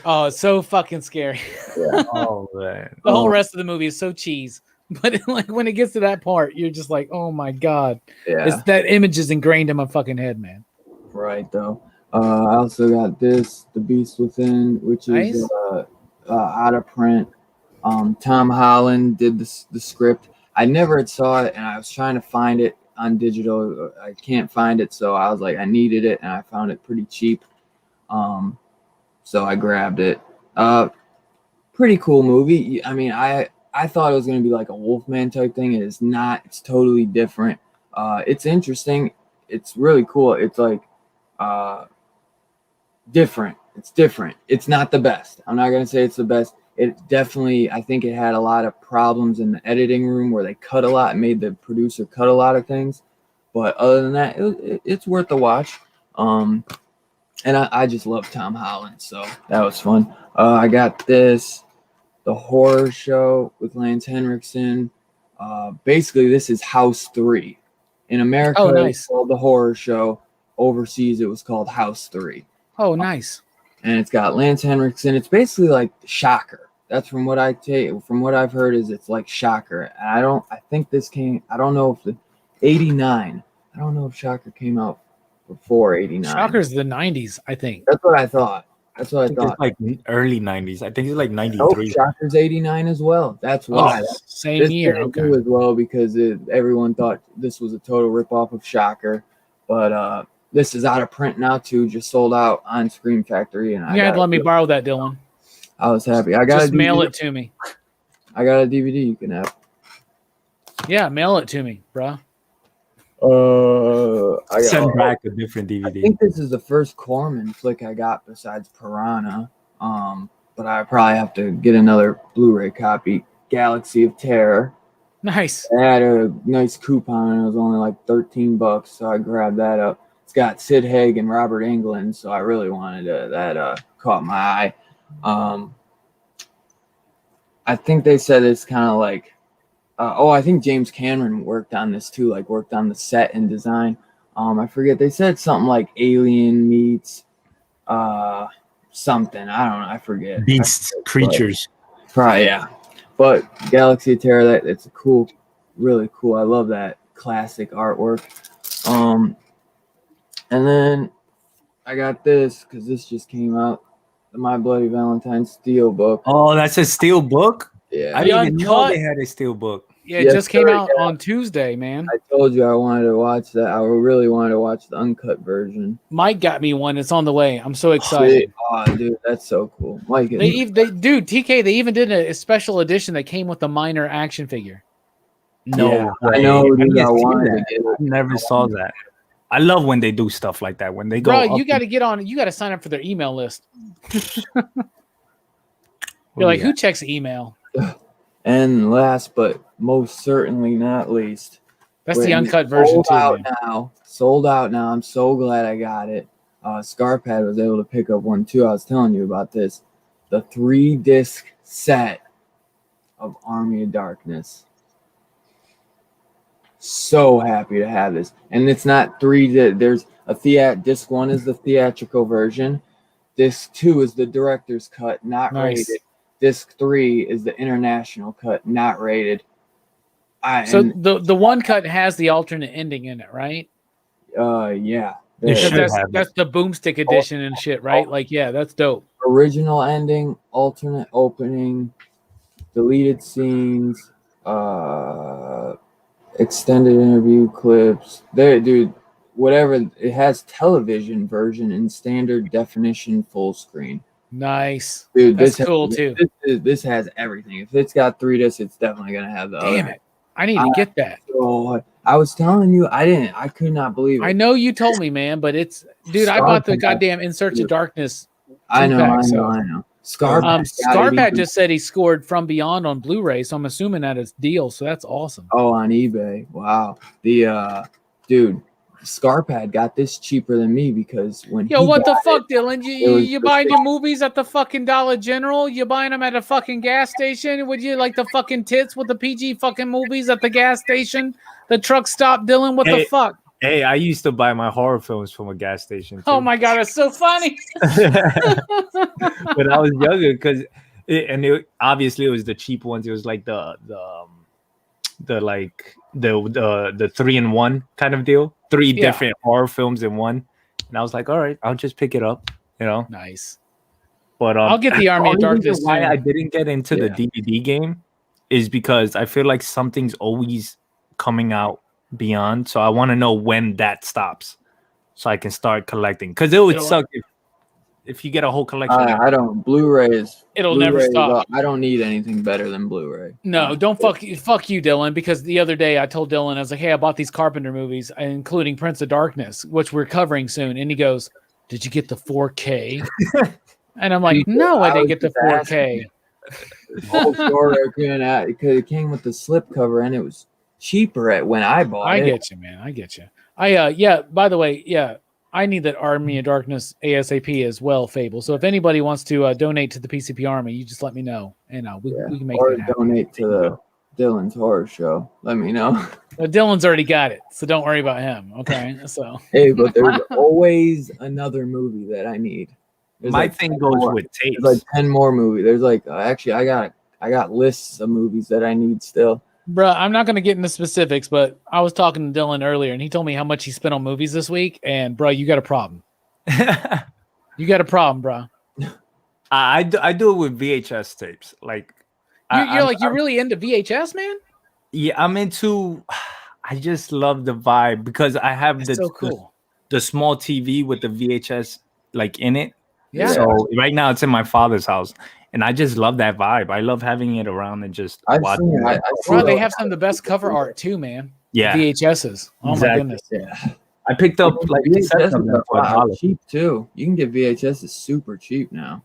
oh, it's so fucking scary. Yeah. Oh man. The whole rest of the movie is so cheese. But like when it gets to that part, you're just like, oh my God. Yeah. It's that image is ingrained in my fucking head, man. Right though. I also got this, The Beast Within, which is out of print. Tom Holland did the script. I never saw it, and I was trying to find it on digital. I can't find it, so I was like, I needed it, and I found it pretty cheap. So I grabbed it. Pretty cool movie. I mean, I thought it was going to be like a Wolfman type thing. It is not. It's totally different. It's interesting. It's really cool. It's like different. It's different. It's not the best. I'm not going to say it's the best. It definitely, I think it had a lot of problems in the editing room where they cut a lot and made the producer cut a lot of things. But other than that, it's worth a watch. And I just love Tom Holland, so that was fun. I got this, The Horror Show with Lance Henriksen. Basically, this is House 3. In America, it's called The Horror Show. Overseas, it was called House 3. Oh, nice. And it's got Lance Henriksen. It's basically like Shocker. That's from what I've heard is it's like Shocker. And I don't know if the 89. I don't know if Shocker came out before 89. Shocker's the 90s, I think. That's what I thought. It's like early 90s. I think it's like 93. Oh, Shocker's 89 as well. That's why. Same year. Okay. As well, because everyone thought this was a total ripoff of Shocker. But this is out of print now too, just sold out on Scream Factory. And you had to let me borrow that, Dylan. I was happy. I got just mail it to me. I got a DVD you can have. Yeah, mail it to me, bro. Send back a different DVD. I think this is the first Corman flick I got besides Piranha. But I probably have to get another Blu-ray copy. Galaxy of Terror. Nice. I had a nice coupon and it was only like $13, so I grabbed that up. It's got Sid Haig and Robert Englund, so I really wanted that caught my eye. I think they said it's kind of like I think James Cameron worked on this too, like worked on the set and design. I forget, they said something like Alien meets something. I don't know, I forget. Beasts, creatures. Probably, yeah. But Galaxy of Terror, it's a cool, really cool. I love that classic artwork. And then I got this because this just came out. The My Bloody Valentine Steel book. Oh, that's a Steel book? Yeah. I didn't even know they had a Steel book. Yeah, it just came out on Tuesday, man. I told you I wanted to watch that. I really wanted to watch the uncut version. Mike got me one. It's on the way. I'm so excited. Oh, dude, that's so cool. Mike, TK, they even did a special edition that came with a minor action figure. No, yeah, I know. Dude, I wanted to get it. I never saw that. I love when they do stuff like that. When they go, bro, you got to get on. You got to sign up for their email list. You're like, who checks email? And last but most certainly not least, that's the uncut version too. Sold out now. I'm so glad I got it. Scarpad was able to pick up one too. I was telling you about this. The 3-disc set of Army of Darkness. So happy to have this. And it's not 3. There's a disc 1 is the theatrical version. Disc 2 is the director's cut, not Nice. rated. Disc 3 is the international cut, not rated. So the one cut has the alternate ending in it, right? Yeah. It should Because have that's the boomstick edition and shit, right? Like, yeah, that's dope. Original ending, alternate opening, deleted scenes, extended interview clips. There, dude. Whatever, it has television version in standard definition full screen. Nice, Dude. That's cool too. This has everything. If it's got 3 discs, it's definitely gonna have the Damn other. it! I need to get that. So I was telling you, I could not believe it. I know you told me, man, but it's, dude. I bought the goddamn In Search of Darkness. I know. Scarpad Scarpad just said he scored From Beyond on Blu-ray, so I'm assuming that is deal. So that's awesome. Oh, on eBay. Wow. The dude, Scarpad got this cheaper than me because when Yo, what the fuck, it, Dylan? You buying your movies at the fucking Dollar General? You buying them at a fucking gas station? Would you like the fucking tits with the PG fucking movies at the gas station? The truck stop, Dylan. What the fuck? Hey, I used to buy my horror films from a gas station too. Oh my god, that's so funny. When I was younger, because obviously it was the cheap ones. It was like the 3-in-1 kind of deal. 3 different horror films in one. And I was like, all right, I'll just pick it up, you know. Nice. But I'll get the Army of Darkness. Why I didn't get into the DVD game is because I feel like something's always coming out beyond. So I want to know when that stops so I can start collecting. Because it would suck if you get a whole collection. I don't. Blu-rays. It'll never stop. I don't need anything better than Blu-ray. No, don't fuck you, Dylan. Because the other day I told Dylan, I was like, "Hey, I bought these Carpenter movies, including Prince of Darkness, which we're covering soon." And he goes, "Did you get the 4K?" And I'm like, "No, I didn't get the 4K." The whole store because it came with the slip cover and it was cheaper when I bought it. I get you, man. I get you. Yeah. By the way, yeah. I need that Army of Darkness ASAP as well, Fable. So if anybody wants to donate to the PCP Army, you just let me know, and we can make it happen. Donate to the Dylan's Horror Show. Let me know. Well, Dylan's already got it, so don't worry about him. Okay, so hey, but there's always another movie that I need. My thing goes with taste. There's like 10 more movies. There's like actually I got lists of movies that I need still. Bruh, I'm not going to get into specifics, but I was talking to Dylan earlier, and he told me how much he spent on movies this week. And, bruh, you got a problem. You got a problem, bruh. I do it with VHS tapes. Like, you're really into VHS, man? Yeah, I'm into. I just love the vibe because I have so cool. the small TV with the VHS like in it. Yeah. So right now it's in my father's house. And I just love that vibe. I love having it around and just watching it. Bro, they have some of the best cover art too, man. Yeah. VHSs. Oh my goodness. Yeah. I picked up like VHS cheap too. You can get VHSs super cheap now.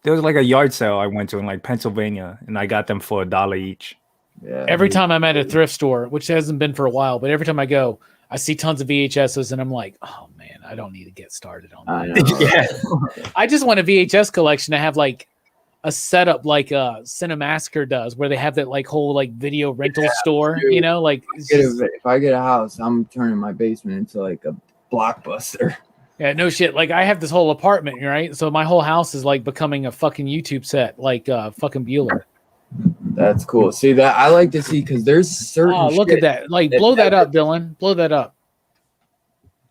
There was like a yard sale I went to in like Pennsylvania, and I got them for $1 each. Yeah. Every time I'm at a thrift store, which hasn't been for a while, but every time I go, I see tons of VHSs, and I'm like, oh man, I don't need to get started on that. Yeah. I just want a VHS collection to have like a setup like Cinemassacre does, where they have that like whole like video rental store, dude. You know, like if I get a house, I'm turning my basement into like a Blockbuster. Yeah, no shit. Like I have this whole apartment, right? So my whole house is like becoming a fucking YouTube set, like fucking Bueller. That's cool. See that I like to see because there's certain. Oh, look at that! Like blow that up, Dylan. Blow that up.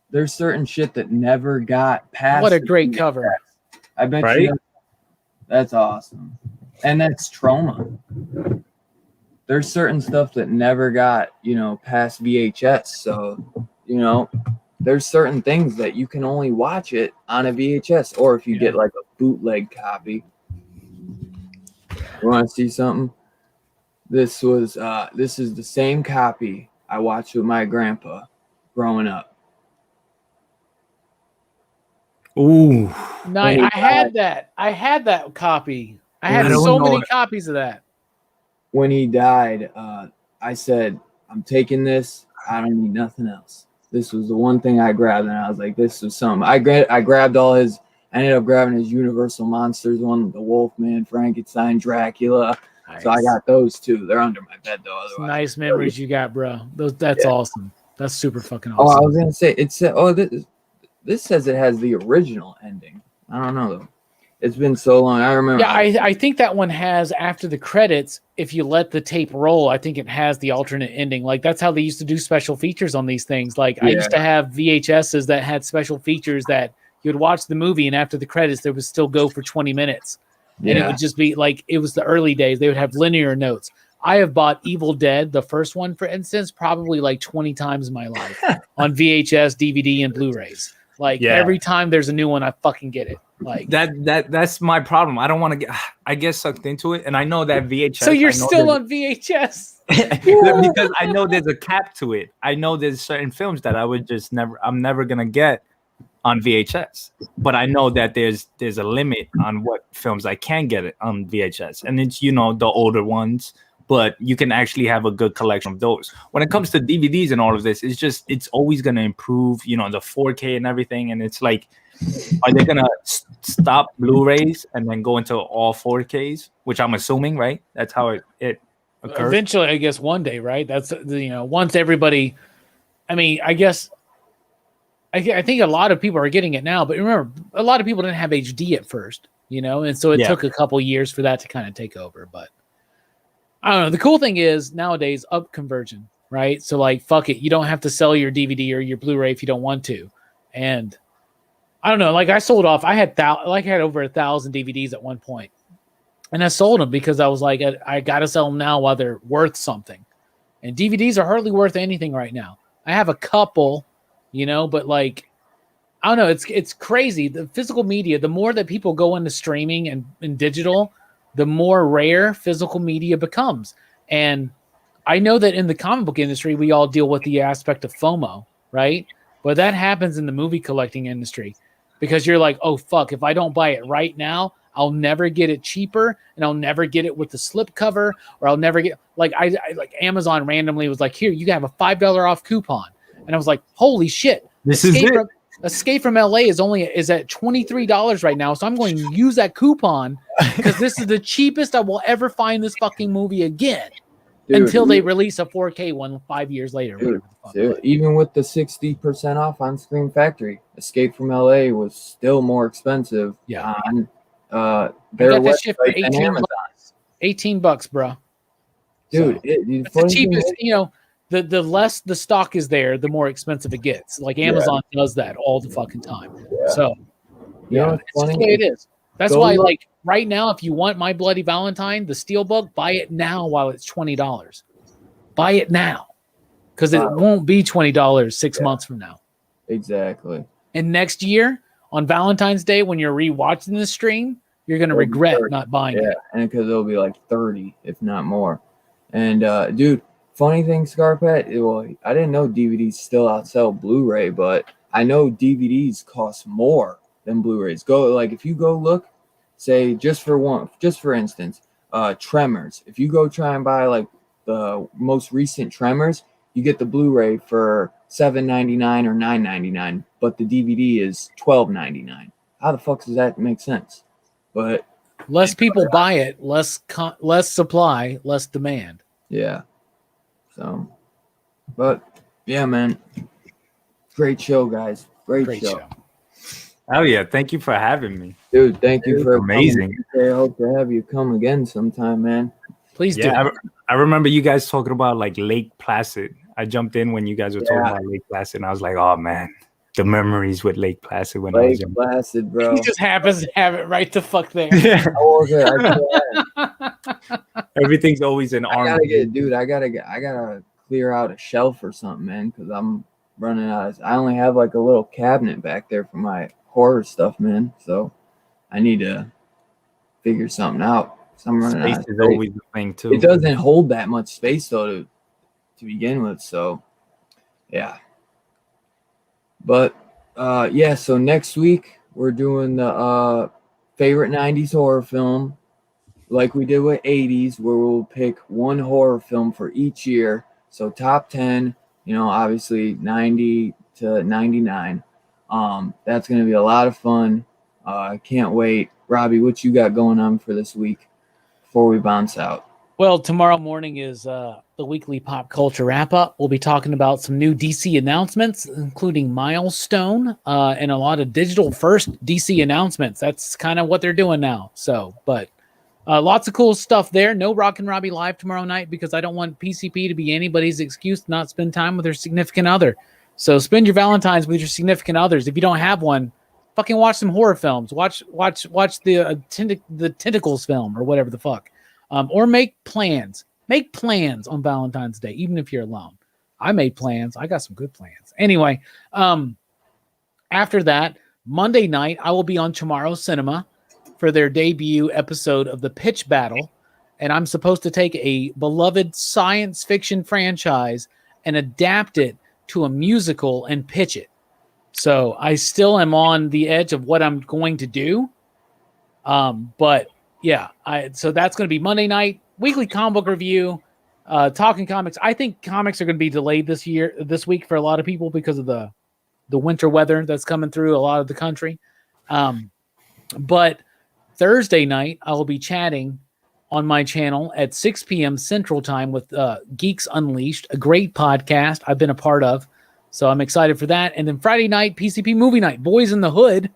There's certain shit that never got past. What a great cover! I bet you. That's awesome. And that's trauma. There's certain stuff that never got, past VHS. So, there's certain things that you can only watch it on a VHS or if you get like a bootleg copy. You want to see something? This is the same copy I watched with my grandpa growing up. Ooh. Nice. I had that copy. I had so many copies of that. When he died, I said, I'm taking this. I don't need nothing else. This was the one thing I grabbed, and I was like, this was something. I grabbed I ended up grabbing his Universal Monsters one, the Wolfman, Frankenstein, Dracula. Nice. So I got those too. They're under my bed though. Otherwise, nice memories you got, bro. That's awesome. That's super fucking awesome. Oh, I was gonna say this says it has the original ending. I don't know though. It's been so long. I remember. Yeah, I think that one has, after the credits, if you let the tape roll, I think it has the alternate ending. Like, that's how they used to do special features on these things. Like, I used to have VHSs that had special features that you would watch the movie, and after the credits, they would still go for 20 minutes. And it would just be like, it was the early days. They would have linear notes. I have bought Evil Dead, the first one, for instance, probably like 20 times in my life on VHS, DVD, and Blu-rays. Like, every time there's a new one, I fucking get it. Like that's my problem. I don't want to get sucked into it, and I know that VHS. So you're still on VHS because I know there's a cap to it. I know there's certain films that I'm never gonna get on VHS, but I know that there's a limit on what films I can get it on VHS, and it's the older ones. But you can actually have a good collection of those. When it comes to DVDs and all of this, it's always gonna improve. The 4K and everything, and it's like, are they gonna stop Blu-rays and then go into all 4Ks? Which I'm assuming, right? That's how it occurs. Eventually, I guess one day, right? That's once everybody. I mean, I guess. I think a lot of people are getting it now, but remember, a lot of people didn't have HD at first, and so it took a couple years for that to kind of take over. But I don't know. The cool thing is nowadays up conversion, right? So like, fuck it, you don't have to sell your DVD or your Blu-ray if you don't want to, and I don't know. Like, I sold off. I had over 1,000 DVDs at one point, and I sold them because I was like, I got to sell them now while they're worth something. And DVDs are hardly worth anything right now. I have a couple, but like, I don't know. It's crazy. The physical media, the more that people go into streaming and digital, the more rare physical media becomes. And I know that in the comic book industry, we all deal with the aspect of FOMO, right? But that happens in the movie collecting industry. Because you're like, oh, fuck, if I don't buy it right now, I'll never get it cheaper, and I'll never get it with the slip cover, or I'll never get, like, I like Amazon randomly was like, here, you have a $5 off coupon. And I was like, holy shit. Escape from LA is at $23 right now, so I'm going to use that coupon because this is the cheapest I will ever find this fucking movie again. Dude, until they release a 4K one 5 years later. Dude, even with the 60% off on Scream Factory, Escape from LA was still more expensive. Yeah. On their website shit for $18, bro. Dude, so, it's the cheapest. The less the stock is there, the more expensive it gets. Like Amazon does that all the fucking time. Yeah. So it's just the way it is. That's why, like, right now, if you want My Bloody Valentine, the Steelbook, buy it now while it's $20. Buy it now. Because it won't be $20 6 months from now. Exactly. And next year, on Valentine's Day, when you're rewatching the stream, you're going to regret not buying it. And because it'll be like 30, if not more. And, dude, funny thing, Scarpet, I didn't know DVDs still outsell Blu-ray, but I know DVDs cost more than Blu-rays. If you go look, say just for instance, Tremors. If you go try and buy like the most recent Tremors, you get the Blu-ray for $7.99 or $9.99, but the DVD is $12.99. How the fuck does that make sense? But less people buy it, less supply, less demand. Yeah. So, but yeah, man, great show, guys. Great show. Oh yeah, thank you for having me, dude. Thank you for amazing. I hope to have you come again sometime, man. Please do. I remember you guys talking about like Lake Placid. I jumped in when you guys were talking about Lake Placid, and I was like, oh man, the memories with Lake Placid when I was young. Lake Placid, bro. He just happens to have it right the fuck there. Yeah. Everything's always in arm. I gotta clear out a shelf or something, man, because I'm running out. I only have like a little cabinet back there for my horror stuff, man. So I need to figure something out. I'm running space out. Is always the thing too. It doesn't hold that much space though to begin with. So yeah. But so next week we're doing the favorite 90s horror film, like we did with 80s, where we'll pick one horror film for each year. So top 10, obviously 90 to 99. That's going to be a lot of fun. I can't wait. Robbie, what you got going on for this week before we bounce out? Well, tomorrow morning is the weekly pop culture wrap up. We'll be talking about some new DC announcements, including Milestone and a lot of digital first DC announcements. That's kind of what they're doing now. So, but lots of cool stuff there. No Rockin' Robbie live tomorrow night because I don't want PCP to be anybody's excuse to not spend time with their significant other. So spend your Valentines with your significant others. If you don't have one, fucking watch some horror films. Watch the Tentacles film or whatever the fuck. Or make plans. Make plans on Valentine's Day, even if you're alone. I made plans. I got some good plans. Anyway, after that, Monday night, I will be on Tomorrow Cinema for their debut episode of The Pitch Battle. And I'm supposed to take a beloved science fiction franchise and adapt it to a musical and pitch it. So I still am on the edge of what I'm going to do. But yeah, so that's going to be Monday night, weekly comic book review, talking comics. I think comics are going to be delayed this week for a lot of people because of the winter weather that's coming through a lot of the country. But Thursday night, I will be chatting on my channel at 6 p.m. Central Time with Geeks Unleashed, a great podcast I've been a part of. So I'm excited for that. And then Friday night, PCP movie night, Boys in the Hood.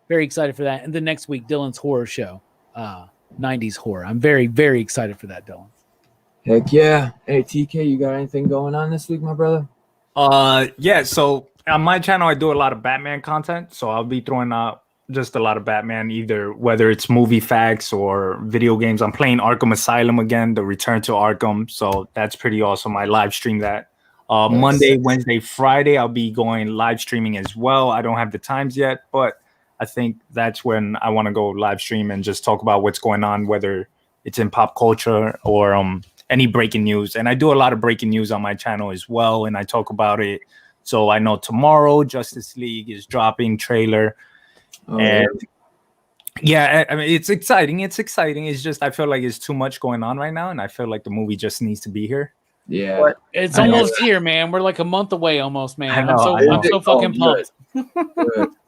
Very excited for that. And then next week, Dylan's horror show, 90s horror. I'm very, very excited for that, Dylan. Heck yeah. Hey, TK, you got anything going on this week, my brother? Yeah, so on my channel, I do a lot of Batman content. So I'll be throwing out just a lot of Batman, either whether it's movie facts or video games. I'm playing Arkham Asylum again, the Return to Arkham. So that's pretty awesome. I live stream that. Nice. Monday, Wednesday, Friday, I'll be going live streaming as well. I don't have the times yet, but I think that's when I want to go live stream and just talk about what's going on, whether it's in pop culture or any breaking news. And I do a lot of breaking news on my channel as well, and I talk about it. So I know tomorrow Justice League is dropping trailer. And yeah, I mean, it's exciting. It's exciting. It's just I feel like it's too much going on right now, and I feel like the movie just needs to be here. Yeah, but it's almost here, man. We're like a month away almost, man. I'm so fucking pumped.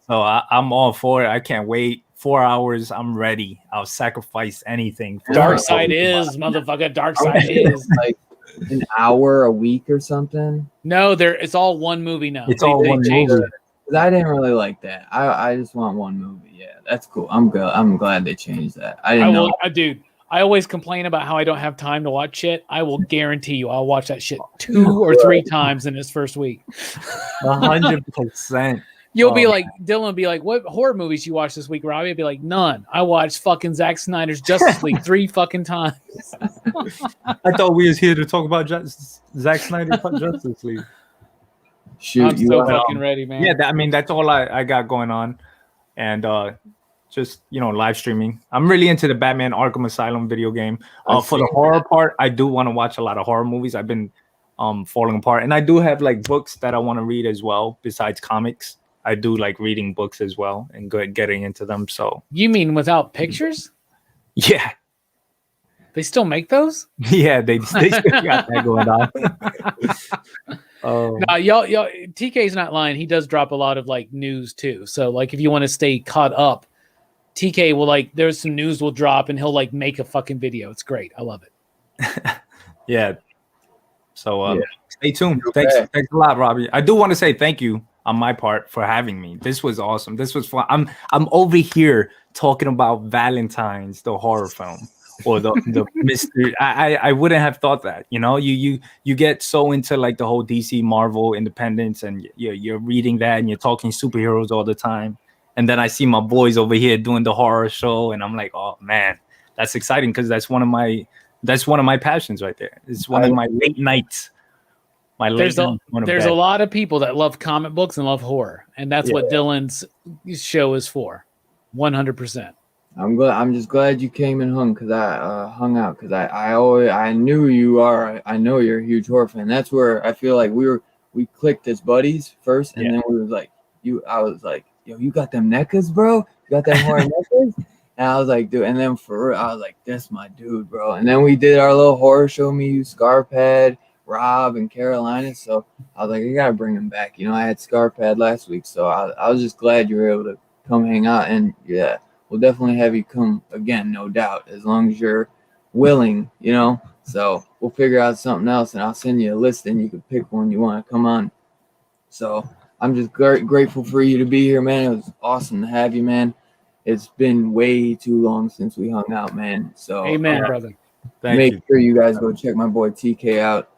So I'm all for it. I can't wait. 4 hours. I'm ready. I'll sacrifice anything. Dark Side is, motherfucker. Dark Side is like an hour a week or something. No, it's all one movie now. It's all one movie. I didn't really like that. I just want one movie. Yeah, that's cool. I'm good. I'm glad they changed that. I didn't know. Dude, I always complain about how I don't have time to watch shit. I will guarantee you I'll watch that shit 2 or 3 times in this first week. 100%. You'll be like, Dylan will be like, what horror movies you watch this week, Robbie? I'll be like, none. I watched fucking Zack Snyder's Justice League 3 fucking times. I thought we was here to talk about Zack Snyder's Justice League. Shoot, I'm so fucking ready, man. Yeah, I mean, that's all I got going on. And just, live streaming. I'm really into the Batman Arkham Asylum video game. For the horror part, I do want to watch a lot of horror movies. I've been falling apart. And I do have like books that I want to read as well, besides comics. I do like reading books as well and getting into them. So you mean without pictures? Yeah. They still make those? Yeah, they still got that going on. No, y'all, TK's not lying. He does drop a lot of like news too. So like if you want to stay caught up, TK will there's some news will drop and he'll like make a fucking video. It's great. I love it. Yeah. So stay tuned. Thanks a lot, Robbie. I do want to say thank you on my part for having me. This was awesome. This was fun. I'm over here talking about Valentine's, the horror film, or the mystery. I wouldn't have thought that. You get so into like the whole DC Marvel Independence, and you're reading that and you're talking superheroes all the time. And then I see my boys over here doing the horror show, and I'm like, oh man, that's exciting because that's one of my passions right there. It's one of my late nights. There's a lot of people that love comic books and love horror, and that's what Dylan's show is for. 100%. I'm just glad you came and hung out because I knew you are. I know you're a huge horror fan. That's where I feel like we clicked as buddies first, and then we was like I was like, yo, you got them NECAs, bro? You got them horror NECAs? And I was like, dude, and then for real, I was like, that's my dude, bro. And then we did our little horror show, me, you, Scarpad, Rob, and Carolina. So I was like, I gotta bring him back. I had Scarpad last week, so I was just glad you were able to come hang out. And yeah, we'll definitely have you come again, no doubt, as long as you're willing, you know. So we'll figure out something else, and I'll send you a list, and you can pick one you want to come on. So I'm just grateful for you to be here, man. It was awesome to have you, man. It's been way too long since we hung out, man. So amen, brother. Make sure you guys go check my boy TK out.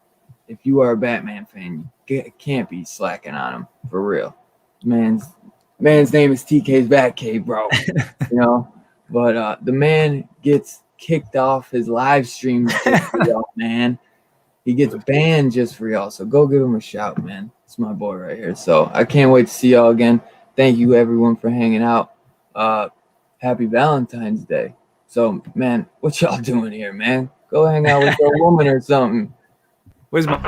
If you are a Batman fan, you can't be slacking on him, for real. Man's name is TK's Batcave, bro. You know, but the man gets kicked off his live stream just for y'all, man. He gets banned just for y'all. So go give him a shout, man. It's my boy right here. So I can't wait to see y'all again. Thank you, everyone, for hanging out. Happy Valentine's Day. So, man, what y'all doing here, man? Go hang out with your woman or something. Where's my